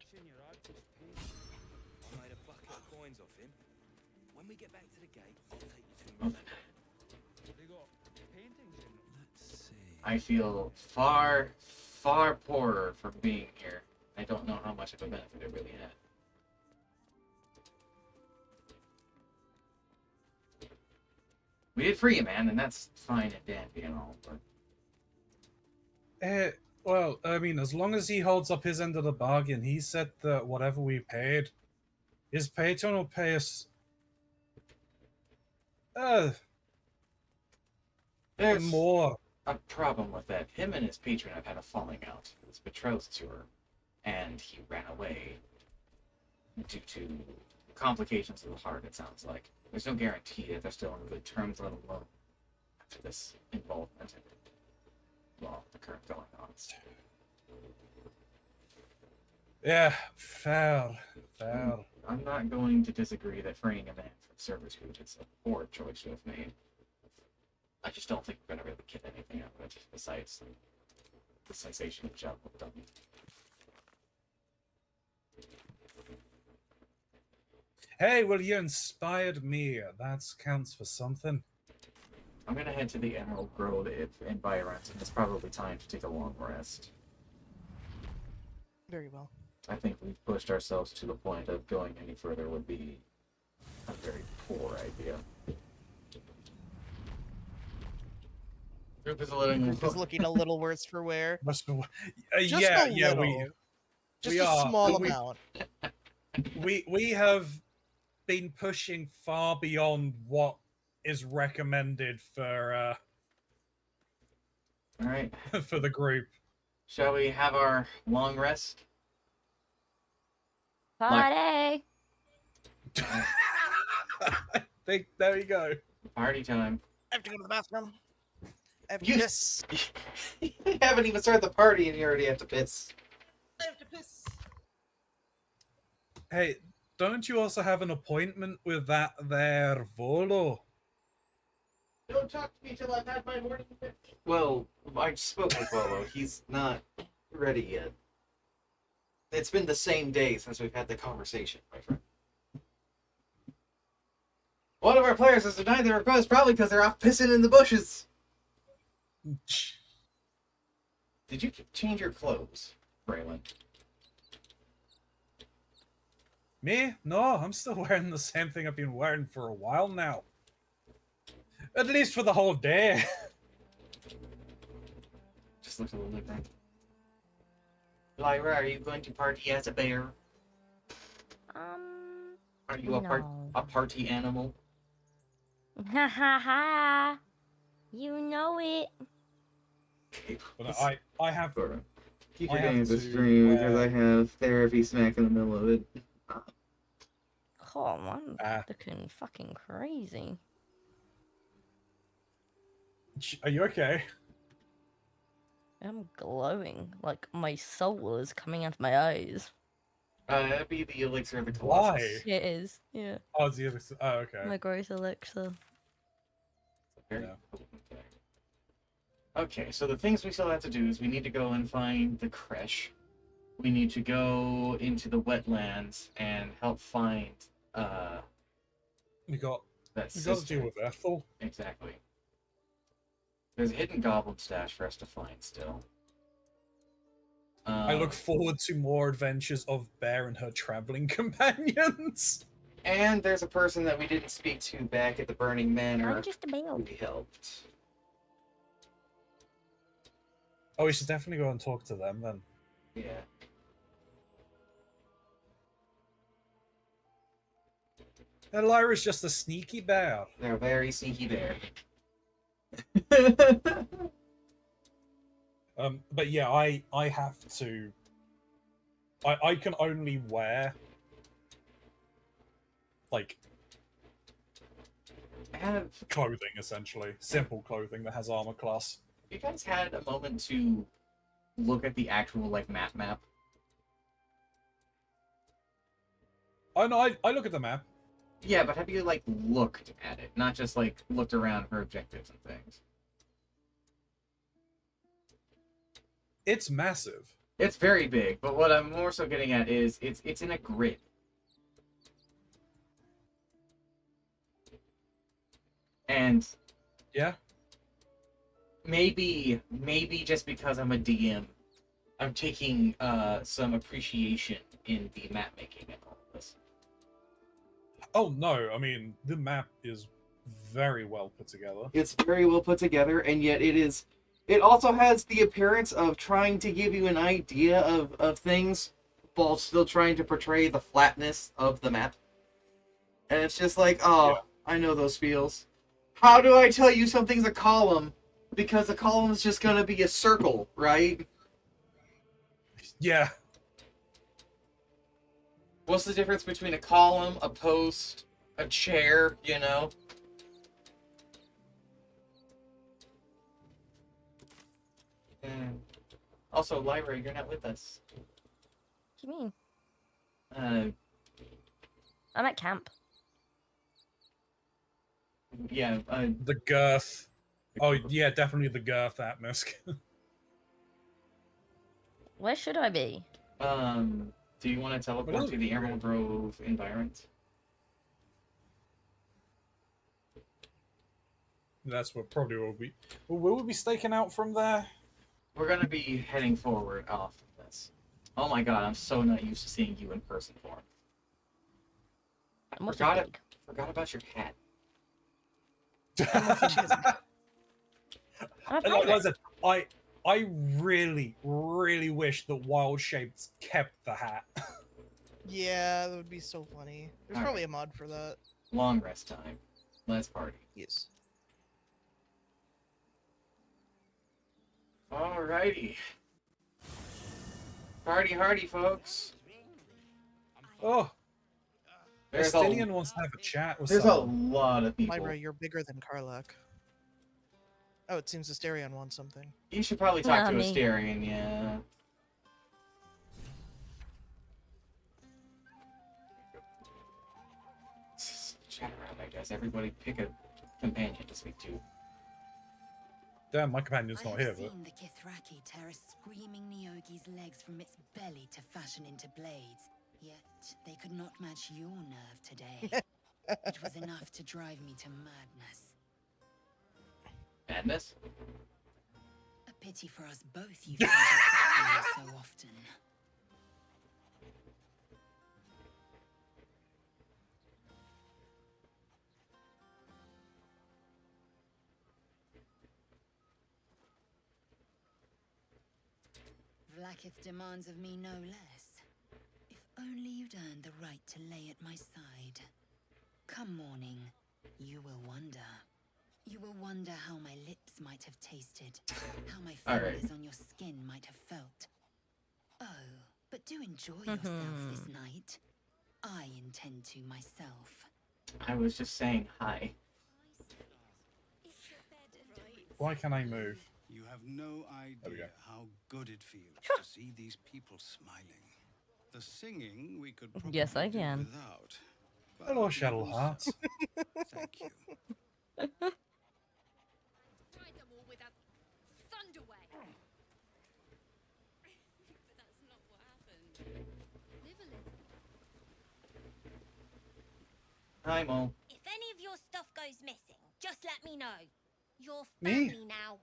made a bucket of coins off him. When we get back to the gate, I'll take you to him. They got paintings in them. Let's see. I feel far, far poorer for being here. I don't know how much of a benefit it really had. We did free you, man, and that's fine and dandy and all, but... Well, I mean, as long as he holds up his end of the bargain, he said that whatever we paid, His patron will pay us. There's more. a problem with that. Him and his patron have had a falling out. He was betrothed to her, and he ran away due to complications of the heart, it sounds like. There's no guarantee that they're still on good terms, let alone after this involvement and, well, the current going on. Yeah, fair. I'm not going to disagree that freeing a man from servitude is a poor choice to have made. I just don't think we're going to really get anything out of it, besides the sensational job well done. Hey, well, you inspired me. That counts for something. I'm going to head to the Emerald Grove environs, and it's probably time to take a long rest. Very well. I think we've pushed ourselves to the point of going any further would be a very poor idea. Group is looking a little worse for wear. Just yeah, we just a small amount. We have been pushing far beyond what is recommended for all right for the group. Shall we have our long rest? Party! There you go. Party time. I have to go to the bathroom. I have to You- piss. You haven't even started the party and you already have to piss. I have to piss. Hey, don't you also have an appointment with that there Volo? Don't talk to me till I've had my morning piss. Well, I spoke with Volo. He's not ready yet. It's been the same day since we've had the conversation, my friend. One of our players has denied the request, probably because they're off pissing in the bushes. Did you change your clothes, Braylon? Me? No, I'm still wearing the same thing I've been wearing for a while now. At least for the whole day. Just looks a little different. Lyra, are you going to party as a bear? Are you a party animal? Ha ha ha! You know it. But I have. Keep I your have games a to, stream because I have therapy smack in the middle of it. Come on, looking fucking crazy. Are you okay? I'm glowing, like my soul is coming out of my eyes. That'd be the elixir of the Colossus. Why? It is, yeah. Oh, it's the other. Oh, okay. My growth elixir. Very cool. Okay, so the things we still have to do is we need to go and find the creche. We need to go into the wetlands and help find We got that to deal sister. with Ethel. Exactly. There's a hidden goblin stash for us to find still. I look forward to more adventures of Bear and her traveling companions. And there's a person that we didn't speak to back at the Burning Manor. I'm just a male. We helped. Oh, we should definitely go and talk to them then. Yeah. And Lyra's just a sneaky bear. They're a very sneaky bear. But yeah, I have to. I can only wear like clothing, essentially simple clothing that has armor class. You guys had a moment to look at the actual like map? Oh no, I look at the map. Yeah, but have you like looked at it, not just like looked around for objectives and things? It's massive. It's very big, but what I'm more so getting at is it's in a grid. And yeah, maybe just because I'm a DM, I'm taking some appreciation in the map making and all of this. Oh no, I mean the map is very well put together. It's very well put together, and yet it also has the appearance of trying to give you an idea of things while still trying to portray the flatness of the map. And it's just like, oh, I know those feels. How do I tell you something's a column? Because a column is just gonna be a circle, right? Yeah. What's the difference between a column, a post, a chair, you know? And also, Lyra, you're not with us. What do you mean? I'm at camp. Yeah, The girth. Oh, yeah, definitely the girth atmosphere. Where should I be? Do you want to teleport to the Emerald Grove environment? That's what probably will be. Will we be staking out from there? We're gonna be heading forward off of this. Oh my god, I'm so not used to seeing you in person form. I'm also big. Forgot about your hat. I'm a Like I pirate. said, I really, really wish that Wild Shapes kept the hat. Yeah, that would be so funny. There's All probably right. a mod for that. Long rest time. Let's party. Yes. Alrighty. Party hardy, folks. Oh. There's Estinian wants to have a chat with There's someone. a lot of people. Lyra, you're bigger than Karlak. Oh, it seems Asterion wants something. You should probably talk to me. Asterion, yeah. Chat around, I guess. Everybody pick a companion to speak to. Damn, my companion's not I here, have but... seen the Kithraki tear a screaming Nyogi's legs from its belly to fashion into blades. Yet they could not match your nerve today. It was enough to drive me to madness. Madness? A pity for us both you find yourself here so often. Vlaakith demands of me no less. If only you'd earned the right to lay at my side. Come morning, you will wonder. You will wonder how my lips might have tasted, how my fingers on your skin might have felt. Oh, but do enjoy yourself this night. I intend to myself. I was just saying hi. Why can I move? You have no There we go. idea how good it feels to see these people smiling. The singing we could probably Yes, I do can. without. Hello, But Shadow even Hearts. so, thank you. Ride them all with a thunderwave. But that's not what happened. Live a little. Hi, Mo. If any of your stuff goes missing, just let me know. You're Me? family now.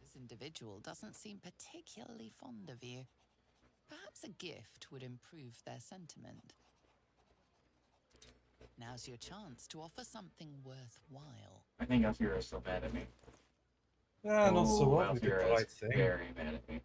This individual doesn't seem particularly fond of you. Perhaps a gift would improve their sentiment. Now's your chance to offer something worthwhile. I think Alfira's still mad at me. Yeah, not so well. We did the Alfira's right thing. very mad at me.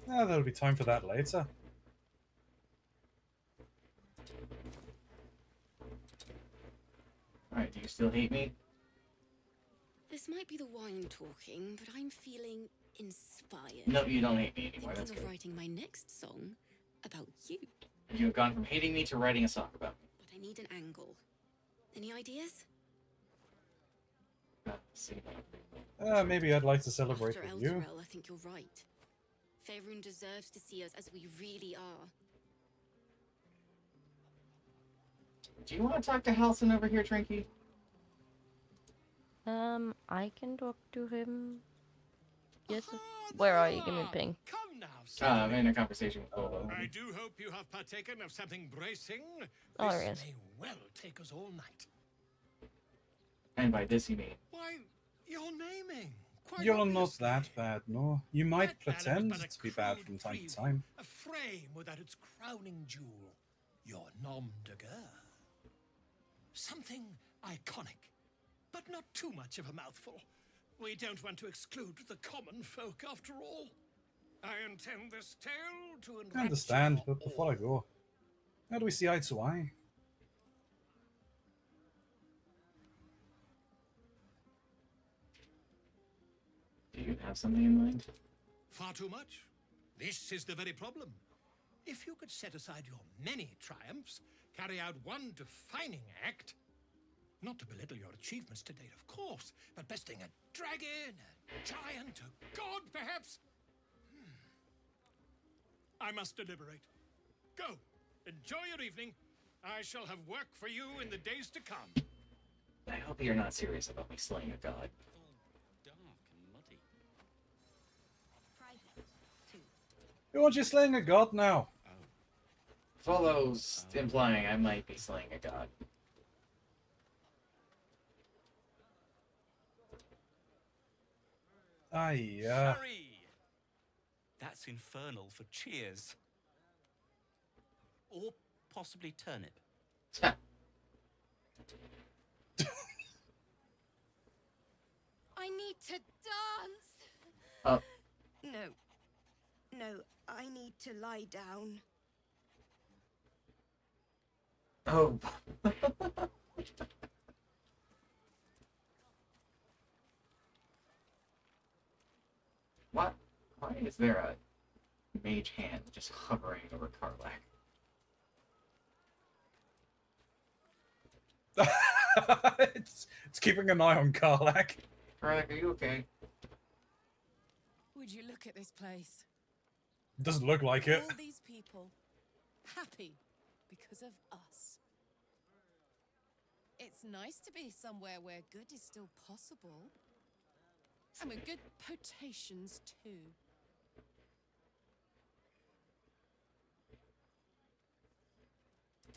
Yeah, there'll be time for that later. Alright, do you still hate me? This might be the wine talking, but I'm feeling inspired. No, you don't hate me anymore. That's Thinking good. of writing my next song about you. You have gone from hating me to writing a song about me. But I need an angle. Any ideas? Let's see. Maybe I'd like to celebrate After with you. Elturel, I think you're right. Faerun deserves to see us as we really are. Do you want to talk to Halson over here, Trinky? I can talk to him. Yes. Where are you? Give me a ping. Come now, I'm in a conversation with Polo. I do hope you have partaken of something bracing. Oh, This there he is. may well take us all night. And by this you mean? Why, you're naming. Quite You're obviously. not that bad, no. You might That man pretend was but a to be bad crude from time priest, to time. A frame without its crowning jewel. Your nom de guerre. Something iconic, but not too much of a mouthful. We don't want to exclude the common folk after all. I intend this tale to enrapture I understand, your but before I go, how do we see eye to eye? Do you have something in mind? Far too much. This is the very problem. If you could set aside your many triumphs, carry out one defining act, not to belittle your achievements to date, of course, but besting a dragon, a giant, a god, perhaps. I must deliberate. Go. Enjoy your evening. I shall have work for you in the days to come. I hope you're not serious about me slaying a god. Dark and muddy. Who wants you slaying a god now? Follows implying I might be slaying a god. Hurry! That's infernal for cheers. Or possibly turnip. I need to dance. Oh. No, I need to lie down. Oh. What? Why is there a mage hand just hovering over Karlak? it's keeping an eye on Karlak. Karlak, are you okay? Would you look at this place? Doesn't look like it. All these people happy because of us. It's nice to be somewhere where good is still possible. And with good potations too.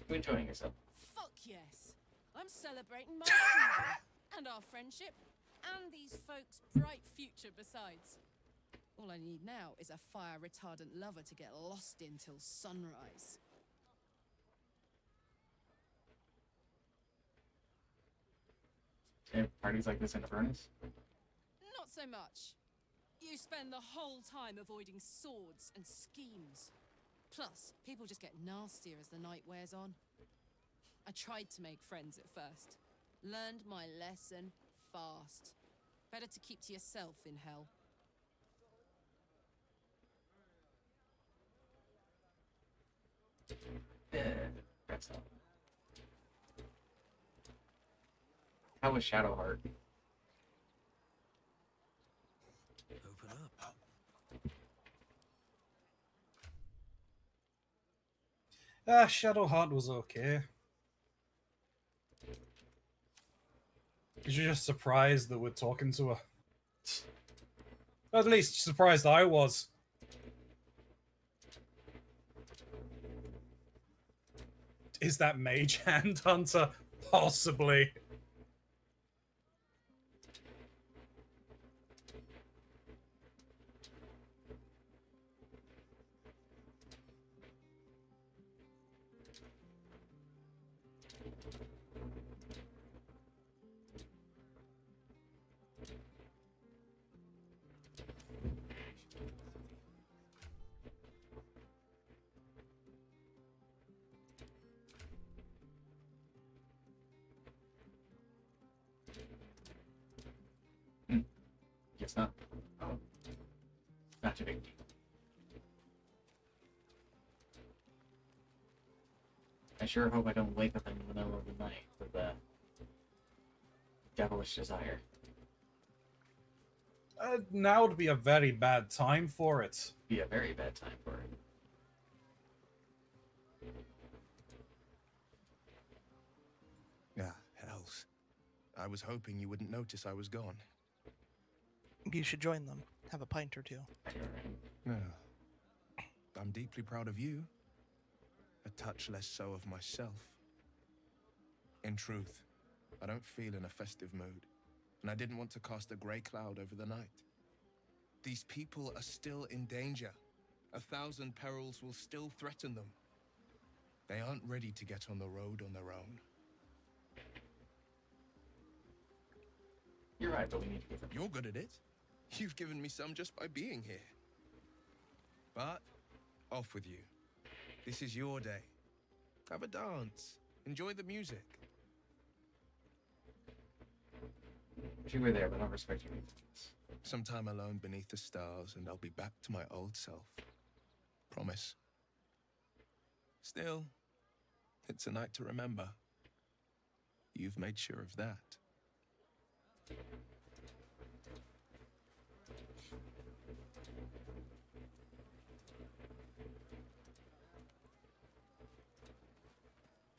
You enjoying yourself? Fuck yes. I'm celebrating my freedom and our friendship and these folks' bright future besides. All I need now is a fire retardant lover to get lost in till sunrise. Have parties like this in a furnace? Not so much. You spend the whole time avoiding swords and schemes. Plus, people just get nastier as the night wears on. I tried to make friends at first. Learned my lesson fast. Better to keep to yourself in hell. That's all. How was Shadowheart? Open up. Shadowheart was okay. You're just surprised that we're talking to her. At least surprised I was. Is that Mage Hand Hunter? Possibly. Guess not. Oh. Not too big. I sure hope I don't wake up in the middle of the night with a devilish desire. Now would be a very bad time for it. Be a very bad time for it. Ah, hells. I I was hoping you wouldn't notice I was gone. You should join them. Have a pint or two. No. I'm deeply proud of you. A touch less so of myself. In truth, I don't feel in a festive mood, and I didn't want to cast a grey cloud over the night. These people are still in danger. 1,000 perils will still threaten them. They aren't ready to get on the road on their own. You're right, but we need to give them. You're good at it. You've given me some just by being here. But, off with you. This is your day. Have a dance. Enjoy the music. You were there, but I don't respect your influence. Some time alone beneath the stars, and I'll be back to my old self. Promise. Still, it's a night to remember. You've made sure of that.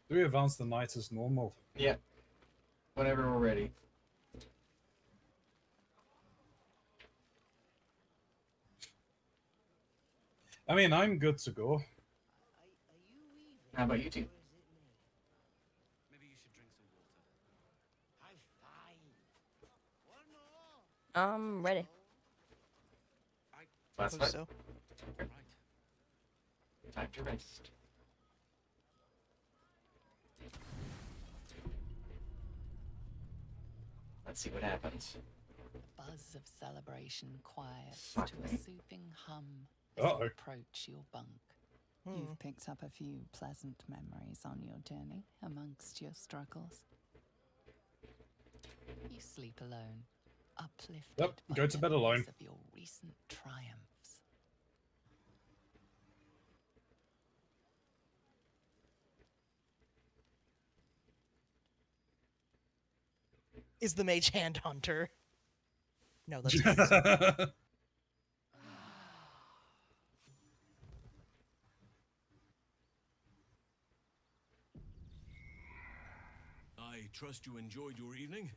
Do we advance the night as normal? Yeah. Whenever we're ready. I mean, I'm good to go. How about you two? I'm ready. That's Hope fine. so. Time to rest. Let's see what happens. The buzz of celebration quiets Fuck to me. a soothing hum as Uh-oh. you approach your bunk. You've picked up a few pleasant memories on your journey amongst your struggles. You sleep alone, uplifted Yep, by go to bed alone. memories of your recent triumphs. Is the mage hand hunter? No, that's not. I trust you enjoyed your evening.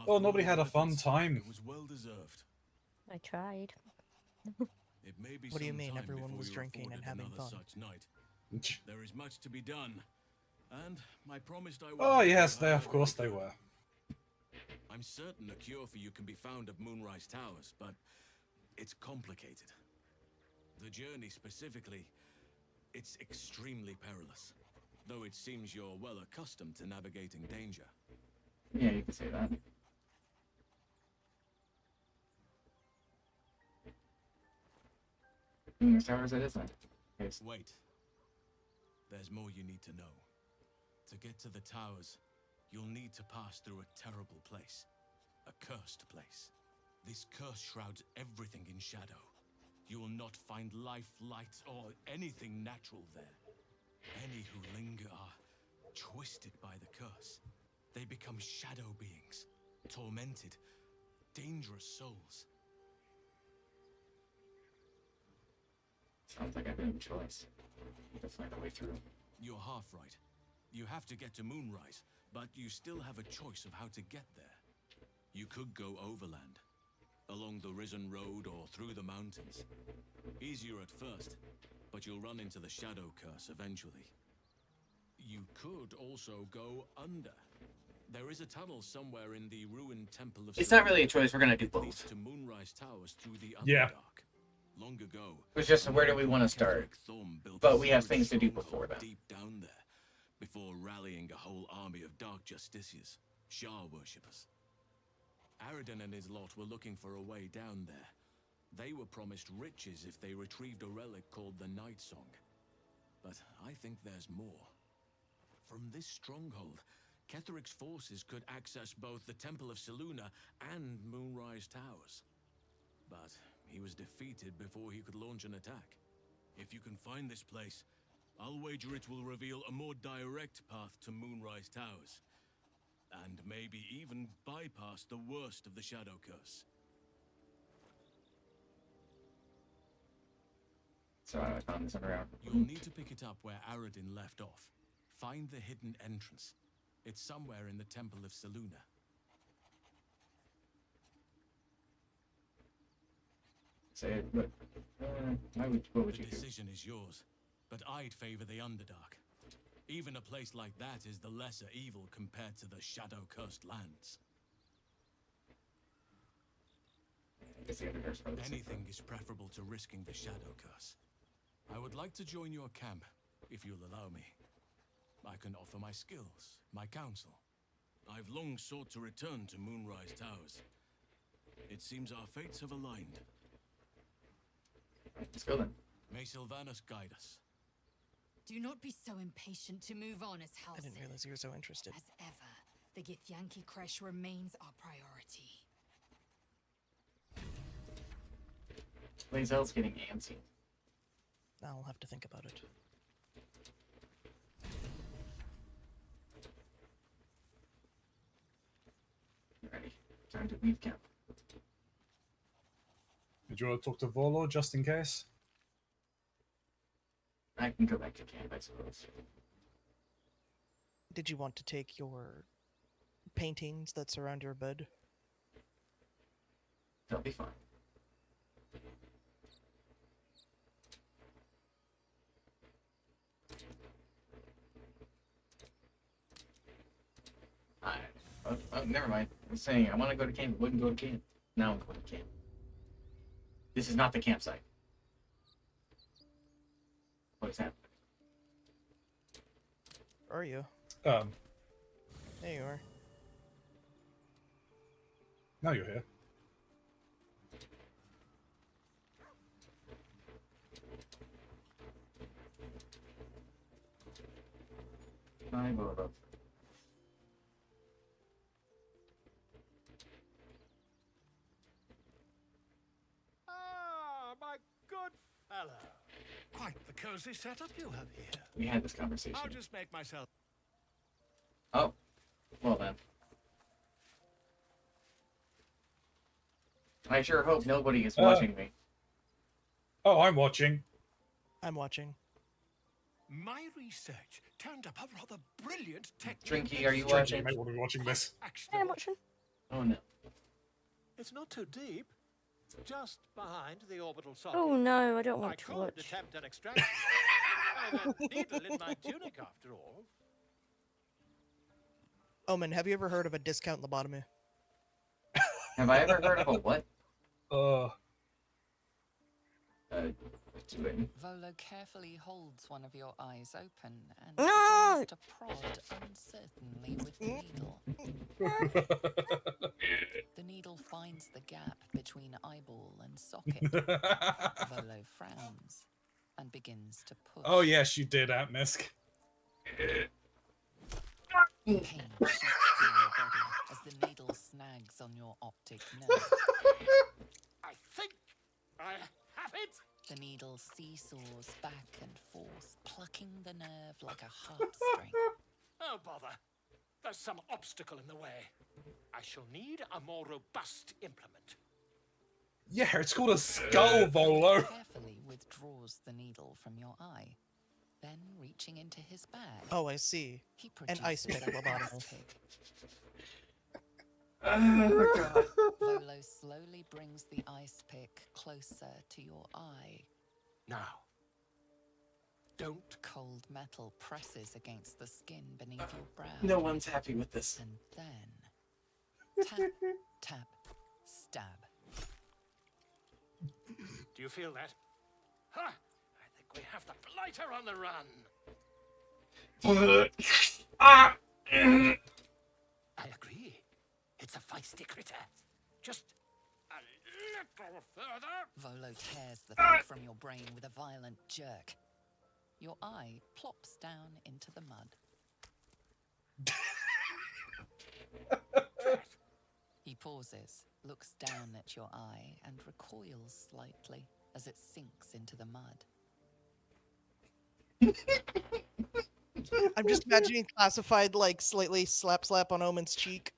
Well, nobody had a fun time. It was well deserved. I tried. It may be What do you some mean time everyone before was you're drinking and afforded having another fun? such night. There is much to be done, and I promised I would. Oh help yes, you they however of course I they could. were. I'm certain a cure for you can be found at Moonrise Towers, but it's complicated. The journey specifically, it's extremely perilous. Though it seems you're well accustomed to navigating danger. Yeah, you can say that. As far as it is, then. Here's... Wait. There's more you need to know. To get to the towers, you'll need to pass through a terrible place. A cursed place. This curse shrouds everything in shadow. You will not find life, light, or anything natural there. Any who linger are twisted by the curse. They become shadow beings, tormented, dangerous souls. Sounds like I have no choice. Need to find a way through. You're half right. You have to get to Moonrise, but you still have a choice of how to get there. You could go overland, along the Risen Road or through the mountains. Easier at first, but you'll run into the Shadow Curse eventually. You could also go under. There is a tunnel somewhere in the ruined Temple of It's not really a choice, we're gonna do both. leads to Moonrise Towers through the Yeah. Underdark. Long ago, It's just where do we want to start? But we have things to do before that. deep down there, before rallying a whole army of dark justiciars, Shah worshippers. Aradin and his lot were looking for a way down there. They were promised riches if they retrieved a relic called the Night Song. But I think there's more. From this stronghold, Ketheric's forces could access both the Temple of Selûne and Moonrise Towers. But he was defeated before he could launch an attack. If you can find this place, I'll wager it will reveal a more direct path to Moonrise Towers. And maybe even bypass the worst of the Shadow Curse. So I found this underground. You'll need to pick it up where Aradin left off. Find the hidden entrance. It's somewhere in the Temple of Selûne. say it, but what would The you do? decision is yours, but I'd favor the Underdark. Even a place like that is the lesser evil compared to the shadow-cursed lands. Anything is preferable to risking the shadow curse. I would like to join your camp, if you'll allow me. I can offer my skills, my counsel. I've long sought to return to Moonrise Towers. It seems our fates have aligned. Let's go then. May Sylvanas guide us. Do not be so impatient to move on as I didn't realize you were so interested. As ever, the Githyanki Kresh remains our priority. Lae'zel's getting antsy. I'll have to think about it. Ready. Time to leave camp. Did you want to talk to Volo just in case? I can go back to camp, I suppose. Did you want to take your paintings that surround your bed? That'll be fine. Oh, never mind. I was saying I want to go to camp, but wouldn't go to camp. Now I'm going to camp. This is not the campsite. What is happening? Where are you? There you are. Now you're here. Hi, Volo. Ah, my good fellow. Quite the cozy setup you have here. We had this conversation. I'll just make myself... Oh, well then. I sure hope nobody is watching me. Oh, I'm watching. I'm watching. My research turned up a rather brilliant technique. Drinky, are you Drinky, watching? you might want to be watching this. Yeah, I'm watching. Oh no. It's not too deep. Just behind the orbital socket. Oh no, I don't I want to could watch. attempt an extraction. I have a needle in my tunic after all. Omen, have you ever heard of a discount lobotomy? Have I ever heard of a what? Volo carefully holds one of your eyes open and No! begins to prod uncertainly with the needle. The needle finds the gap between eyeball and socket. Volo frowns and begins to push. Oh yes, you did, Atmisk. Pain shoots through your body as the needle snags on your optic nerve. I think I have it. The needle seesaws back and forth, plucking the nerve like a heartstring. Oh, bother. There's some obstacle in the way. I shall need a more robust implement. Yeah, it's called a skull, Volo. Carefully withdraws the needle from your eye. Then, reaching into his bag, Oh, I see. he An ice produces pick an lobotomy. ice pick. Oh god. Volo slowly brings the ice pick closer to your eye. Now, don't. Cold metal presses against the skin beneath your brow. No one's happy with this. And then, tap, tap, stab. Do you feel that? Ha! I think we have the blighter on the run. I agree. It's a feisty critter. Just a little further. Volo tears the pick from your brain with a violent jerk. Your eye plops down into the mud. He pauses, looks down at your eye, and recoils slightly as it sinks into the mud. I'm just imagining classified like slightly slap on Omen's cheek.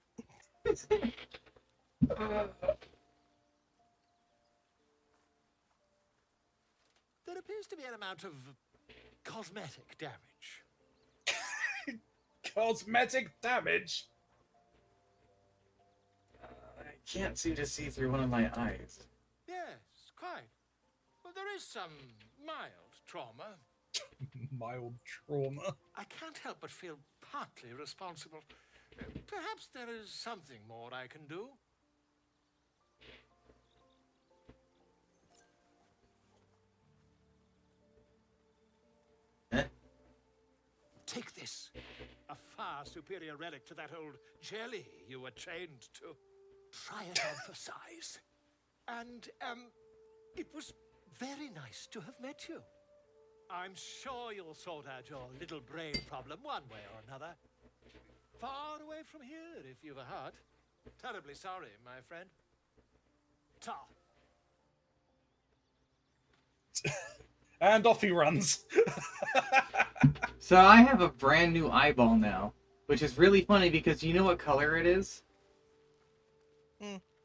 There appears to be an amount of cosmetic damage. Cosmetic damage? I can't seem to see through one of my eyes. Yes, quite. There is some mild trauma. Mild trauma. I can't help but feel partly responsible. Perhaps there is something more I can do. Take this. A far superior relic to that old jelly you were trained to. Try it on for size. And, it was very nice to have met you. I'm sure you'll sort out your little brain problem one way or another. Far away from here, if you've a heart. Terribly sorry, my friend. Ta. And off he runs. So I have a brand new eyeball now, which is really funny because you know what color it is?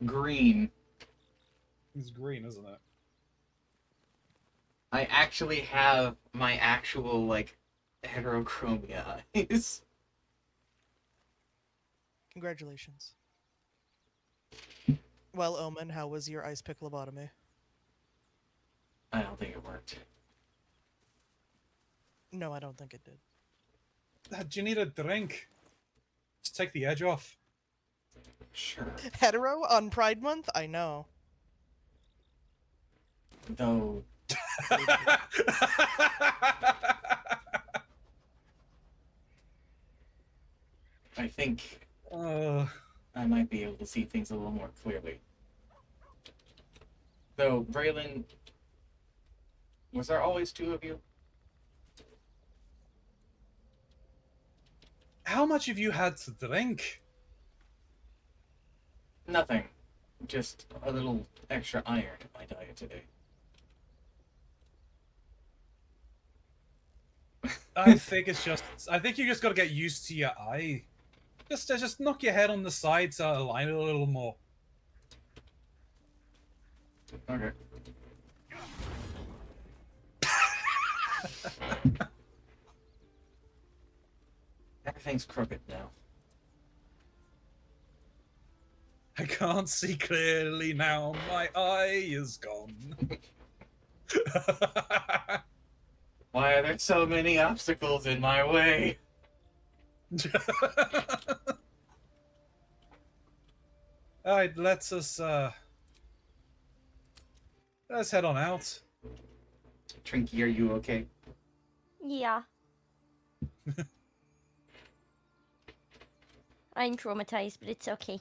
Green. It's green, isn't it? I actually have my actual, like, heterochromia eyes. Congratulations. Well, Omen, how was your ice pick lobotomy? I don't think it worked. No, I don't think it did. Do you need a drink? Just take the edge off. Sure. Hetero on Pride Month? I know. Though. I think I might be able to see things a little more clearly. Though, Braylon, was there always two of you? How much have you had to drink? Nothing. Just a little extra iron in my diet today. I think you just gotta get used to your eye. Just knock your head on the side to align it a little more. Okay. Everything's crooked now. I can't see clearly now. My eye is gone. Why are there so many obstacles in my way? Alright, let's head on out. Trinky, are you okay? Yeah. I'm traumatized, but it's okay.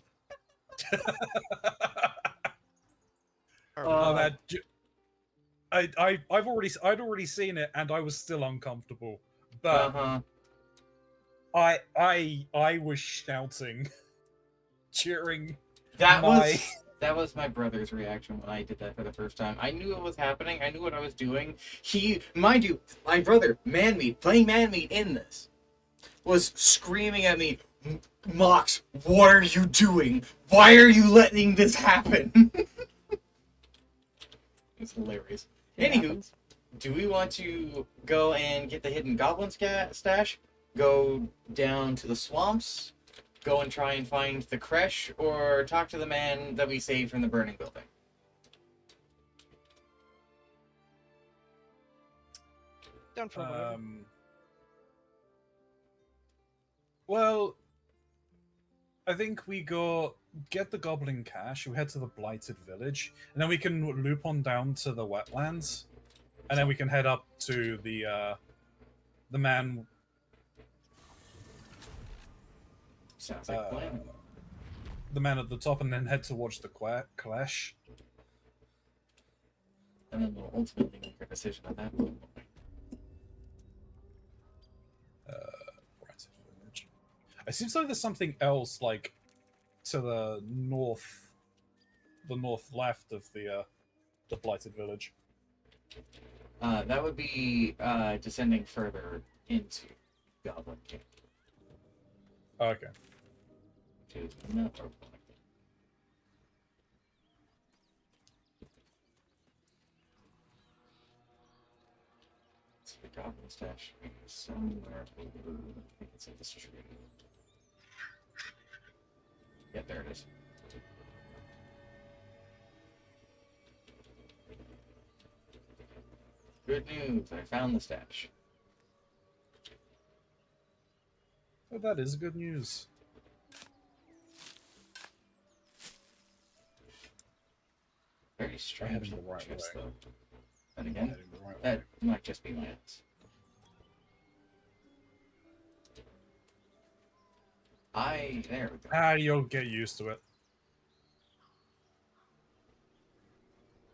I'd already seen it, and I was still uncomfortable. But I was shouting during That was my brother's reaction when I did that for the first time. I knew it was happening. I knew what I was doing. Mind you, my brother, Manmeat, playing Manmeat in this, was screaming at me, Mox, what are you doing? Why are you letting this happen? It's hilarious. Anywho, do we want to go and get the hidden goblin stash? Go down to the swamps? Go and try and find the creche? Or talk to the man that we saved from the burning building? Down for whatever. Well, I think we get the goblin cache, we head to the blighted village, and then we can loop on down to the wetlands, and then we can head up to the man. Sounds like a plan. The man at the top, and then head towards the clash. And then we'll ultimately make our decision on that. It seems like there's something else, like, to the north left of the blighted village. That would be descending further into Goblin Camp. Okay. The goblin stash is somewhere over. I think it's in this tree. Yeah, there it is. Good news, I found the stash. Oh, that is good news. Very strange the right pictures, way. though. And again, Heading the right that way. might just be my eyes. There we go. You'll get used to it.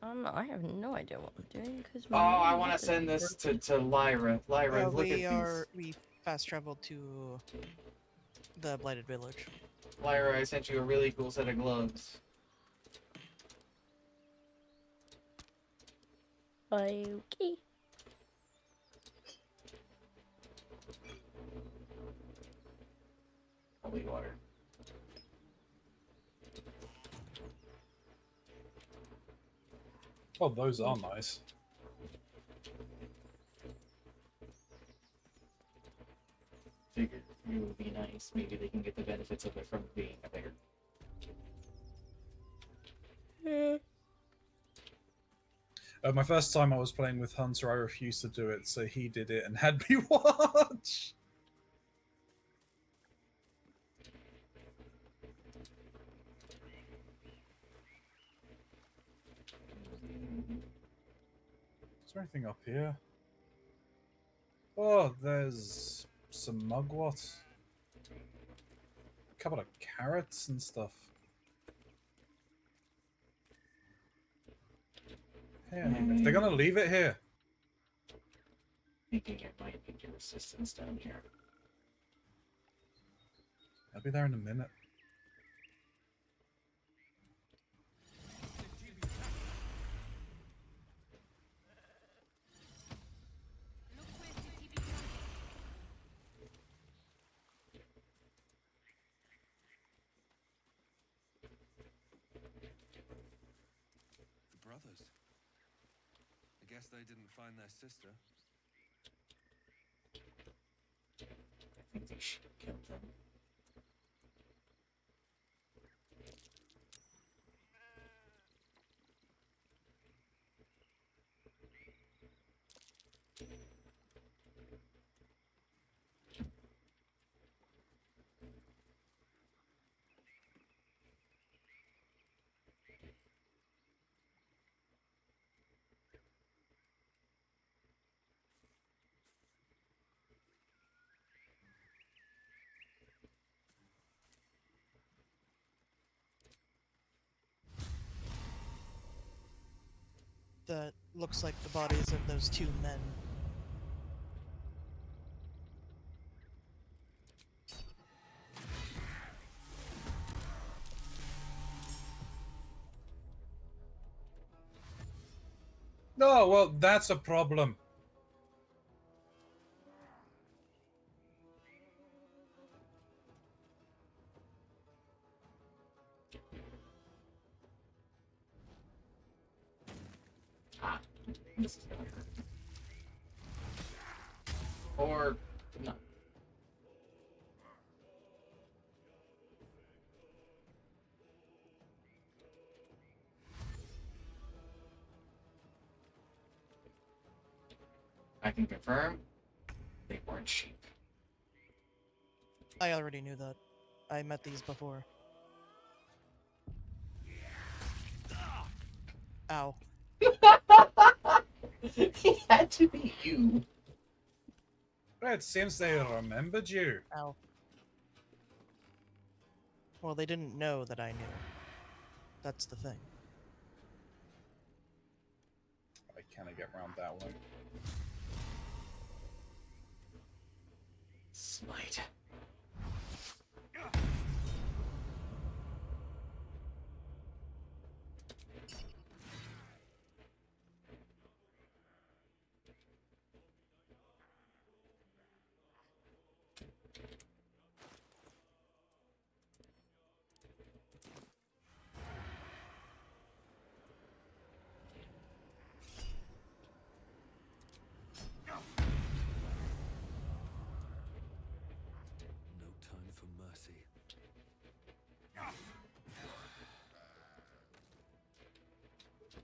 I have no idea what I'm doing because. Oh, I want to send this to Lyra. Lyra, look at these. We fast traveled to the Blighted Village. Lyra, I sent you a really cool set of gloves. Okay. Holy water. Oh, those are nice. Figured it would be nice. Maybe they can get the benefits of it from being a bear. Yeah. My first time I was playing with Hunter, I refused to do it, so he did it and had me watch. Is there anything up here? Oh, there's some mugwort. A couple of carrots and stuff. Yeah, if they're gonna leave it here. Thinking it might need your assistance down here. I'll be there in a minute. The brothers. I guess they didn't find their sister. I think they should have killed them. That looks like the bodies of those two men. No, well, that's a problem. This is gonna hurt. Or no. I can confirm they weren't sheep. I already knew that. I met these before. Ow. It had to be you. It seems they remembered you. Ow. Well, they didn't know that I knew. That's the thing. I can't get around that one. Smite. No time for mercy.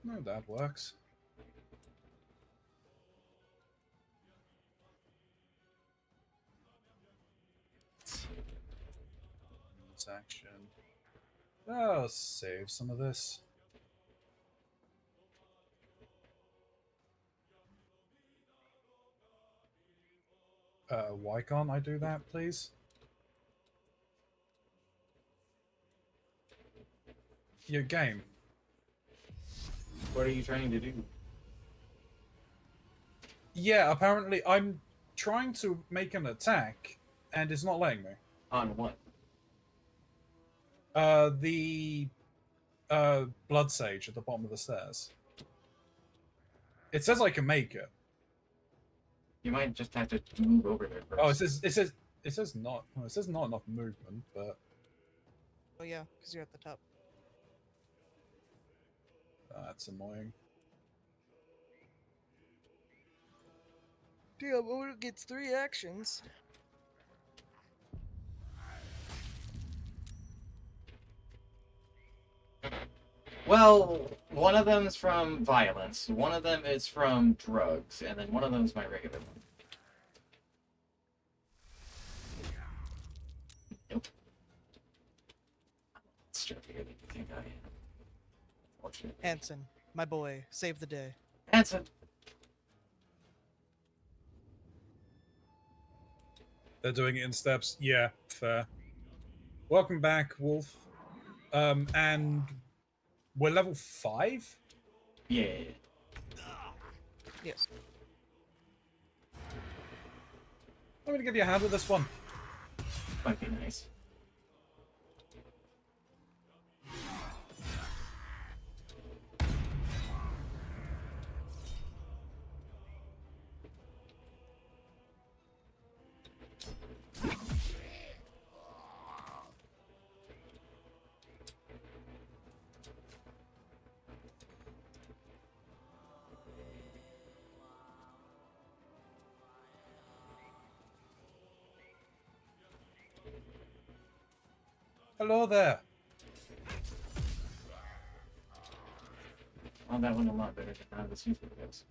No, that works. bonus action. I'll save some of this. Why can't I do that, please? Your game. What are you trying to do? Yeah, apparently I'm trying to make an attack, and it's not letting me. On what? The blood sage at the bottom of the stairs. It says I can make it. You might just have to move over there first. Oh, it says not. Well, it says not enough movement, but Oh yeah, because you're at the top. that's annoying. Damn, Oda gets 3 actions. Well, one of them's from violence, one of them is from drugs, and then one of them's my regular one. Nope. I'm stronger than you think I am. Fortunately. Hanson, my boy, save the day. Hanson! They're doing it in steps. Yeah, fair. Welcome back, Wolf. And we're level 5? Yeah. Yes. I'm gonna give you a hand with this one. Might be nice. Hello there. Well, that went a lot better than none of the super goes.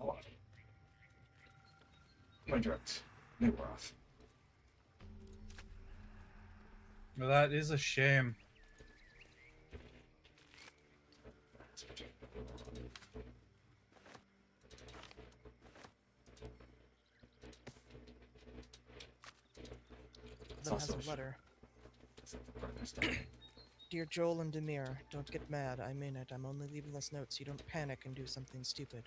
A lot. My drugs. They were off. Well, that is a shame. Then has a letter. Dear Joel and Demir, don't get mad. I mean it. I'm only leaving this note so you don't panic and do something stupid.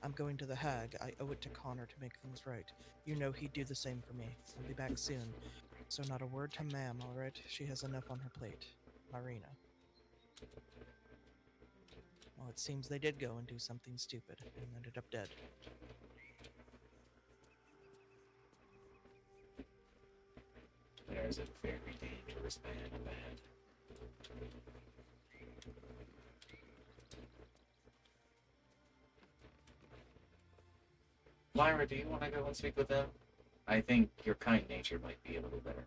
I'm going to the Hag. I owe it to Connor to make things right. You know he'd do the same for me. I'll be back soon. So not a word to Ma'am, alright? She has enough on her plate. Marina. Well, it seems they did go and do something stupid and ended up dead. There's a very dangerous man ahead. Lyra, do you want to go and speak with them? I think your kind nature might be a little better.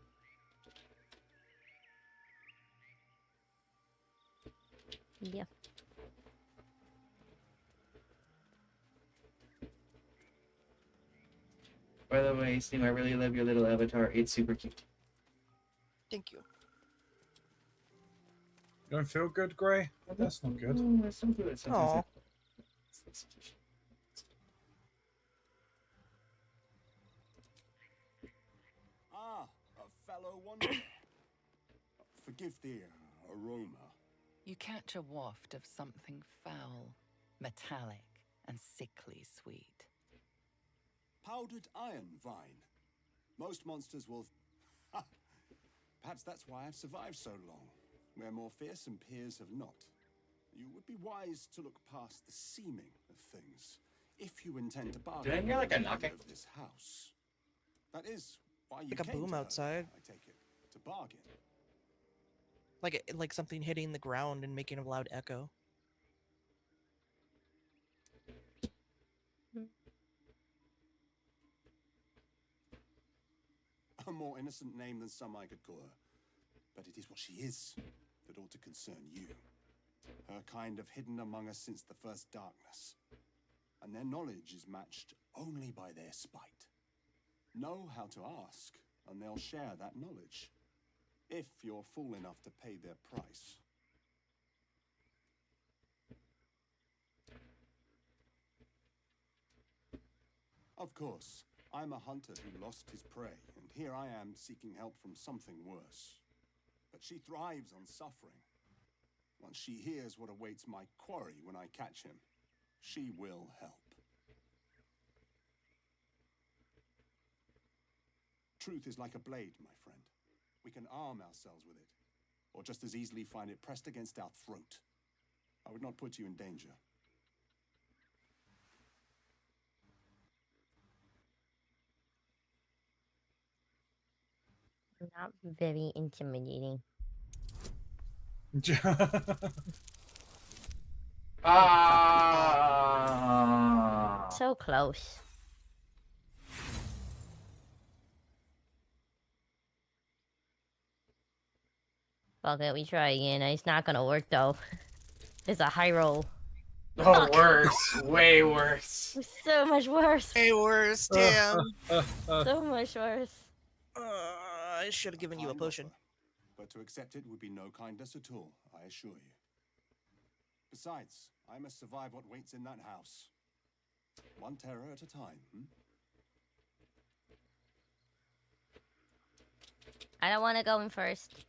Yeah. By the way, Steam, I really love your little avatar. It's super cute. Thank you. You don't feel good, Gray? That's not good. Oh, that's so good. Aw. Ah, a fellow wanderer. Forgive the aroma. You catch a waft of something foul, metallic, and sickly sweet. Powdered iron vine. Most monsters will... Perhaps that's why I've survived so long, where more fearsome peers have not. You would be wise to look past the seeming of things, if you intend to bargain. Did I hear like a with the knocking? owner of this house. That is why you Like a came boom to her, outside. I take it, to bargain. Like something hitting the ground and making a loud echo. A more innocent name than some I could call her. But it is what she is that ought to concern you. Her kind have hidden among us since the first darkness, and their knowledge is matched only by their spite. Know how to ask, and they'll share that knowledge, if you're fool enough to pay their price. Of course, I'm a hunter who lost his prey, and here I am seeking help from something worse. But she thrives on suffering. Once she hears what awaits my quarry when I catch him, she will help. Truth is like a blade, my friend. We can arm ourselves with it, or just as easily find it pressed against our throat. I would not put you in danger. Not very intimidating. So close. Fuck it, we try again. It's not gonna work though. It's a high roll. Oh, Fuck. worse. Way worse. So much worse. Way worse, damn. So much worse. I should have given you a Kind potion. offer, but to accept it would be no kindness at all, I assure you. Besides, I must survive what waits in that house. One terror at a time, I don't want to go in first.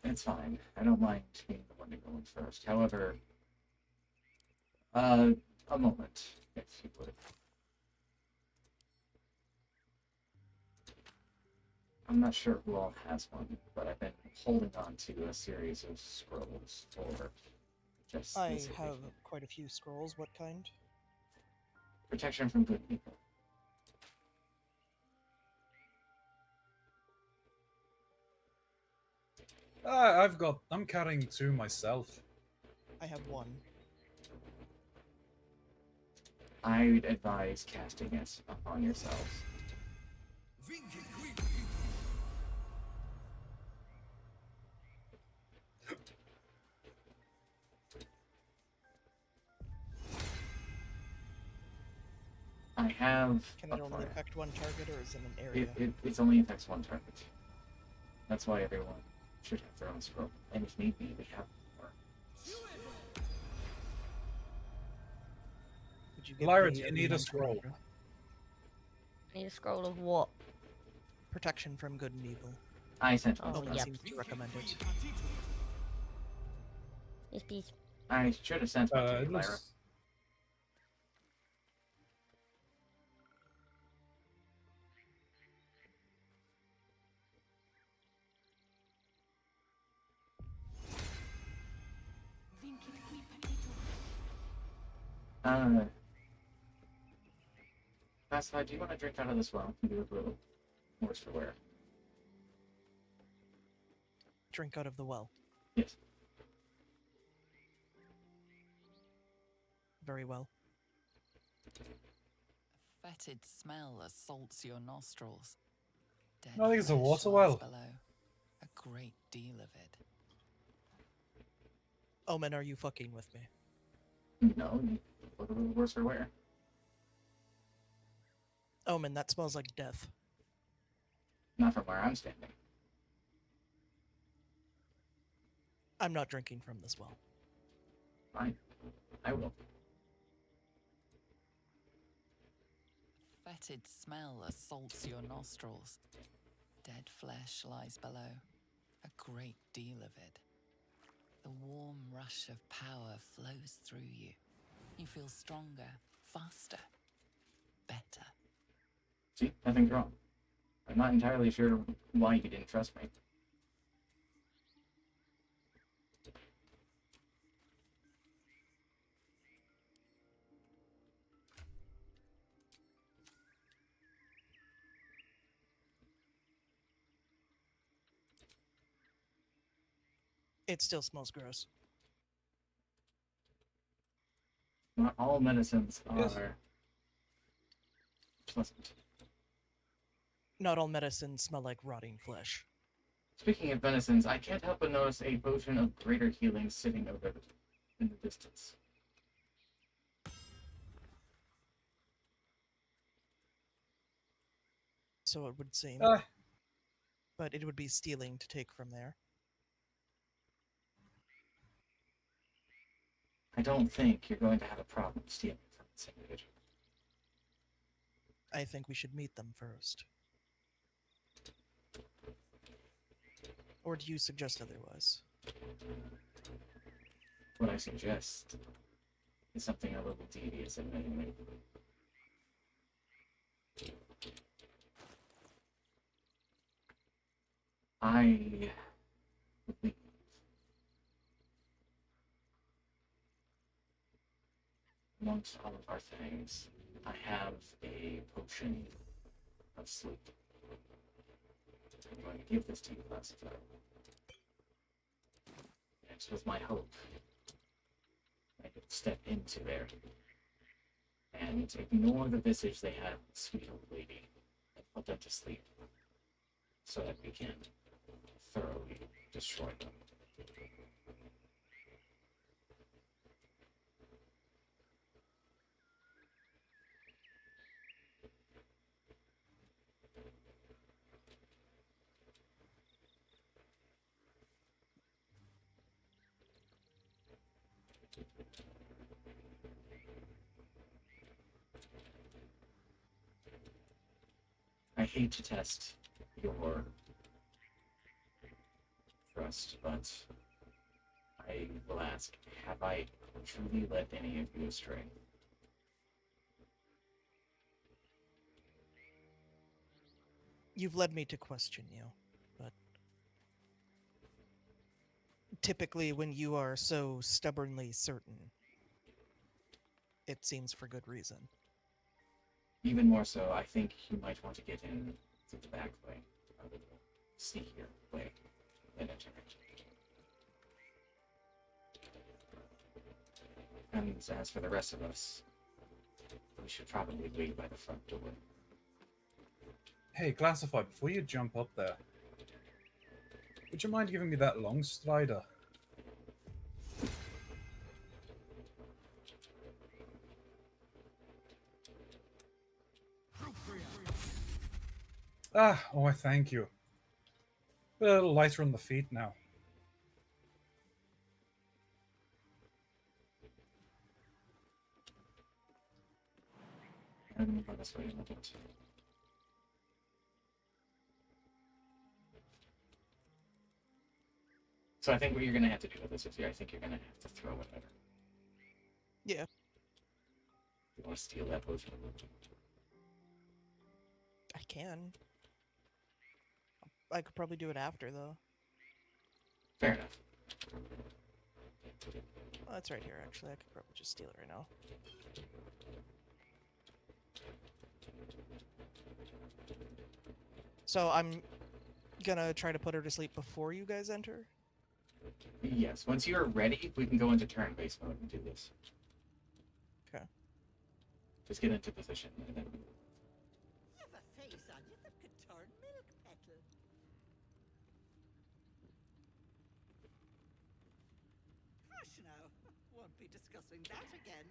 It's fine. I don't mind being the one to go in first. However, a moment, if you would. I'm not sure who all has one, but I've been holding on to a series of scrolls for just I this have occasion. quite a few scrolls. What kind? Protection from good people. I'm carrying 2 myself. I have 1. I would advise casting it upon yourselves. I have. Can it only affect one target, or is it an area? It only affects one target. That's why everyone should have their own scroll. And if need be, we have more. Could you give Lyra, me do you a need a D100? scroll? Need a scroll of what? Protection from good and evil. I sent Oh, No one yep. seems to recommend it. Yes, please. I should have sent one to you, Lyra. Pacified, do you want to drink out of this well? You look a little worse for wear. Drink out of the well. Yes. Very well. A fetid smell assaults your nostrils. Dead I think it's a flesh water lies well. below. A great deal of it. Omen, are you fucking with me? No, you look a little worse for wear. Omen, that smells like death. Not from where I'm standing. I'm not drinking from this well. Fine. I will. Fetid smell assaults your nostrils. Dead flesh lies below. A great deal of it. The warm rush of power flows through you. You feel stronger, faster, better. See, nothing's wrong. I'm not entirely sure why you didn't trust me. It still smells gross. Not all medicines are Yes. pleasant. Not all medicines smell like rotting flesh. Speaking of venisons, I can't help but notice a potion of greater healing sitting over in the distance. So it would seem. But it would be stealing to take from there. I don't think you're going to have a problem stealing from this individual. I think we should meet them first. Or do you suggest otherwise? What I suggest is something a little devious, admittedly. I believe amongst all of our things, I have a potion of sleep. I'm going to give this to you, Classified. This was my hope. I could step into there and ignore the visage they have, sweet old lady, and put them to sleep so that we can thoroughly destroy them. I hate to test your trust, but I will ask, have I truly led any of you astray? You've led me to question you, but typically when you are so stubbornly certain, it seems for good reason. Even more so, I think you might want to get in through the back way, rather than the sneakier way than enter. And as for the rest of us, we should probably wait by the front door. Hey, Classified, before you jump up there, would you mind giving me that long strider? Ah, oh, I thank you. A little lighter on the feet now. I'm gonna go this way a little bit. So I think what you're gonna have to do with this is I think you're gonna have to throw it at her. Yeah. You want to steal that potion? I can. I could probably do it after, though. Fair enough. Oh, that's right here, actually. I could probably just steal it right now. So I'm gonna try to put her to sleep before you guys enter? Yes, once you're ready, we can go into turn-based mode and do this. Okay. Just get into position, and then... Have a face on you that could turn milk petal. Hush now. Won't be discussing that again.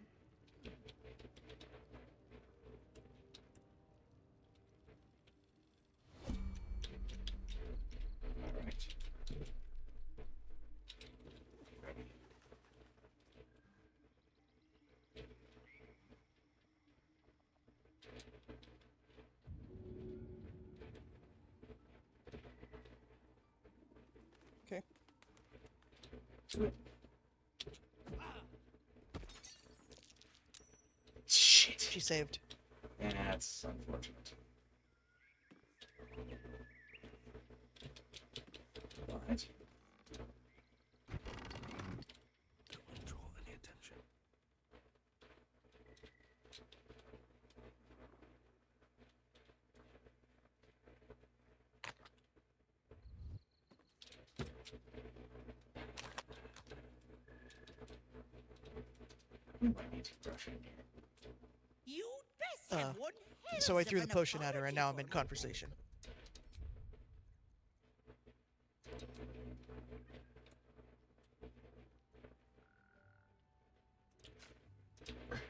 Alright. Ready. Okay. Do it. Shit. She saved. That's unfortunate. Alright. Don't want to draw any attention. We might need to brush in here. You'd best have one So I hells threw of the an potion at her, and now I'm in apology conversation.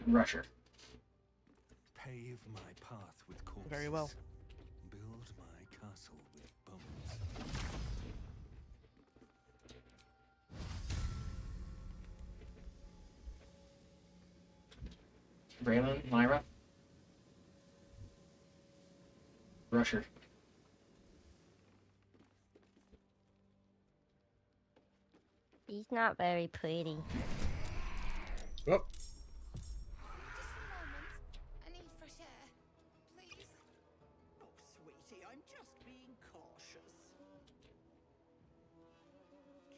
Rusher. Pave my path with corpses. Very well. Build my castle with bones. Braylon, Lyra. Rusher. He's not very pretty. Oh. I need fresh air, please. Oh, sweetie, I'm just being cautious.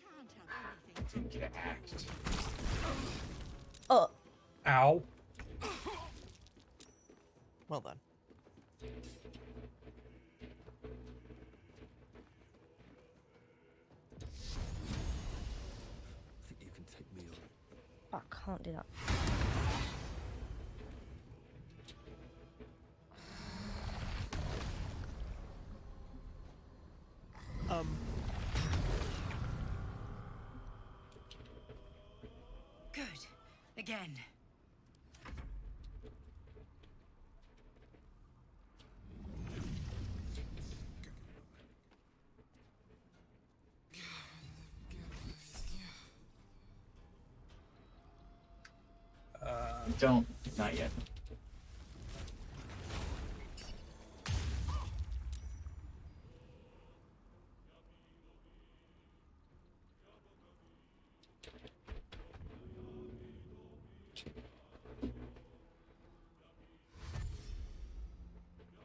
Can't have anything. Didn't get axed. Oh. Ow. Well done. I think you can take me on. Oh, I can't do that. Good. Again. Don't. Not yet.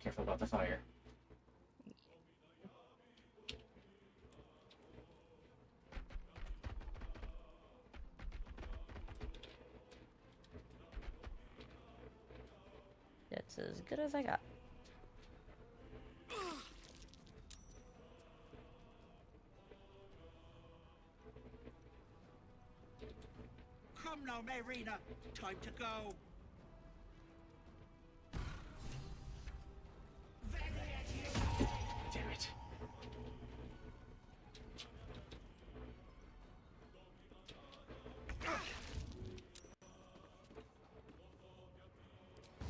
Careful about the fire. That's as good as I got. Come now, Marina. Time to go. Damn it.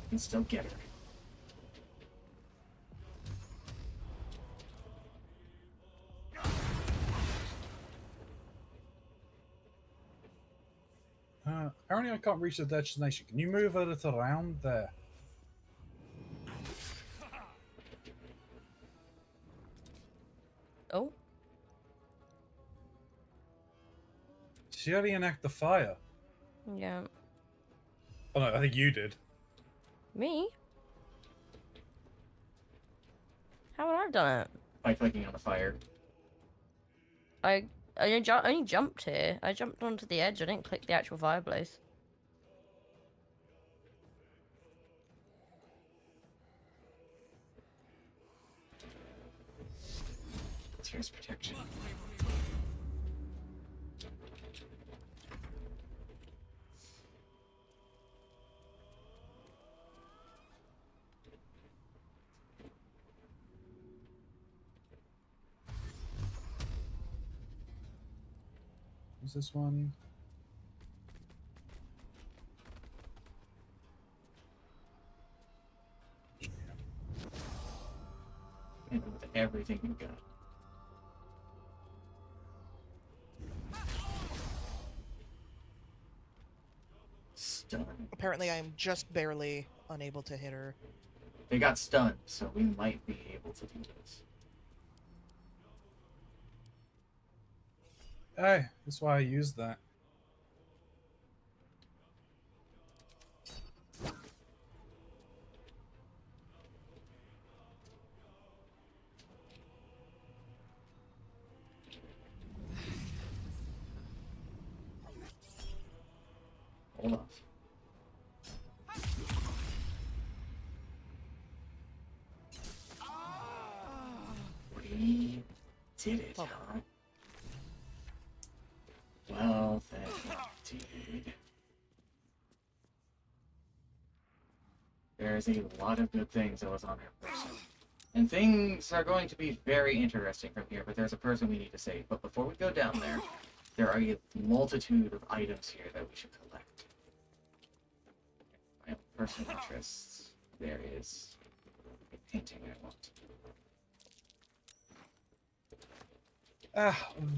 Can still get her. Apparently I can't reach the destination. Can you move a little around there? Oh. She already enact the fire. Yeah. Oh no, I think you did. Me? How would I have done it? By clicking on the fire. I only jumped here. I jumped onto the edge. I didn't click the actual fireplace. Here's protection. What's this one? And with everything you've got. Stun. Apparently, I am just barely unable to hit her. They got stunned, so we might be able to do this. Hey, that's why I used that. Hold off. We did it, huh? Well, then, dude. There's a lot of good things that was on her person. And things are going to be very interesting from here, but there's a person we need to save. But before we go down there are a multitude of items here that we should collect. personal interests, there is a painting I want.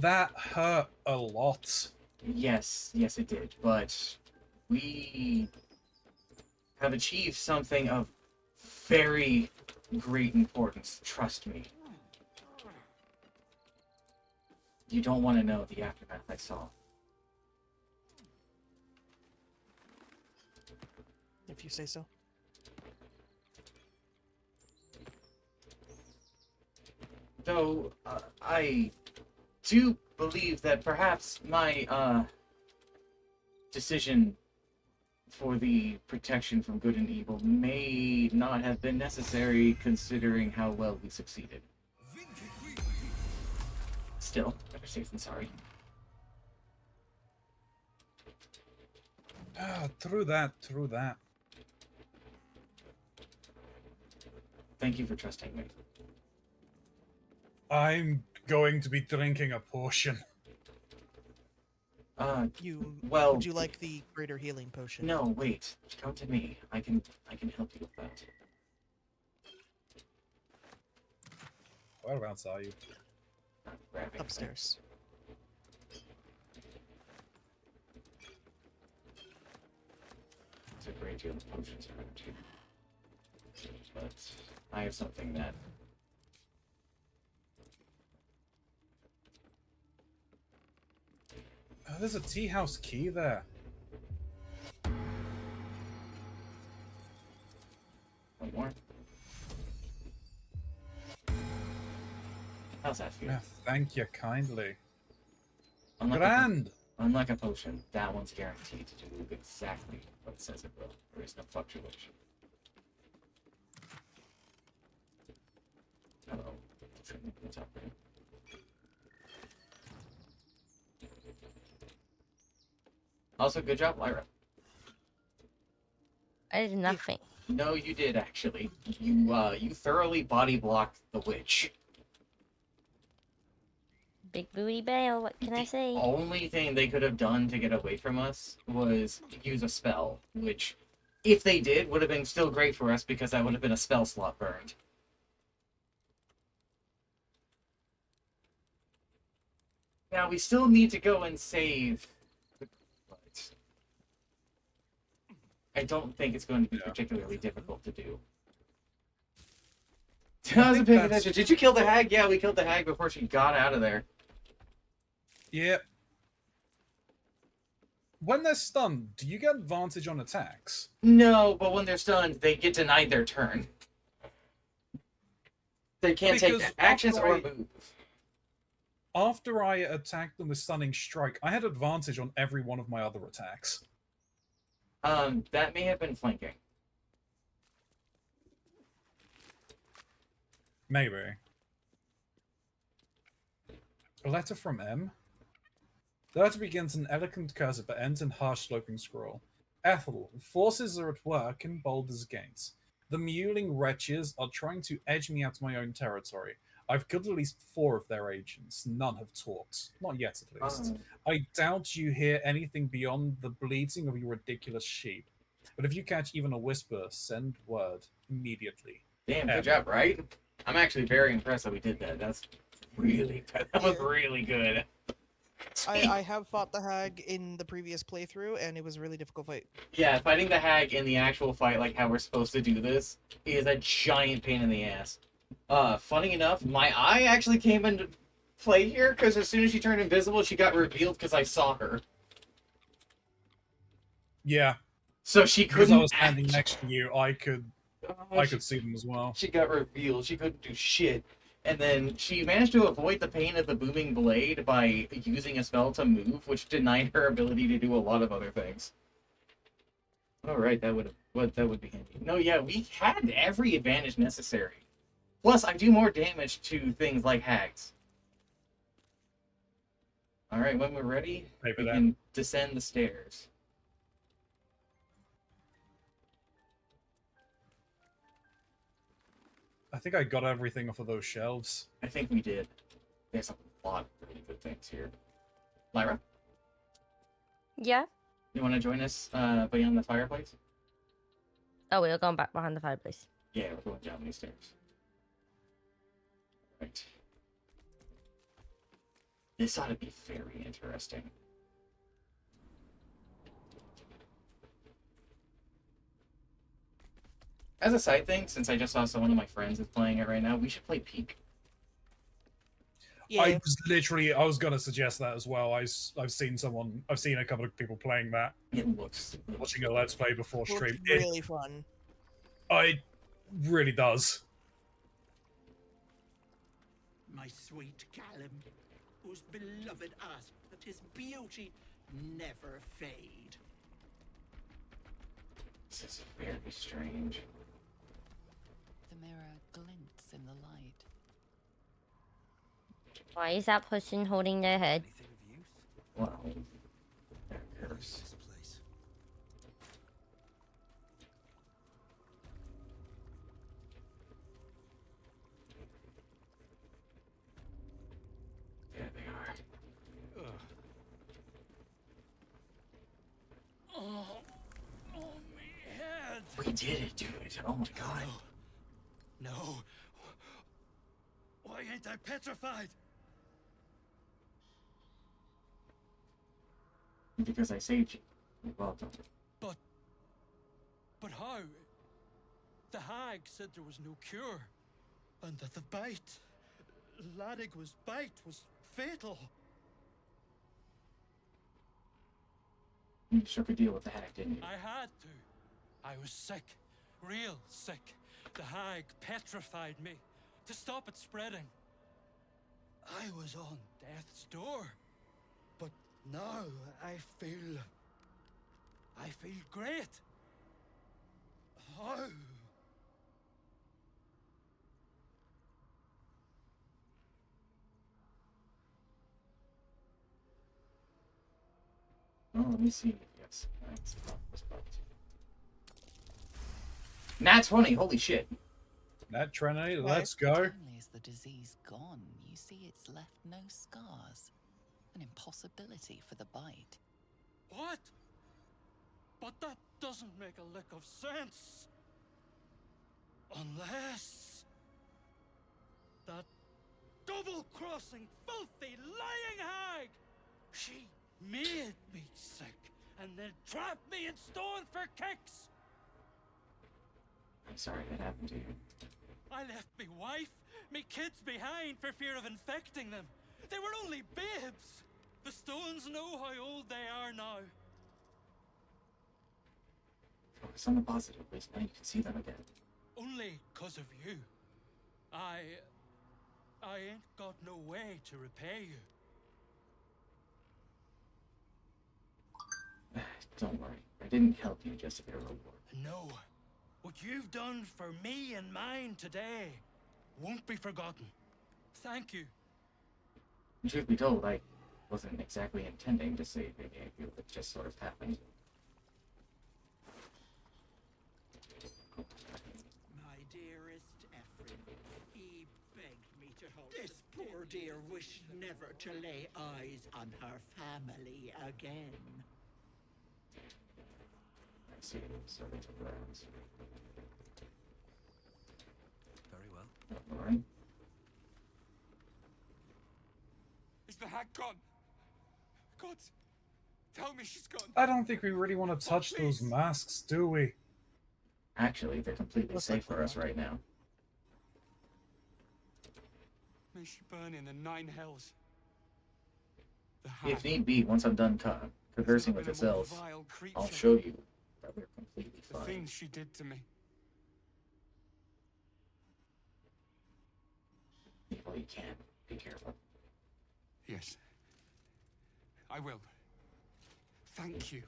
That hurt a lot. Yes, yes it did, but we have achieved something of very great importance, trust me. You don't want to know the aftermath I saw. If you say so. Though, I do believe that perhaps my, decision for the protection from good and evil may not have been necessary considering how well we succeeded. Still, better safe than sorry. True that, true that. Thank you for trusting me. I'm going to be drinking a potion. Well, would you like the greater healing potion? No, wait. Come to me. I can help you with that. Whereabouts are you? Upstairs. It's a great deal of potions around here. But I have something that There's a tea house key there. one more. How's that feel? Yeah, thank you kindly. Unlike Grand! Unlike a potion, that one's guaranteed to do exactly what it says it will. There is no fluctuation. Uh-oh. What's happening? Also, good job, Lyra. I did nothing. No, you did actually. You thoroughly body blocked the witch. Big booty bail, what can I say? Only thing they could have done to get away from us was use a spell, which, if they did, would have been still great for us because that would have been a spell slot burned. Now, we still need to go and save the but I don't think it's going to be particularly difficult to do. I wasn't paying attention. Did you kill the hag? Yeah, we killed the hag before she got out of there. Yep. When they're stunned, do you get advantage on attacks? No, but when they're stunned, they get denied their turn. They can't take actions or move. After I attacked them with Stunning Strike, I had advantage on every one of my other attacks. That may have been flanking. Maybe. A letter from M. The letter begins in elegant cursive but ends in harsh sloping scroll. Ethel, forces are at work in Baldur's Gates. The mewling wretches are trying to edge me out of my own territory. I've killed at least 4 of their agents. None have talked. Not yet, at least. I doubt you hear anything beyond the bleating of your ridiculous sheep. But if you catch even a whisper, send word immediately. Damn, good job, right? I'm actually very impressed that we did that. That's really good. That was really good. I have fought the hag in the previous playthrough, and it was a really difficult fight. Yeah, fighting the hag in the actual fight, like how we're supposed to do this, is a giant pain in the ass. Funny enough, my eye actually came into play here, because as soon as she turned invisible, she got revealed because I saw her. Yeah. So she couldn't. Because I was standing next to you, I could see them as well. She got revealed. She couldn't do shit. And then she managed to avoid the pain of the booming blade by using a spell to move, which denied her ability to do a lot of other things. Alright, that would be handy. No, yeah, we had every advantage necessary. Plus, I do more damage to things like hags. Alright, when we're ready, we can descend the stairs. I think I got everything off of those shelves. I think we did. There's a lot of really good things here. Lyra? Yeah? You want to join us beyond the fireplace? Oh, we are going back behind the fireplace. Yeah, we're going down these stairs. Right. This ought to be very interesting. As a side thing, since I just saw someone of my friends is playing it right now, we should play Peak. Yeah. I was gonna suggest that as well. I've seen a couple of people playing that. It looks watching a let's play before Looks stream. really fun. It really does. My sweet Callum, whose beloved asked that his beauty never fade. This is very strange. The mirror glints in the light. Why is that person holding their head? Wow. That curse. There they are. Oh, my head. We did it, dude. Oh my god. No. Why ain't I petrified? Because I saved you. You're welcome. But how? The hag said there was no cure, and that the bite, Ladigwa's bite, was fatal. You struck a deal with the hag, didn't you? I had to. I was sick, real sick. The hag petrified me to stop it spreading. I was on death's door, but now I feel great. How? Oh, let me see. Yes. That's Nat 20, holy shit. Nat 20, let's go. Not only is the disease gone, you see it's left no scars. An impossibility for the bite. What? But that doesn't make a lick of sense. Unless that double-crossing, filthy, lying hag, she made me sick and then trapped me in stone for kicks. I'm sorry that happened to you. I left me wife, me kids behind for fear of infecting them. They were only babes. The stones know how old they are now. Focus on the positive, please. Now you can see them again. Only 'cause of you. I ain't got no way to repay you. Don't worry. I didn't help you just to get a reward. No. What you've done for me and mine today won't be forgotten. Thank you. Truth be told, I wasn't exactly intending to save any of you. It just sort of happened. My dearest Ephraim, he begged me to hold this poor dear wished never to lay eyes on her family again. I see. Starting to browse. Very well. Alright. Is the hag gone? God, tell me she's gone. I don't think we really want to touch those masks, do we? Actually, they're completely safe for us right now. May she burn in the 9 hells. The If need be, once I'm done conversing with this elf, I'll show you that we're completely The fine. things she did to me. Well, you can. Be careful. Yes. I will. Thank you.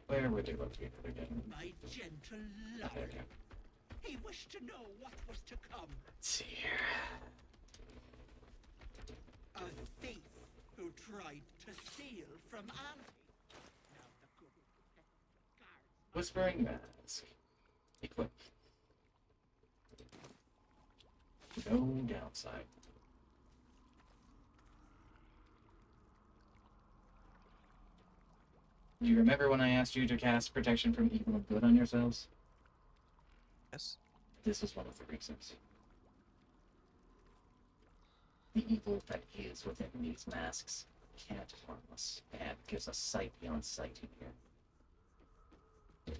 Where were they located again? My gentle love. He wished to know what was to come. Let's see here. A thief who tried to steal from Auntie. Whispering Mask. Equip. No downside. Do you remember when I asked you to cast protection from evil and good on yourselves? Yes. This was one of the reasons. The evil that is within these masks can't harm us, and gives us sight beyond sight in here.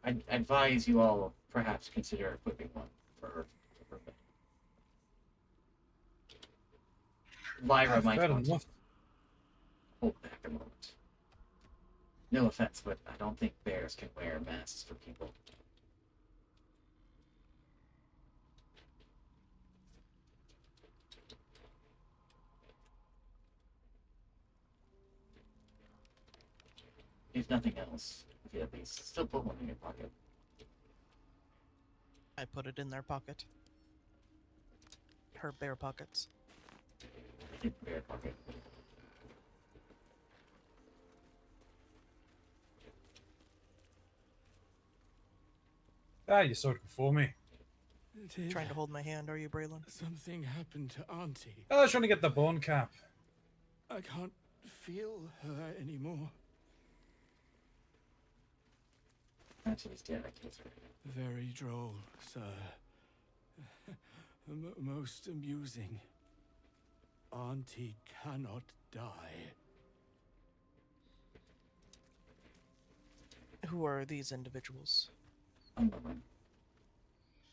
I'd advise you all perhaps consider equipping one for Lyra might Fair want to enough. hold back a moment. No offense, but I don't think bears can wear masks for people. If nothing else, if you at least still put one in your pocket. I put it in their pocket. Her bare pockets. In bear pocket. Ah, you saw it before me. Trying to hold my hand, are you, Braylon? Something happened to Auntie. I was trying to get the bone cap. I can't feel her anymore. Auntie's dead, I can't say. Very droll, sir. Most amusing. Auntie cannot die. Who are these individuals?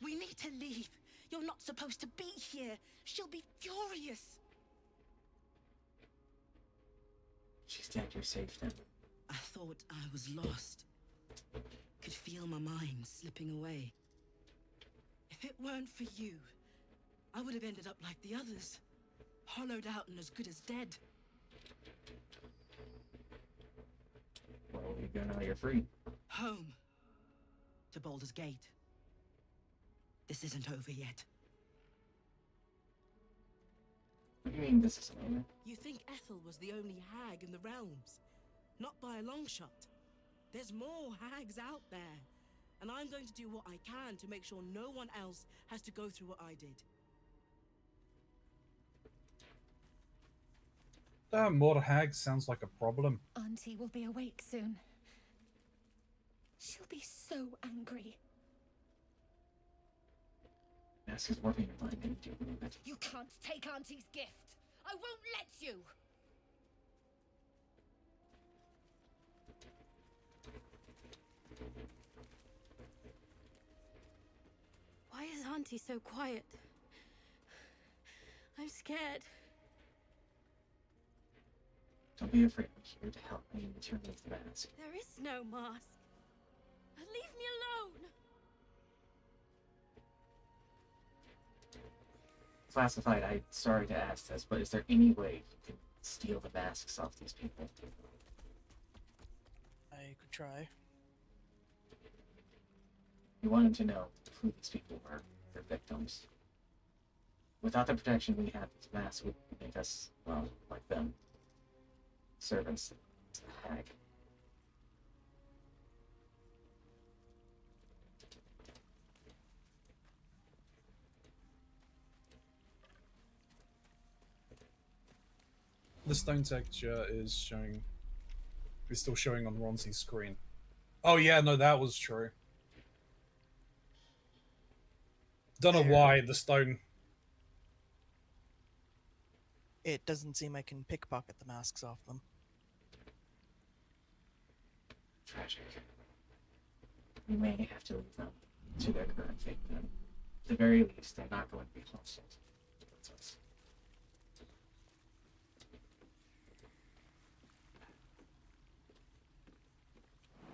We need to leave. You're not supposed to be here. She'll be furious. She's dead, you're safe then. I thought I was lost. Could feel my mind slipping away. If it weren't for you, I would have ended up like the others. Hollowed out and as good as dead. Well, you go now, you're free. Home. To Baldur's Gate. This isn't over yet. What do you mean this isn't over? You think Ethel was the only hag in the realms? Not by a long shot. There's more hags out there. And I'm going to do what I can to make sure no one else has to go through what I did. More hags sounds like a problem. Auntie will be awake soon. She'll be so angry. Mask is warping your mind, and you do believe it. You can't take Auntie's gift. I won't let you. Why is Auntie so quiet? I'm scared. Don't be afraid, I'm here to help me return with the mask. There is no mask. Leave me alone. Classified, I'm sorry to ask this, but is there any way you can steal the masks off these people? I could try. We wanted to know who these people were, their victims. Without the protection we have, these masks would make us, well, like them. Servants to the hag. The stone texture is still showing on Ronzi's screen. Oh yeah, no, that was true. Don't know why the stone. It doesn't seem I can pickpocket the masks off them. Tragic. We may have to leave them to their current fate then. At the very least, they're not going to be hostile towards us.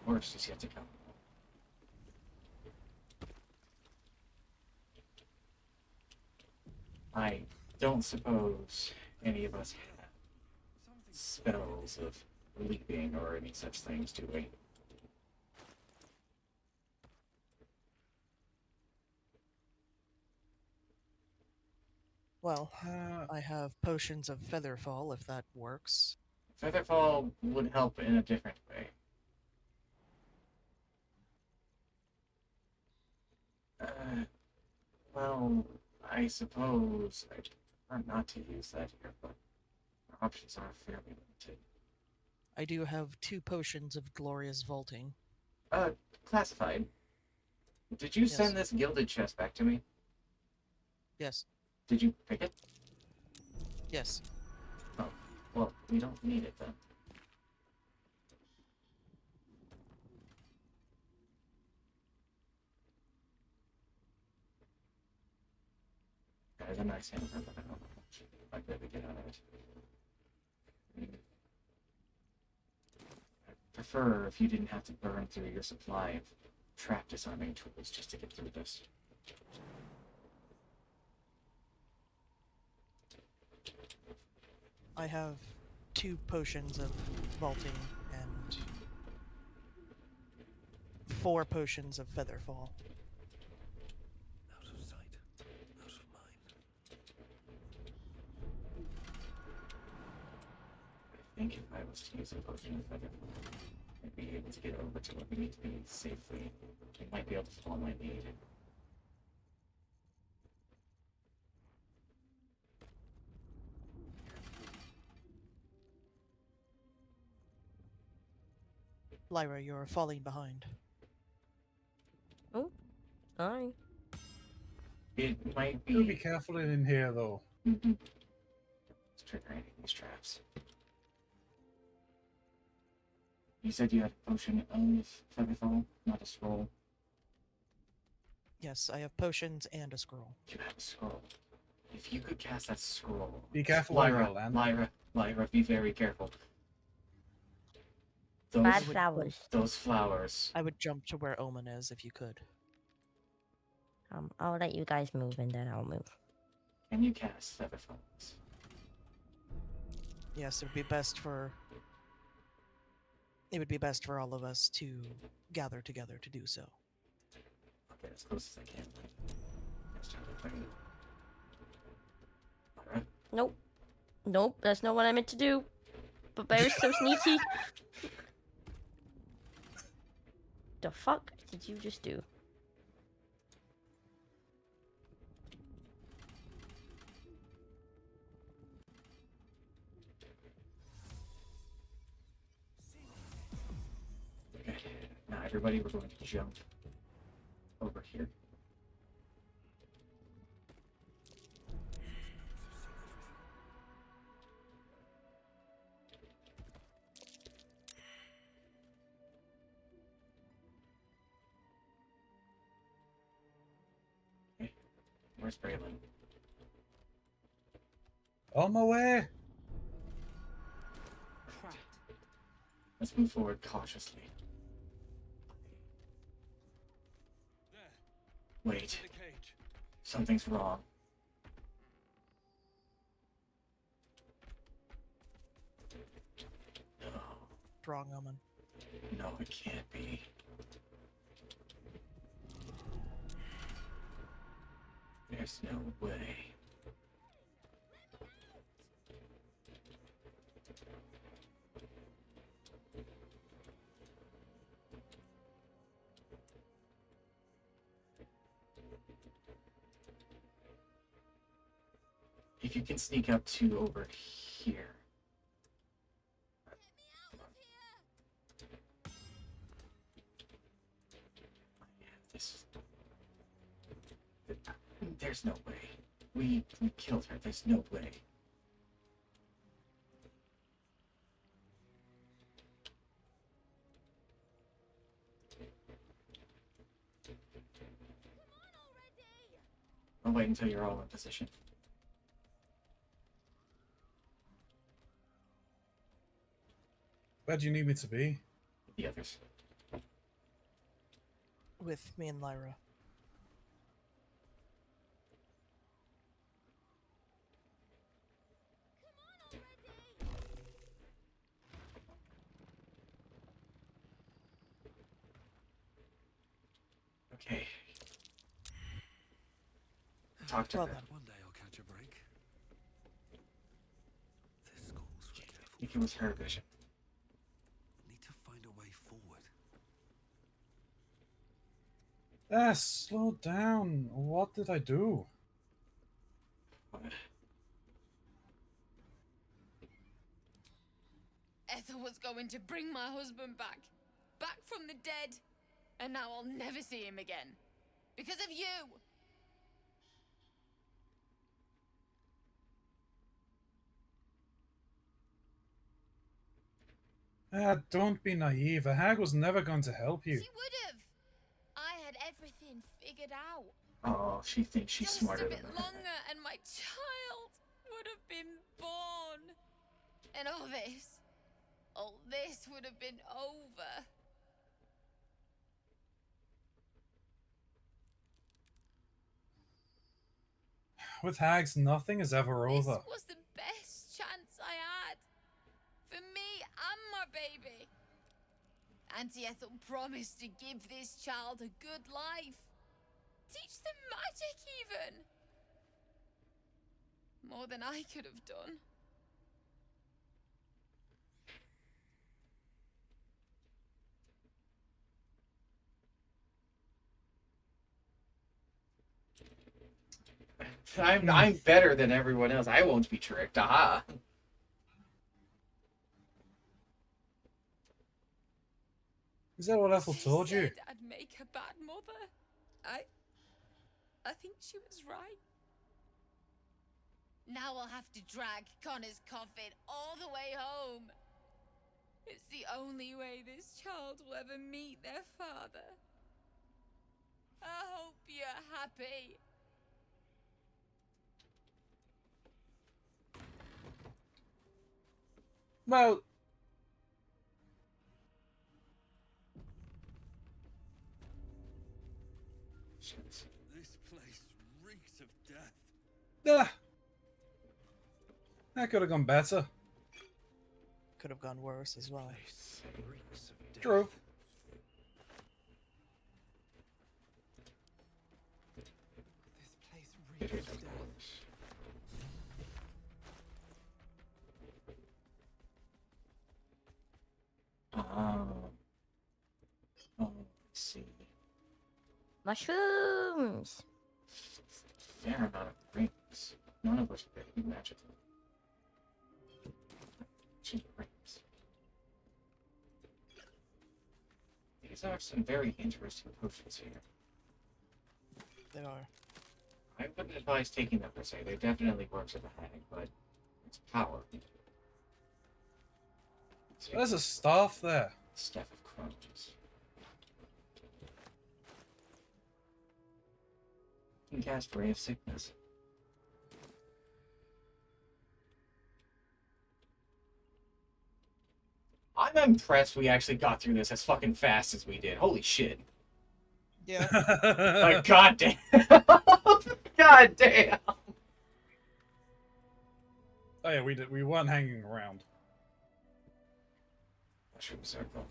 Worst is yet to come. I don't suppose any of us have spells of leaping or any such things, do we? Well, I have potions of Featherfall, if that works. Featherfall would help in a different way. Well, I suppose I'd prefer not to use that here, but our options are fairly limited. I do have 2 potions of glorious vaulting. Classified. Did you send this gilded chest back to me? Yes. Did you pick it? Yes. Oh, well, we don't need it then. That is a nice hammer, but I don't know how much I'd really get out of it. I'd prefer if you didn't have to burn through your supply of trap disarming tools just to get through this. I have 2 potions of vaulting and 4 potions of featherfall. Out of sight, out of mind. I think if I was to use a potion of featherfall, I'd be able to get over to where we need to be safely. I might be able to follow my lead. Lyra, you're falling behind. Oh, sorry. It might Do be be careful in here, though. Let's trigger any of these traps. You said you had a potion of featherfall, not a scroll. Yes, I have potions and a scroll. You have a scroll. If you could cast that scroll. Be careful where Lyra, you land. Lyra, be very careful. Bad flowers. Those flowers. I would jump to where Omen is if you could. I'll let you guys move and then I'll move. Can you cast featherfalls? Yes, it would be best for... It would be best for all of us to gather together to do so. Okay, as close as I can. Let's try to find Lyra? Nope. Nope, that's not what I meant to do. But Bear's so sneaky. The fuck did you just do? Okay, now everybody, we're going to jump over here. Okay, where's Braylon? On my way. Let's move forward cautiously. Wait. Something's wrong. No. Wrong, Omen. No, it can't be. There's no way. If you can sneak up to over here. This. There's no way. We killed her. There's no way. I'll wait until you're all in position. Where do you need me to be? The others. With me and Lyra. Okay. Talk to Well her. then. One day I'll catch a break. This calls for careful. I think it was her vision. Need to find a way forward. Slow down. What did I do? Ethel was going to bring my husband back. Back from the dead. And now I'll never see him again. Because of you! Don't be naive. A hag was never going to help you. She would have! I had everything figured out. Oh, she thinks she's Just smarter a than bit her. longer and my child would have been born. And all this would have been over. With hags, nothing is ever over. This was the best chance I had. For me and my baby. Auntie Ethel promised to give this child a good life. Teach them magic even. More than I could have done. I'm better than everyone else. I won't be tricked. Aha. Is that what Ethel told you? Said I'd make a bad mother. I think she was right. Now I'll have to drag Connor's coffin all the way home. It's the only way this child will ever meet their father. I hope you're happy. Well, This place reeks of death. that could have gone better. Could have gone worse as well. Reeks of death. True. This place reeks of death. Oh, let's see. Mushrooms! Fair amount of rings. None of which are very magical. Gee, rings. These are some very interesting potions here. They are. I wouldn't advise taking them per se. They definitely work with a hag, but it's power. There's a staff there. Staff of Crones. You can cast Ray of Sickness. I'm impressed we actually got through this as fucking fast as we did. Holy shit. Yeah. Goddamn. Goddamn. Oh yeah, we weren't hanging around. Mushroom circle.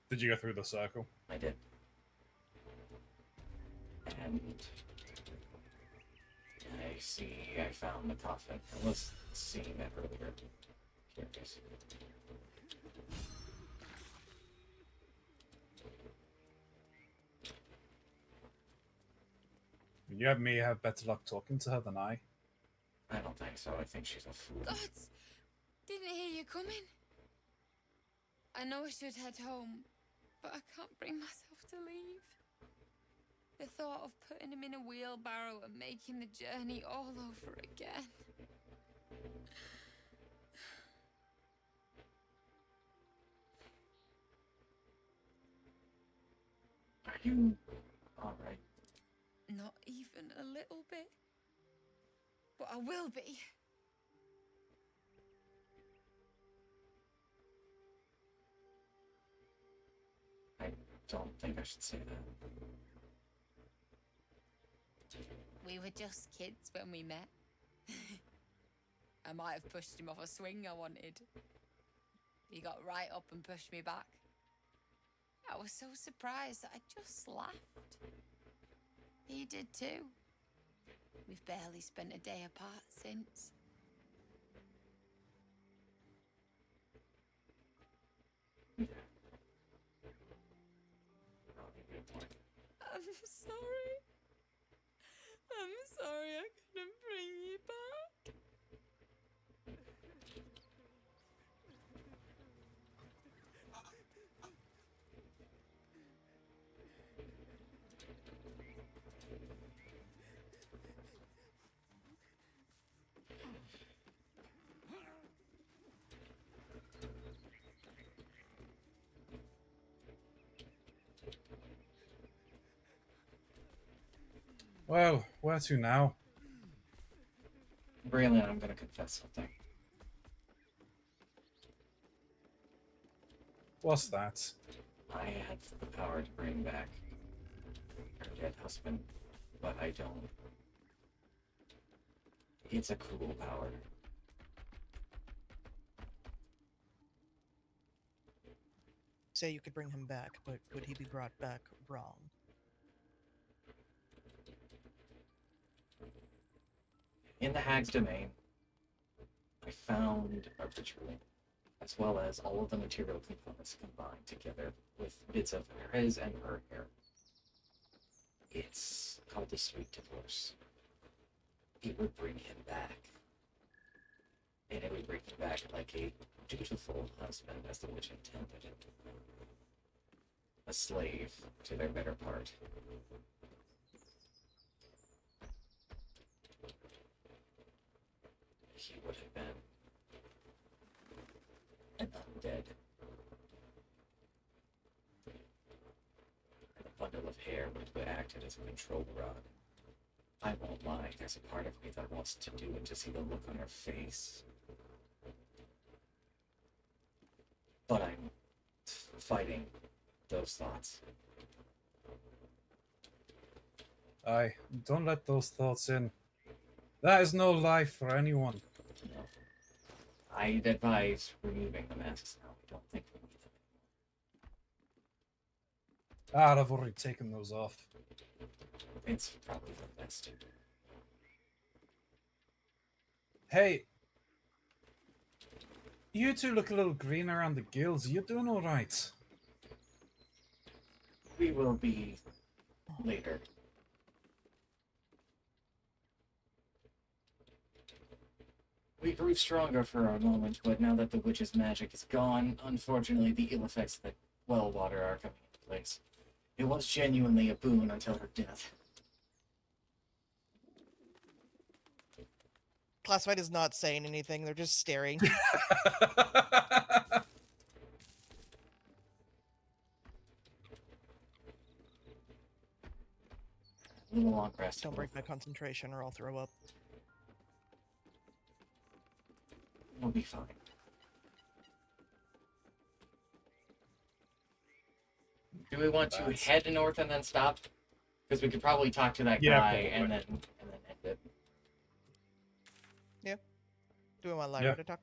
Did you go through the circle? I did. And I see I found the coffin. I was seeing that earlier. Curious. You have me have better luck talking to her than I. I don't think so. I think she's a fool. Gods, didn't hear you coming. I know I should head home, but I can't bring myself to leave. The thought of putting him in a wheelbarrow and making the journey all over again. Are you alright? Not even a little bit. But I will be. I don't think I should say that. We were just kids when we met. I might have pushed him off a swing I wanted. He got right up and pushed me back. I was so surprised that I just laughed. He did too. We've barely spent a day apart since. I'm sorry. I'm sorry I couldn't bring Well, where to now? Braylon, I'm gonna confess something. What's that? I have the power to bring back her dead husband, but I don't. It's a cruel power. Say you could bring him back, but would he be brought back wrong? In the Hags domain, I found a ritual, as well as all of the material components combined together with bits of his and her hair. It's called the Sweet Divorce. It would bring him back. And it would bring him back like a dutiful husband, as the witch intended it. A slave to their better part. He would have been an undead. And a bundle of hair would have acted as a control rod. I won't lie, there's a part of me that wants to do it to see the look on her face. But I'm fighting those thoughts. Aye, don't let those thoughts in. That is no life for anyone. No. I'd advise removing the masks now. I don't think we need them. Ah, I've already taken those off. It's probably the best. Hey, you two look a little green around the gills. You doing all right? We will be later. We grew stronger for our moment, but now that the witch's magic is gone, unfortunately the ill effects of the well water are coming into place. It was genuinely a boon until her death. Classified is not saying anything, they're just staring. A little long rest. Don't break my concentration or I'll throw up. We'll be fine. Do we want to head north and then stop? Because we could probably talk to that guy and then end it. Yeah. Do we want Lyra to talk?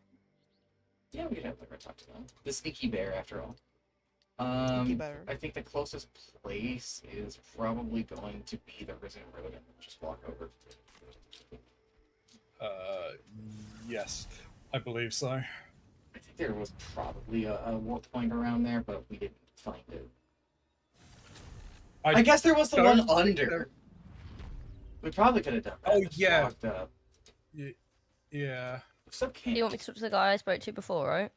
Yeah, we could have Lyra talk to them. The sneaky bear, after all. Sneaky bear. I think the closest place is probably going to be the Risen Road, and we'll just walk over. Yes, I believe so. I think there was probably a warp point around there, but we didn't find it. I guess there was the one under. We probably could have done that. Oh, yeah. Walked up. Yeah. So Do you want me to talk to the guy I spoke to before, right?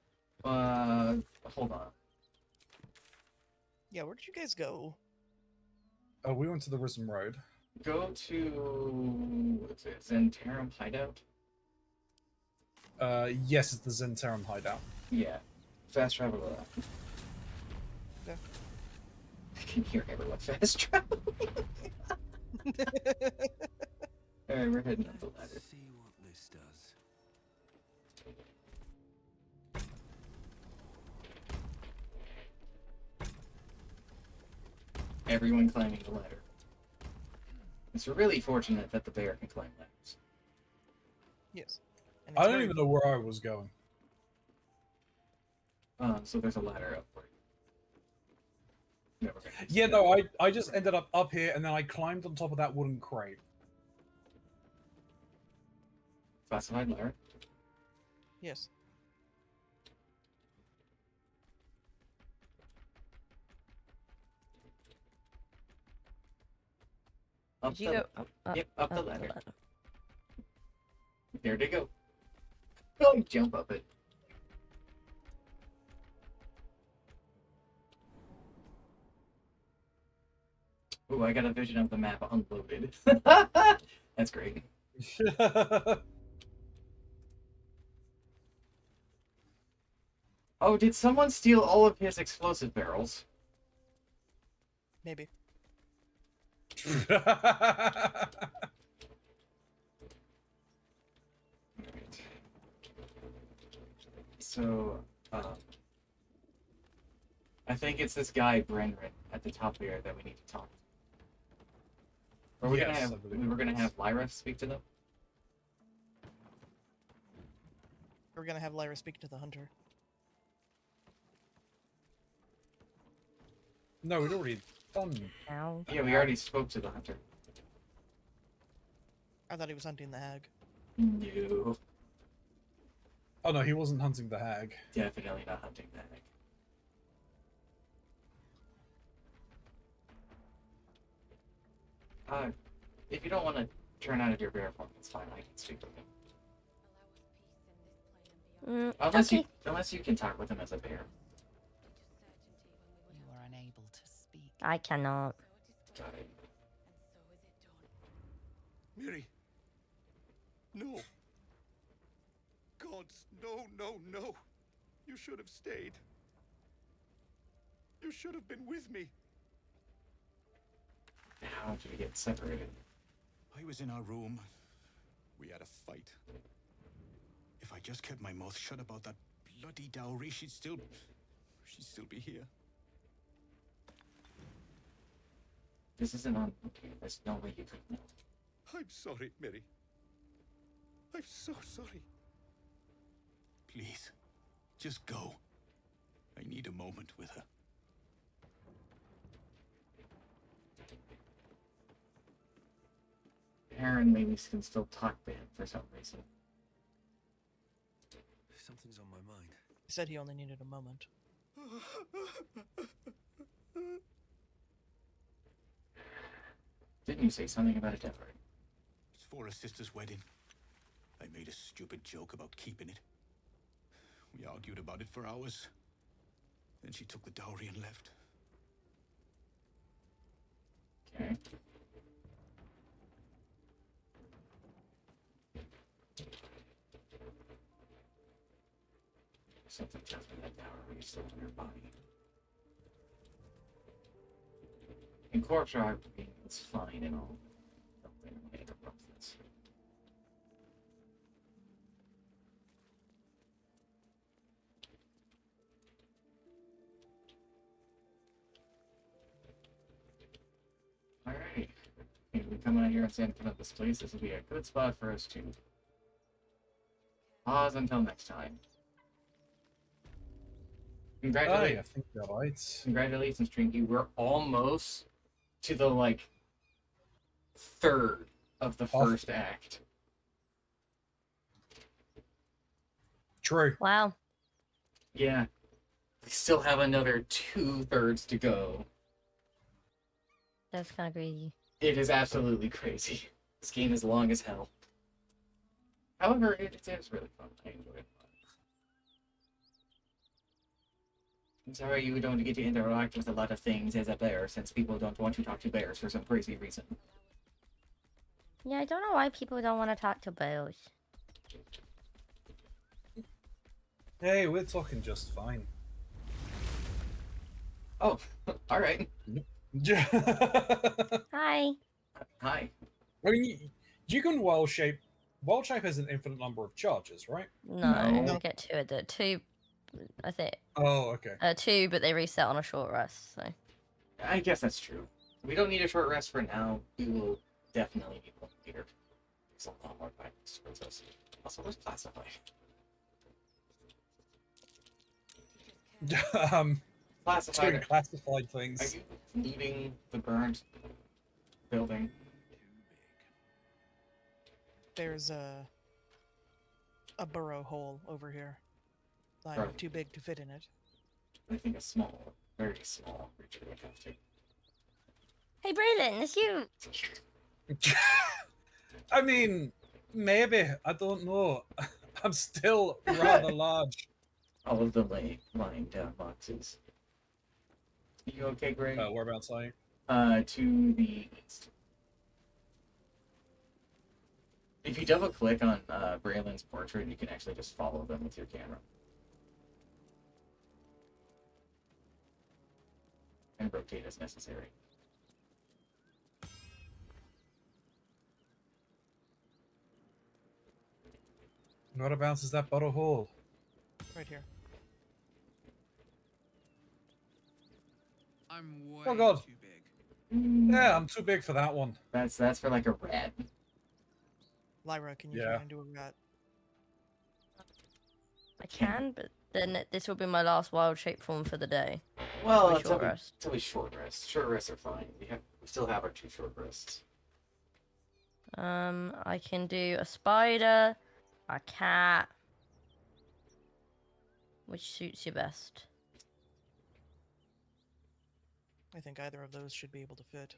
Hold on. Yeah, where did you guys go? Oh, we went to the Risen Road. Go to what's it? Zentarum Hideout. Yes, it's the Zentarum hideout. Yeah. Fast travel to that. Okay. I can hear everyone fast travel. Alright, we're heading up the ladder. See what this does. Everyone climbing the ladder. It's really fortunate that the bear can climb ladders. Yes. And I it's don't very- even know where I was going. So there's a ladder upward. Never mind. Yeah, no, I just ended up here, and then I climbed on top of that wooden crate. Classified ladder. Yes. Up Did you go up, yep, up the up ladder. There they go. Don't jump up it. Ooh, I got a vision of the map unloaded. That's great. Oh, did someone steal all of his explosive barrels? Maybe. So, I think it's this guy Brendan at the top here that we need to talk to. Or we're Yes, gonna I believe we were it gonna is. have Lyra speak to them. We're gonna have Lyra speak to the hunter. No, we'd already done. Ow. Yeah, we already spoke to the hunter. I thought he was hunting the hag. No, Oh no, he wasn't hunting the hag. definitely not hunting the hag. If you don't want to turn out of your bear form, it's fine. I can speak with him. Unless you can talk with him as a bear. You were unable to speak. I cannot. Got it. Miri. No. God, no, no, no. You should have stayed. You should have been with me. How did we get separated? I was in our room. We had a fight. If I just kept my mouth shut about that bloody dowry, she'd still be here. This isn't on. Okay, there's no way you could know. I'm sorry, Miri. I'm so sorry. Please, just go. I need a moment with her. Apparently, we can still talk to him for some reason. Something's on my mind. He said he only needed a moment. Didn't you say something about a dowry? It's for a sister's wedding. I made a stupid joke about keeping it. We argued about it for hours. Then she took the dowry and left. Okay. Something tells me that dowry is still in her body. And corpse rock, it's fine and all. Don't interrupt this. Alright. If we come out here and stand in front of this place, this will be a good spot for us to pause until next time. I think you're right. Congratulations, Trinky. We're almost to the, like, third of the first act. True. Wow. Yeah. We still have another 2/3 to go. That's kind of crazy. It is absolutely crazy. This game is long as hell. However, it's really fun. I enjoy it. I'm sorry you don't get to interact with a lot of things as a bear, since people don't want to talk to bears for some crazy reason. Yeah, I don't know why people don't want to talk to bears. Hey, we're talking just fine. Oh, alright. Hi. Hi. I mean, you can wild shape. Wild shape has an infinite number of charges, right? No, you get two at the two. I think. Oh, okay. Two, but they reset on a short rest. So. I guess that's true. We don't need a short rest for now. We will definitely need one later. There's a lot more violence towards us. Also, where's classified? Doing classified things. Are you looting the burned building? There's a burrow hole over here. I'm Right. too big to fit in it. I think a small, very small creature would have to. Hey, Braylon, it's you. I mean, maybe. I don't know. I'm still rather large. All of the lying down boxes. You okay, Greg? Whereabouts are you? To the east. If you double click on Braylon's portrait, you can actually just follow them with your camera. And rotate as necessary. Whereabouts is that bottle hole? Right here. I'm way Oh god. too big. Yeah, I'm too big for that one. That's for like a rat. Lyra, can you Yeah. turn into a rat? I can, but then this will be my last wild shape form for the day. Well, Until we it's short rest. always short rest. Short rests are fine. We still have our 2 short rests. I can do a spider, a cat. Which suits you best? I think either of those should be able to fit.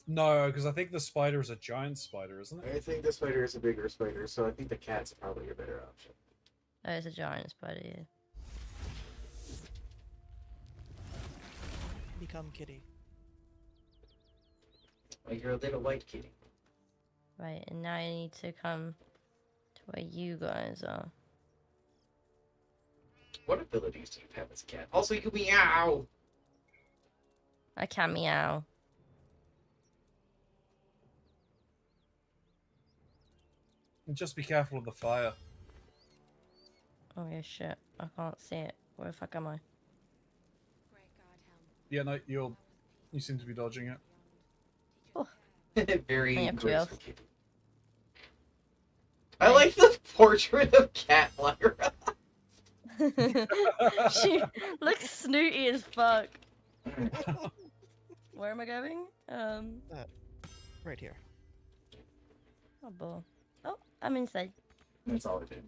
No, because I think the spider is a giant spider, isn't it? I think the spider is a bigger spider, so I think the cat's probably a better option. Oh, it's a giant spider, yeah. Become kitty. Well, you're a little white kitty. Right, and now I need to come to where you guys are. What abilities do you have as a cat? Also, you can meow! I can meow. And just be careful of the fire. Oh yeah, shit. I can't see it. Where the fuck am I? Yeah, no, you seem to be dodging it. Very I have 2 graceful health. kitty. I like the portrait of Cat Lyra. She looks snooty as fuck. Where am I going? Right here. Oh, boy. Oh, I'm inside. That's all I did.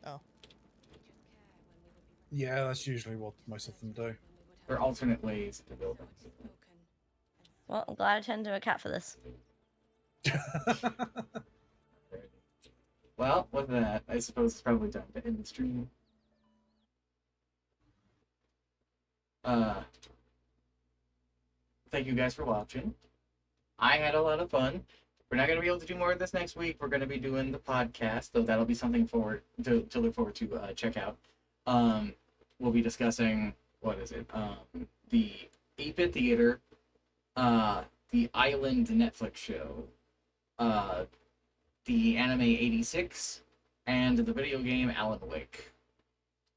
Oh. Yeah, that's usually what most of them do. There are alternate ways to build them. Well, I'm glad I turned into a cat for this. Well, with that, I suppose it's probably time to end the stream. Thank you guys for watching. I had a lot of fun. We're not going to be able to do more of this next week. We're going to be doing the podcast, though that'll be something to look forward to check out. We'll be discussing, what is it? The 8-Bit Theater, the Island Netflix show, the anime 86, and the video game Alan Wake.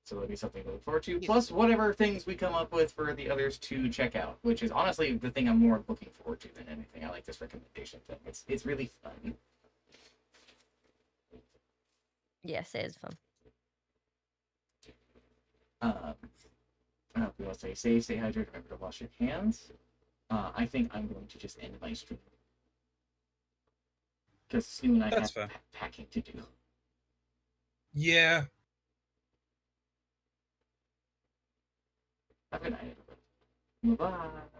So that'll be something to look forward to. Plus, whatever things we come up with for the others to check out, which is honestly the thing I'm more looking forward to than anything. I like this recommendation thing. It's really fun. Yes, it is fun. I hope you all stay safe, stay hydrated, remember to wash your hands. I think I'm going to just end my stream. Because soon I have packing to do. Yeah. Have a good night, everybody. Bye-bye.